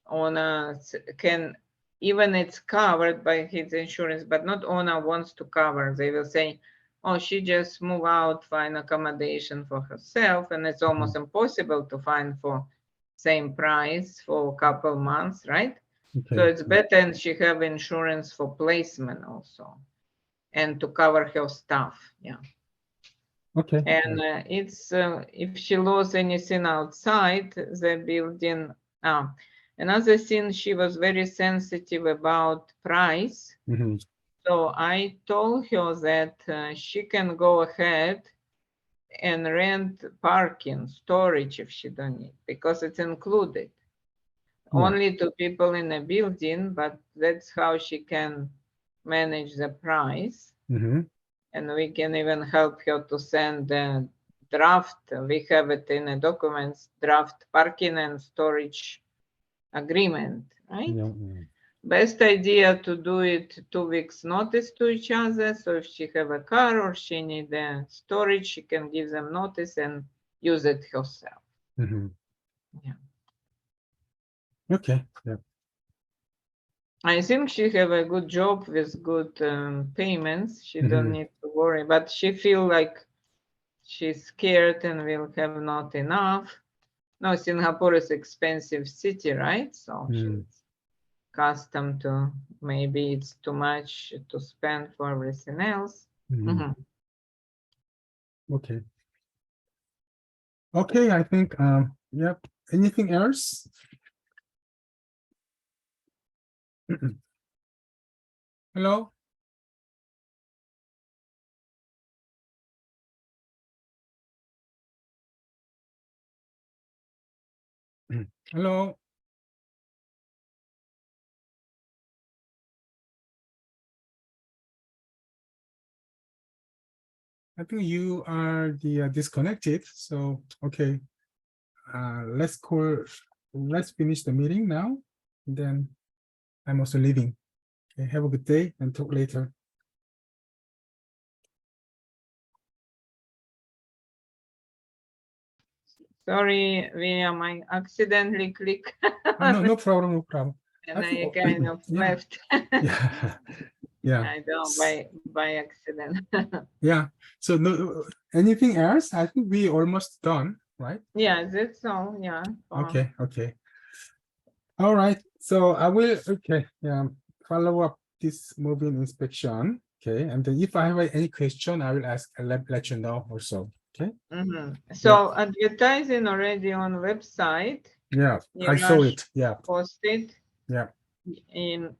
owner can, even it's covered by his insurance, but not owner wants to cover. They will say, oh, she just move out, find accommodation for herself, and it's almost impossible to find for same price for a couple months, right? Okay. So it's better and she have insurance for placement also and to cover her stuff. Yeah. Okay. And it's if she lost anything outside the building. Another thing, she was very sensitive about price. Mhm. So I told her that she can go ahead and rent parking, storage if she don't need, because it's included. Yeah. Only to people in a building, but that's how she can manage the price. Mhm. And we can even help her to send the draft. We have it in the documents, draft parking and storage agreement, right? Yeah, yeah. Best idea to do it 2 weeks notice to each other. So if she have a car or she need a storage, she can give them notice and use it herself. Mhm. Yeah. Okay. Yeah. I think she have a good job with good payments. She don't need to worry, but she feel like she's scared and will have not enough. No, Singapore is expensive city, right? So she's accustomed to, maybe it's too much to spend for everything else. Mhm. Okay. Okay, I think yep. Anything else? Hello? Hello? I think you are the disconnected. So okay. Let's finish the meeting now. And then I'm also leaving. Okay, have a good day and talk later. Sorry, William, I accidentally click No problem, no problem. and think, I kind of yeah. left. Yeah. Yeah. I don't by accident. Yeah. So no, anything else? I think we almost done, right? Yeah, that's all. Yeah. Okay. Okay. All right. So I will follow up this moving inspection. Okay. And then if I have any question, I will ask. I'll let you know also. Okay. So advertising already on website. Yeah, I saw it. Yeah. Posted. Yeah. In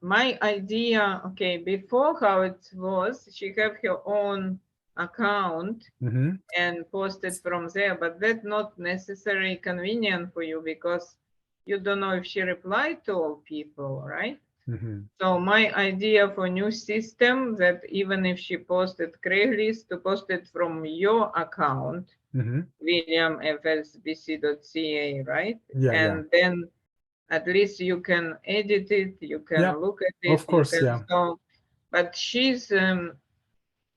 my idea, okay, before how it was, she have her own account and posted from there, but that's not necessarily convenient for you because you don't know if she replied to all people, right? So my idea for new system that even if she posted Craigslist, to post it from your account, williamfsbc.ca, right? Yeah, and then at least you can edit it, you can look at it. Of course, So, but she's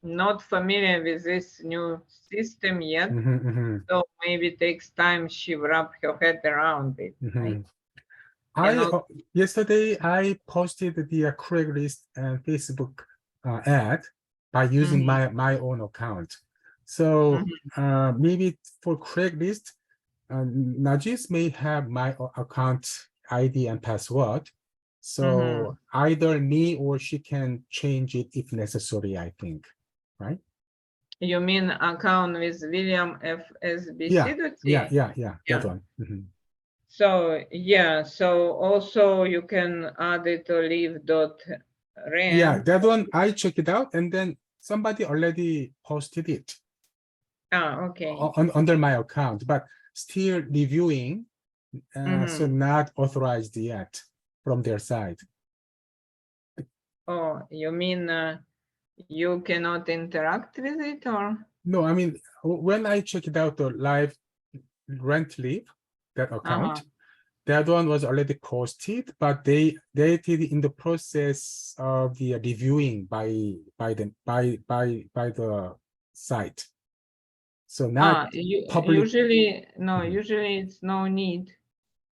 not familiar with this new system yet. So maybe it takes time she wrap her head around it. Right? Yesterday I posted the Craigslist and Facebook ad by using my own account. So maybe for Craigslist, Najis may have my account ID and password. So either me or she can change it if necessary, I think, right? You mean account with William FSBC? Yeah, that one. So yeah, so also you can add it to live.rent. Yeah, that one I checked it out and then somebody already posted it. Okay. Under my account, but still reviewing, so not authorized yet from their side. Oh, you mean you cannot interact with it, or? No, I mean, when I check it out, the live Rently, that account, that one was already posted, but they did in the process of the reviewing by the site. So not public. Usually, no, Mhm. usually it's no need.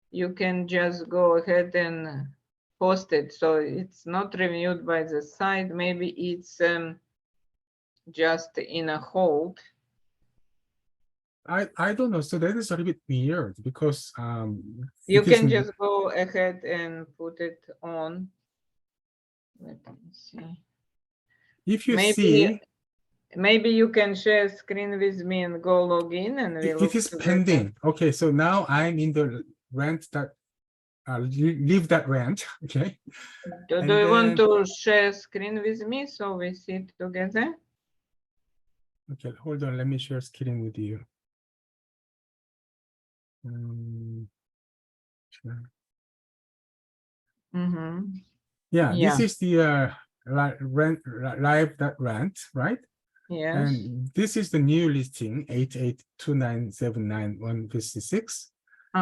You can just go ahead and post it. So it's not reviewed by the site. Maybe it's just in a hold. I don't know. So that is a little bit weird because You it is can just go ahead and put it on. Let me see. if you see Maybe you can share screen with me and go log in and we it look is together. pending. Okay, so now I'm in the rent that leave that rent. Okay. Do you want to share screen with me so we see together? Okay, hold on. Let me share screen with you. Sure. Yeah, Yeah. this is the live that rent, right? Yes. And this is the new listing 8829791156.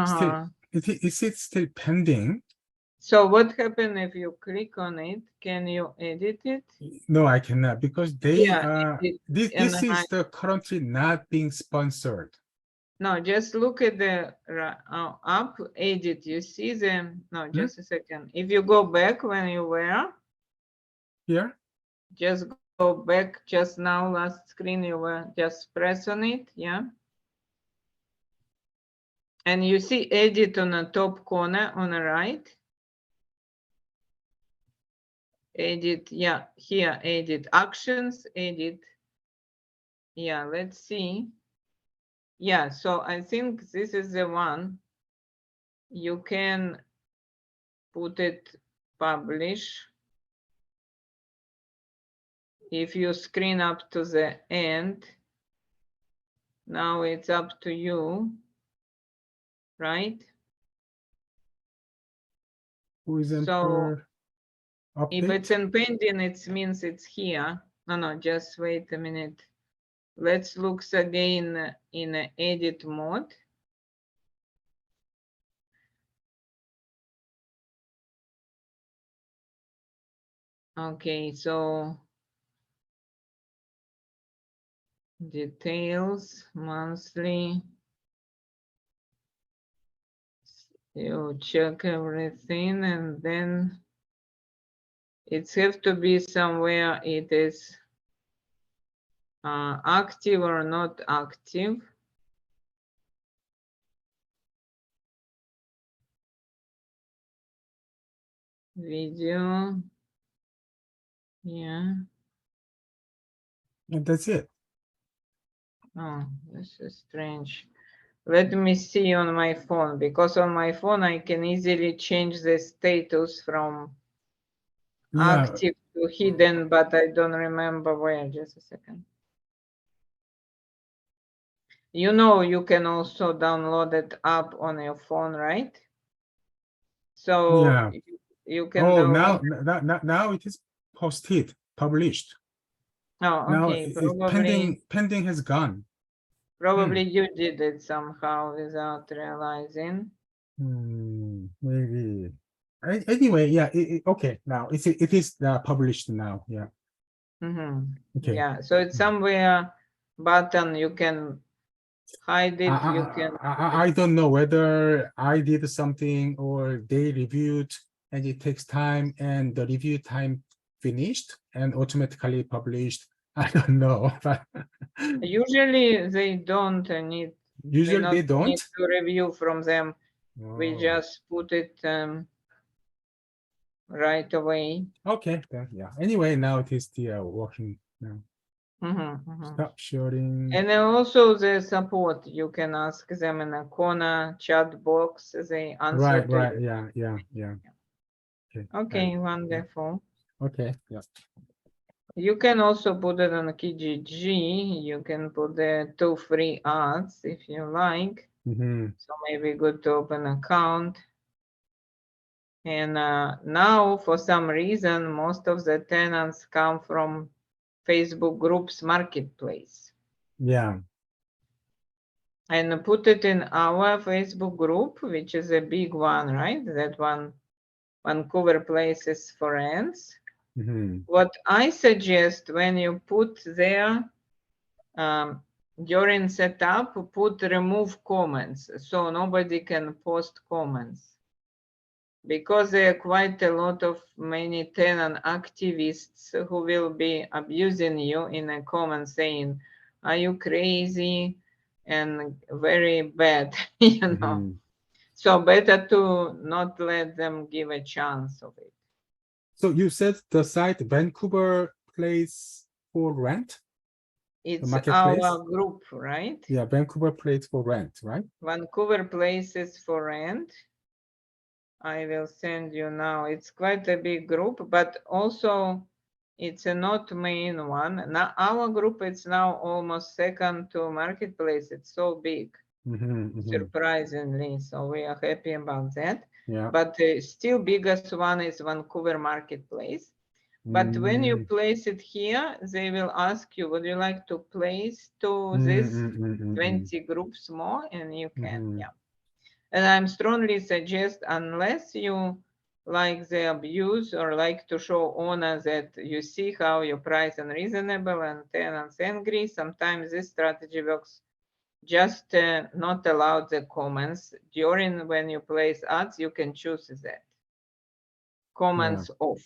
Still, is it still pending? So what happened if you click on it? Can you edit it? No, I cannot because they this and is the currently not being sponsored. No, just look at the up, edit. You see them. No, just a second. If you go back when you were here, just go back just now, last screen, you were just press on it. Yeah. And you see edit on the top corner on the right. Edit, yeah, here, edit actions, edit. Yeah, let's see. Yeah, so I think this is the one. You can put it publish. If you screen up to the end, now it's up to you, right? Who is So update? if it's in pending, it means it's here. No, just wait a minute. Let's look again in edit mode. Okay, so details, monthly. You check everything and then it have to be somewhere it is active or not active. Video. Yeah. And that's it. Oh, this is strange. Let me see on my phone, because on my phone I can easily change the status from active to hidden, but I don't remember where. Just a second. You know, you can also download it app on your phone, right? So you can download. Now it is posted, published. Oh, Now okay. pending has gone. Probably you did it somehow without realizing. Maybe. Anyway, yeah. Okay. Now it is published now. Yeah. Okay. Yeah. So it's somewhere button you can hide it. I don't know whether I did something or they reviewed and it takes time and the review time finished and automatically published. I don't know, but usually they don't need. Usually they don't need to review from them. We just put it right away. Okay, then, yeah. Anyway, now it is the working now. Stop sharing. And then also the support, you can ask them in a corner chat box. They answer. Right. Yeah. Okay, wonderful. Okay, yeah. You can also put it on Kijiji. You can put the 2 free ads if you like. So maybe good to open account And now, for some reason, most of the tenants come from Facebook groups marketplace. Yeah. And put it in our Facebook group, which is a big one, right? That one, Vancouver Places for Rents. Mhm. What I suggest when you put there, during setup, put remove comments, so nobody can post comments. Because there are quite a lot of many tenant activists who will be abusing you in a comment saying, are you crazy? And very bad, you know. Mhm. So better to not let them give a chance of it. So you said the site Vancouver Place for Rent? It's marketplace? our group, right? Yeah, Vancouver Place for Rent, right? Vancouver Places for Rent. I will send you now. It's quite a big group, but also it's a not main one. Now our group is now almost second to Marketplace. It's so big, surprisingly. So we are happy about that. Yeah. But still biggest one is Vancouver Marketplace. But when you place it here, they will ask you, would you like to place to this 20 groups more? And you can, yeah. And I'm strongly suggest, unless you like the abuse or like to show owner that you see how your price unreasonable and tenants angry, sometimes this strategy works. Just not allow the comments. During when you place ads, you can choose that. Comments off.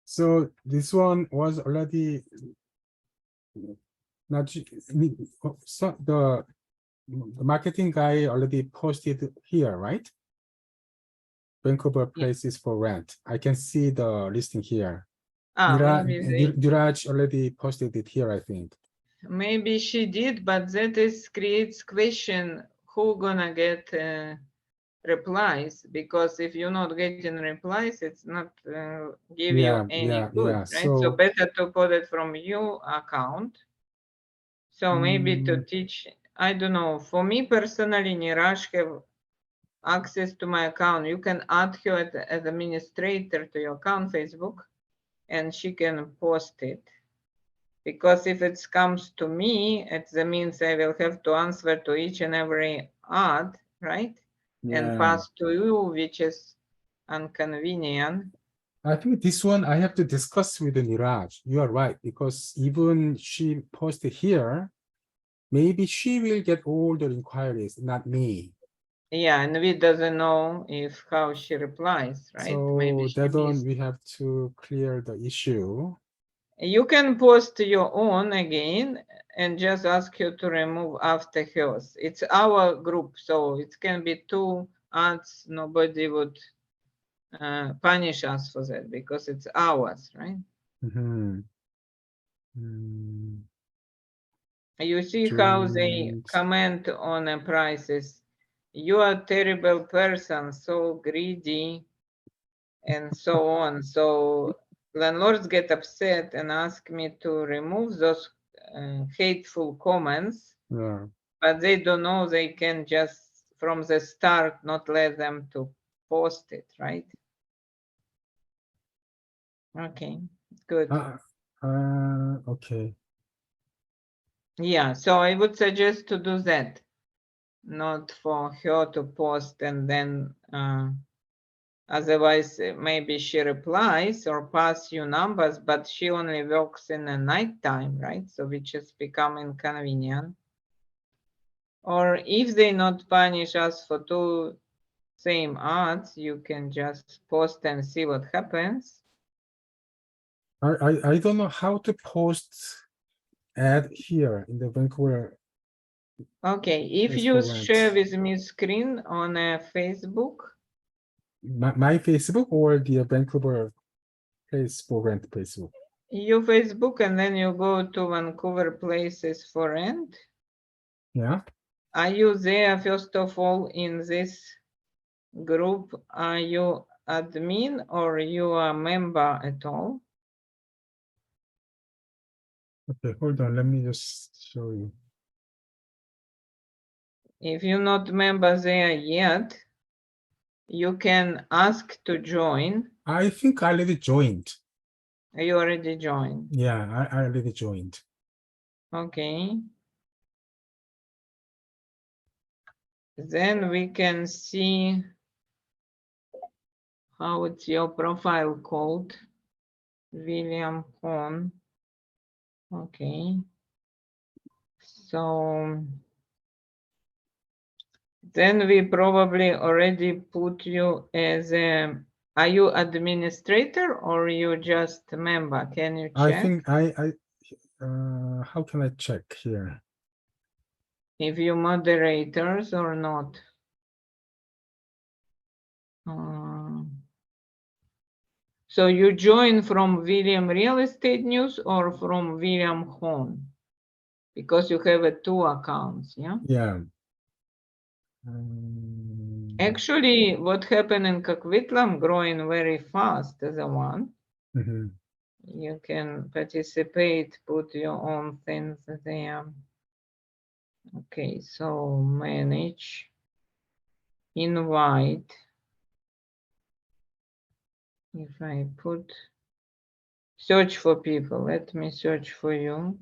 So this one was already not so the marketing guy already posted here, right? Vancouver Places for Rent. I can see the listing here. Niraj already posted it here, I think. Maybe she did, but that is creates question who gonna get replies, because if you're not getting replies, it's not give you any good, right? So better to put it from your account. So maybe to teach, I don't know. For me personally, Niraj have access to my account. You can add her as administrator to your account Facebook, and she can post it. Because if it comes to me, it means I will have to answer to each and every ad, right? And pass to you, which is inconvenient. I think this one I have to discuss with Niraj. You are right, because even she posted here, maybe she will get all the inquiries, not me. Yeah, and we doesn't know if how she replies, right? So Maybe that one we have to clear the issue. You can post your own again and just ask her to remove after hers. It's our group, so it can be two ads. Nobody would punish us for that because it's ours, right? You see how they comment on prices. You are a terrible person, so greedy, and so on. So landlords get upset and ask me to remove those hateful comments, but they don't know they can just from the start not let them to post it, right? Okay, good. Okay. Yeah, so I would suggest to do that, not for her to post and then otherwise maybe she replies or pass you numbers, but she only works in the night time, right? So which is become inconvenient. Or if they not punish us for two same ads, you can just post and see what happens. I don't know how to post ad here in the Vancouver. Okay, if you share with me screen on Facebook. My Facebook or the Vancouver Place for Rent Facebook? Your Facebook, and then you go to Vancouver Places for Rent. Yeah. Are you there, first of all, in this group? Are you admin or you are member at all? Okay, hold on. Let me just show you. If you're not member there yet, you can ask to join. I think I already joined. You already joined. Yeah, I already joined. Okay. Then we can see how it's your profile called. William Hon. Okay. So then we probably already put you as a, are you administrator or you just a member? Can you I check think how can I check here? if you moderators or not? So you join from William Real Estate News or from William Hon? Because you have two accounts, yeah? Yeah. Actually, what happened in Coquitlam growing very fast as a one. Mhm. You can participate, put your own things there. Okay, so manage, invite. If I put search for people, let me search for you.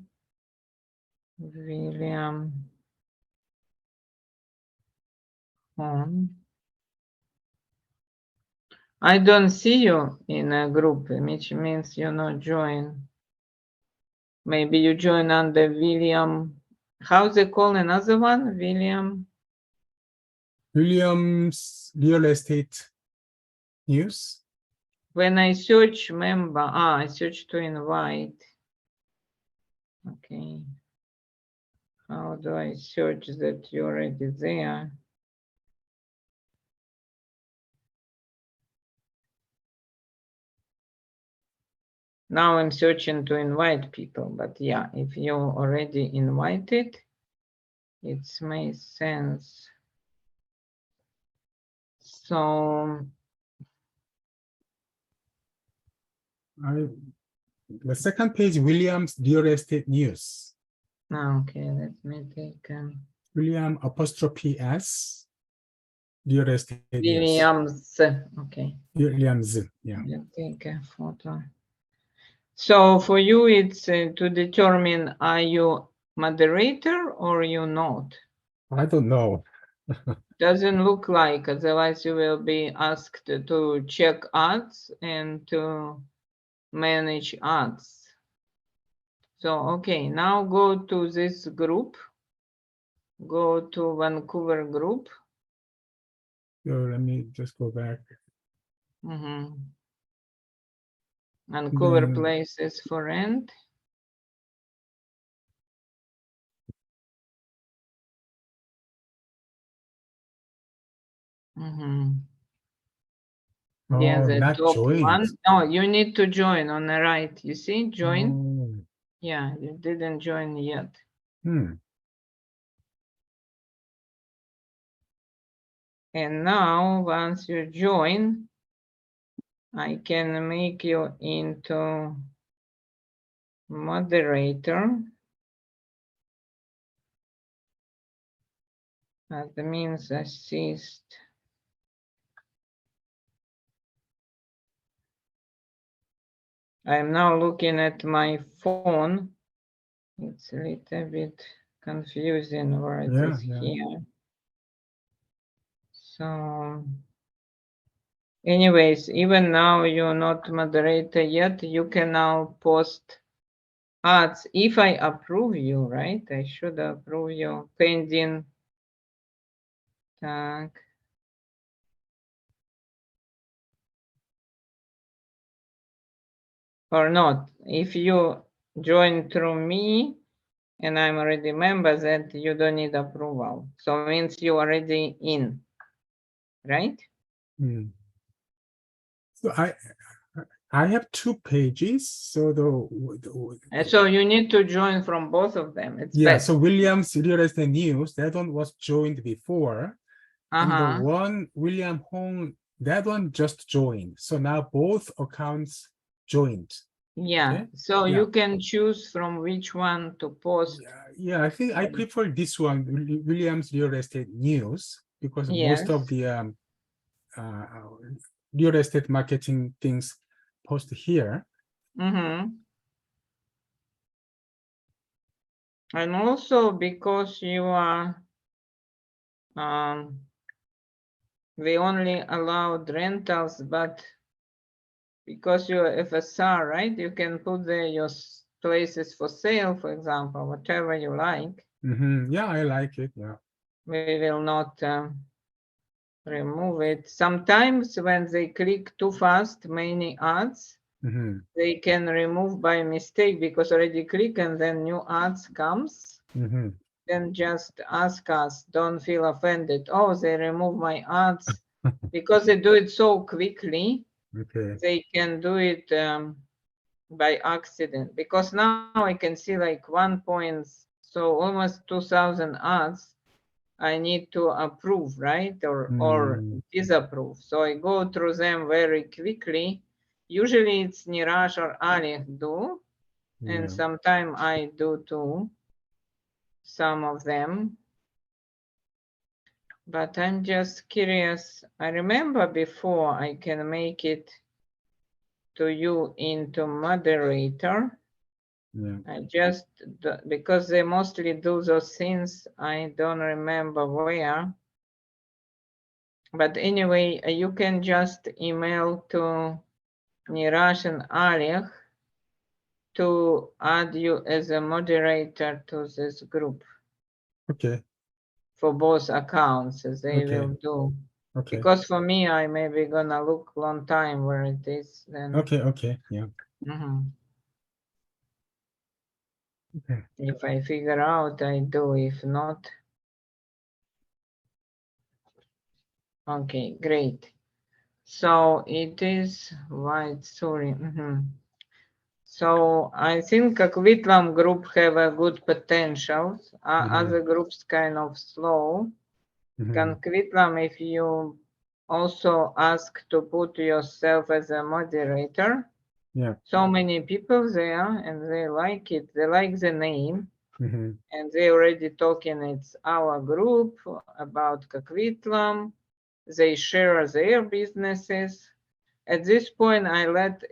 William Hon. I don't see you in a group, which means you're not joined. Maybe you join under William. How's it called another one? Williams Real Estate News. When I search member, I search to invite. Okay. How do I search that you're already there? Now I'm searching to invite people, but yeah, if you're already invited, it makes sense. So The second page, Williams Real Estate News. okay, let me take William apostrophe S. Real Estate News. Williams. Okay. Williams, yeah. Let me take a photo. So for you, it's to determine are you moderator or you not? I don't know. Doesn't look like, otherwise you will be asked to check ads and to manage ads. So, okay, now go to this group. Go to Vancouver group. So let me just go back. Vancouver places for rent. Yeah, the not top joined. one. No, you need to join on the right. You see, join. Oh. Yeah, you didn't join yet. And now, once you join, I can make you into moderator. That means assist. I'm now looking at my phone. It's a little bit confusing where it is here. So anyways, even now you're not moderator yet, you can now post ads if I approve you, right? I should approve you pending tag. Or not. If you join through me and I'm already member, that you don't need approval. So it means you already in, right? So I have two pages. So so you need to join from both of them. It's best. So Williams Real Estate News, that one was joined before. And the one William Hong, that one just joined. So now both accounts joined. Yeah. Okay? So you can choose from which one to post. Yeah, I think I prefer this one, Williams Real Estate News, because most of the real estate marketing things post here. Mm-hmm. And also because you are, we only allowed rentals, but because you're FSR, right? You can put there your places for sale, for example, whatever you like. Yeah, I like it. Yeah. We will not remove it. Sometimes when they click too fast, many ads, they can remove by mistake because already click and then new ads comes. Then just ask us, don't feel offended. Oh, they remove my ads because they do it so quickly. Okay. They can do it by accident because now I can see like 1 point, so almost 2,000 ads I need to approve, right? Or disapprove. So I go through them very quickly. Usually it's Niraj or Alec do, and sometimes I do too, some of them. But I'm just curious. I remember before I can make it to you into moderator. I just, because they mostly do those things, I don't remember where. But anyway, you can just email to Niraj and Alec to add you as a moderator to this group. Okay. For both accounts, as they will do. Okay. Because for me, I may be gonna look long time where it is then. Okay. Yeah. Okay. If I figure out, I do. If not, okay, great. So it is white, sorry. So I think a Quitlam group have a good potential. Other groups kind of slow. Can Quitlam, if you also ask to put yourself as a moderator, so many people there and they like it. They like the name. And they already talking, it's our group about Kakvitlam. They share their businesses. At this point, I let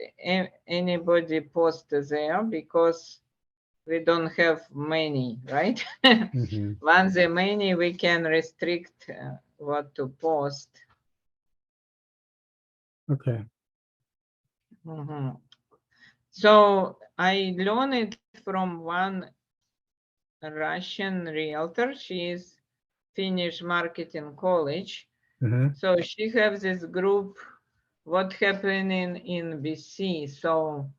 anybody post there because we don't have many, right? Once the many, we can restrict what to post. Okay. So I learned it from one Russian realtor. She is Finnish marketing college. So she has this group, what happening in BC. So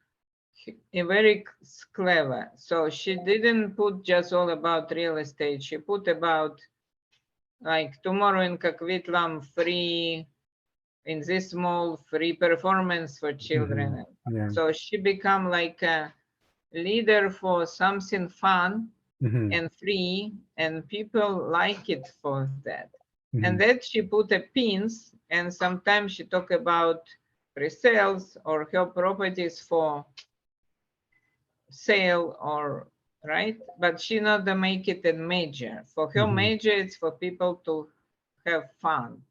very clever. So she didn't put just all about real estate. She put about like tomorrow in Kakvitlam free, in this mall free performance for children. So she become like a leader for something fun and free, and people like it for that. And that she put a pins, and sometimes she talk about pre-sales or her properties for sale or right, but she not the make it a major. For her major, it's for people to have fun.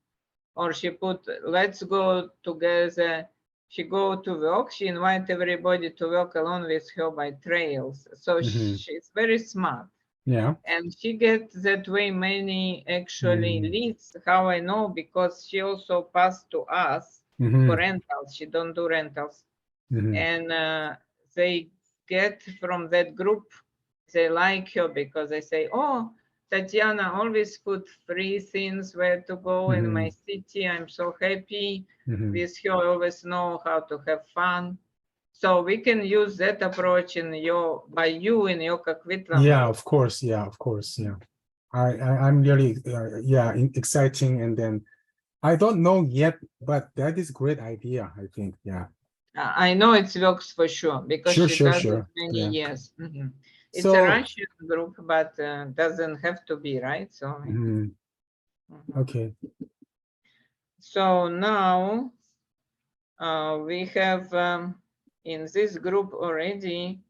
Or she put, let's go together. She go to work, she invite everybody to work along with her by trails. So she's very smart. And she gets that way many actually leads. How I know? Because she also passed to us for rentals. She don't do rentals. And they get from that group, they like her because they say, oh, Tatiana always put free things where to go in my city. I'm so happy with her. I always know how to have fun. So we can use that approach in your in your Kakvitlam. Yeah, of course. Yeah. I'm really exciting, and then I don't know yet, but that is great idea, I think. Yeah. I know it works for sure because she does it many years. It's a Russian group, but doesn't have to be, right? So okay. So now we have in this group already,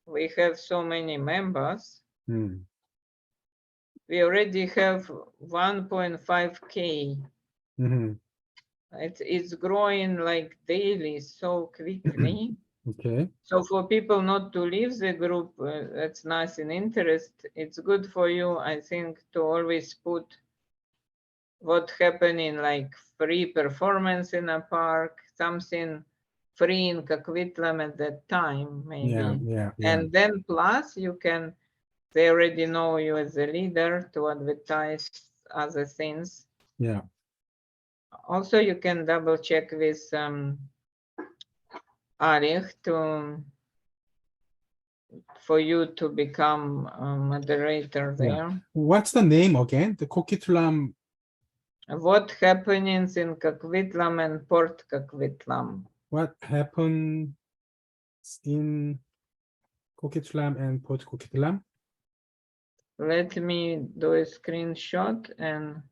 we have so many members. We already have 1.5K It's growing like daily so quickly. Okay. So for people not to leave the group, that's nice in interest. It's good for you, I think, to always put what happening like free performance in a park, something free in Coquitlam at that time, maybe. Yeah. And then plus you can, they already know you as a leader to advertise other things. Yeah. Also, you can double check with Arich for you to become a moderator there. Yeah. What's the name again? The Coquitlam. What happenings in Coquitlam and Port Coquitlam? What happened in Coquitlam and Port Coquitlam? Let me do a screenshot, and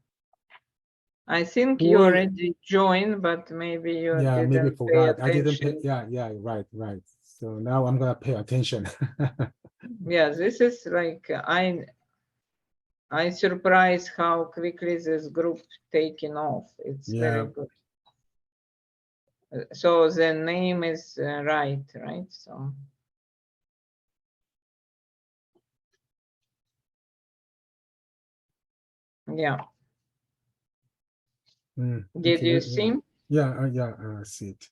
I think you already joined, but maybe you maybe didn't pay forgot. I didn't pay. attention. Yeah, right. So now I'm gonna pay attention. Yeah, this is like I surprised how quickly this group taking off. It's very good. So the name is right? So yeah. Did Okay, you see? Yeah, I see it.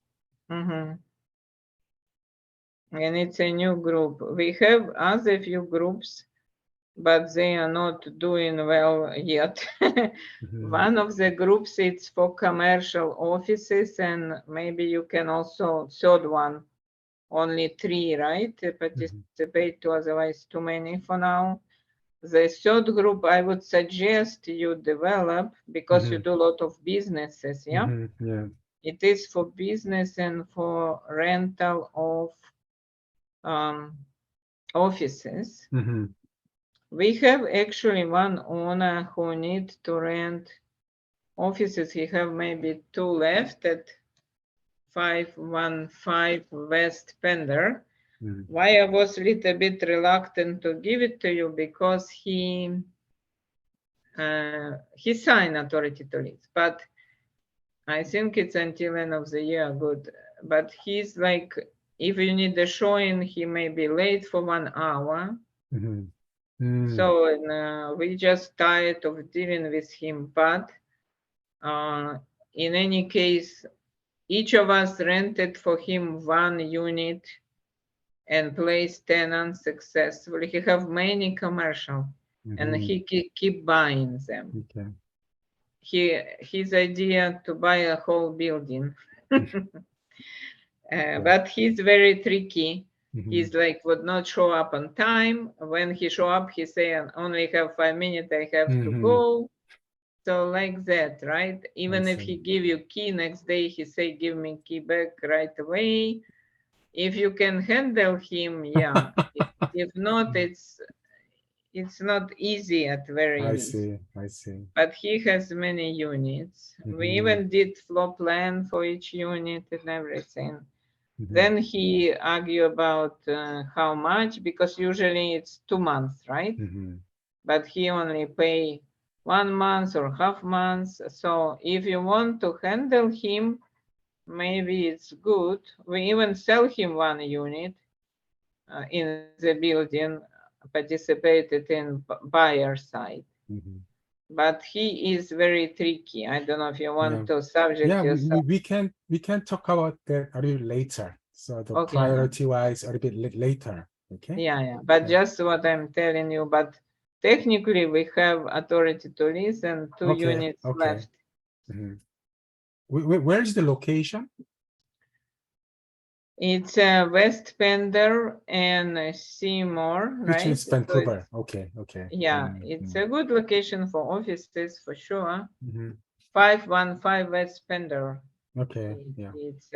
And it's a new group. We have other few groups, but they are not doing well yet. One of the groups it's for commercial offices, and maybe you can also third one, only 3, right? Participate to, otherwise too many for now. The third group I would suggest you develop because you do a lot of businesses, yeah? Yeah. It is for business and for rental of offices. We have actually one owner who need to rent offices. He have maybe 2 left at 515 West Pender. Why I was a little bit reluctant to give it to you, because he signed authority to lease, but I think it's until end of the year good. But he's like, if you need a showing, he may be late for 1 hour. So we just tired of dealing with him. But in any case, each of us rented for him 1 unit and placed tenants successfully. He have many commercial, and he keep buying them. His idea to buy a whole building. But he's very tricky. He's like would not show up on time. When he show up, he say, I only have 5 minutes, I have to go. So like that, right? Even if he give you key next day, he say, give me key back right away. If you can handle him, yeah. If not, it's not easy at very least. I see. But he has many units. We even did floor plan for each unit and everything. Then he argue about how much, because usually it's 2 months, right? But he only pay 1 month or half months. So if you want to handle him, maybe it's good. We even sell him 1 unit in the building, participated in buyer side. But he is very tricky. I don't know if you want to subject yourself. we can talk about that a little later. So the priority wise a little bit later. Okay. Yeah. But just what I'm telling you. But technically, we have authority to lease and 2 units left. Where is the location? It's West Pender and Seymour, right? Which is Vancouver. Okay. Yeah, it's a good location for offices for sure. 515 West Pender. Okay. It's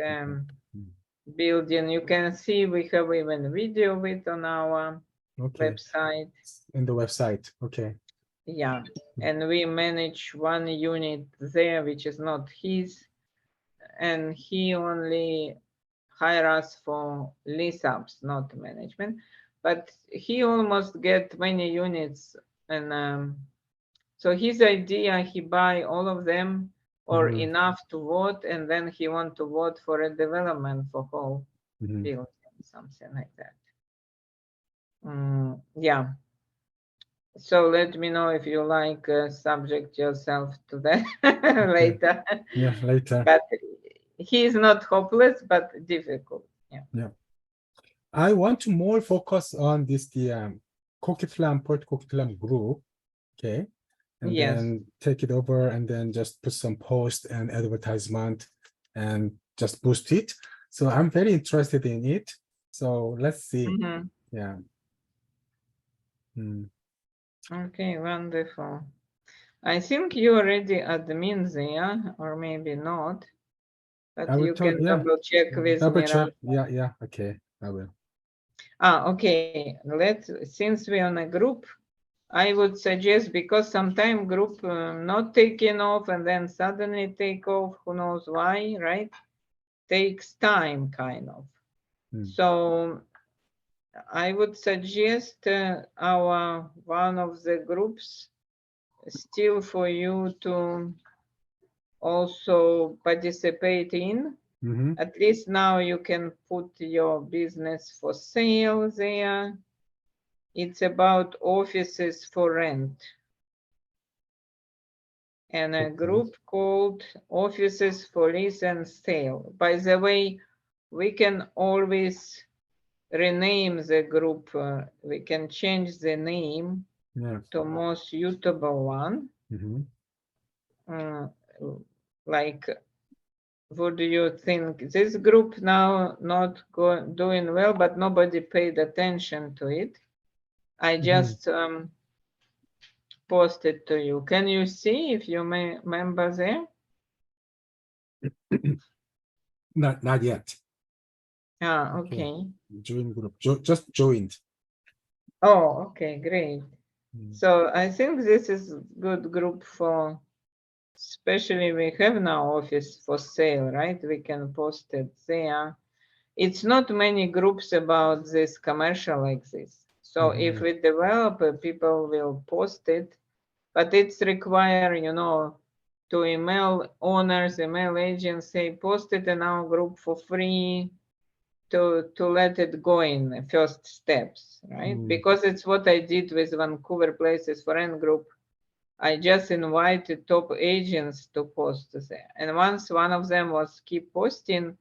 building. You can see we have even video of it on our website. In the website. Okay. Yeah, and we manage 1 unit there, which is not his, and he only hire us for lease ups, not management. But he almost get many units, and so his idea, he buy all of them or Mhm. enough to vote, and then he want to vote for a development for whole Mhm. building, something like that. Yeah. So let me know if you like subject yourself to that later. Yeah, later. But he is not hopeless, but difficult. Yeah. I want to more focus on this Coquitlam, Port Coquitlam group. Okay. And Yes. then take it over and then just put some post and advertisement and just boost it. So I'm very interested in it. So let's see. Mhm. Yeah. Mm. Okay, wonderful. I think you already admin there, or maybe not. But I will you tell, can yeah, double check with double me. check. Yeah, okay, I will. Okay. Since we're on a group, I would suggest, because sometimes group not taking off and then suddenly take off, who knows why, right? Takes time, kind of. So I would suggest our one of the groups still for you to also participate in. Mhm. At least now you can put your business for sale there. It's about offices for rent. And a Okay. group called Offices for Lease and Sale. By the way, we can always rename the group. We can change the name Yeah. to more suitable one. Mhm. Like, what do you think? This group now not doing well, but nobody paid attention to it. I just posted to you. Can you see if you may member there? Not yet. Okay. Join group. Just joined. Oh, okay, great. So I think this is good group for, especially we have now office for sale, right? We can post it there. It's not many groups about this commercial like this. So if we develop, people will post it, but it's require, to email owners, email agents, say post it in our group for free to let it go in the first steps, right? Because it's what I did with Vancouver Places for Rent group. I just invited top agents to post there. And once one of them was keep posting,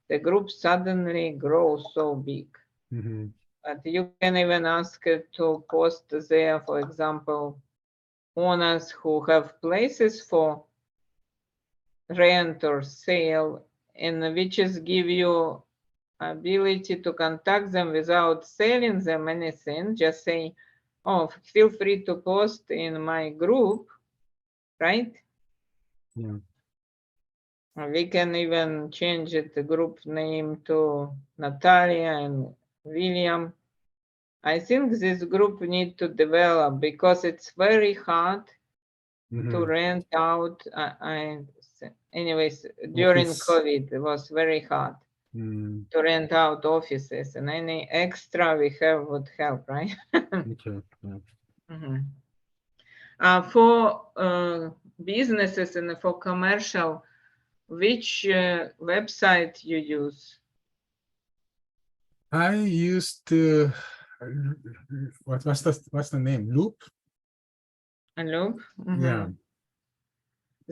the group suddenly grows so big. But you can even ask it to post there, for example, owners who have places for rent or sale, and which is give you ability to contact them without selling them anything. Just say, oh, feel free to post in my group, right? Yeah. We can even change it, the group name, to Natalia and William. I think this group need to develop because it's very hard to rent out. Anyways, during COVID, it was very hard to rent out offices, and any extra we have would help, right? Okay. Yeah. For businesses and for commercial, which website you use? I used what's the name? Loop? Loop? Yeah.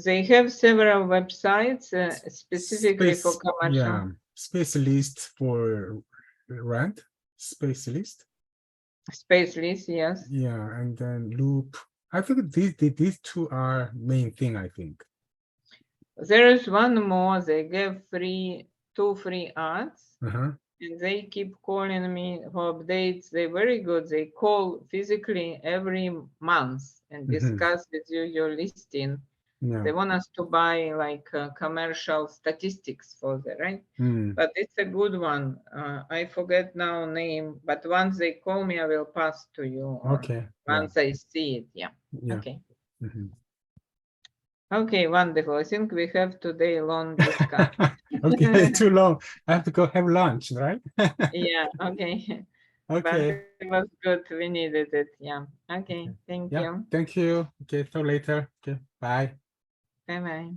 They have several websites specifically for commercial. Yeah, space list for rent, space list. Space list, yes. Yeah, and then loop. I think these two are main thing, I think. There is one more. They gave two free ads, and they keep calling me for updates. They're very good. They call physically every month and discuss with you your listing. Yeah. They want us to buy like commercial statistics for that, right? But it's a good one. I forget now name, but once they call me, I will pass to you. Okay. Once I see it, yeah. Okay. Okay, wonderful. I think we have today long discussion. Okay, too long. I have to go have lunch, right? Yeah, okay. But Okay. it was good. We needed it. Yeah. Okay. Thank Yeah. you. Thank you. Okay, so later. Okay, bye. Bye-bye.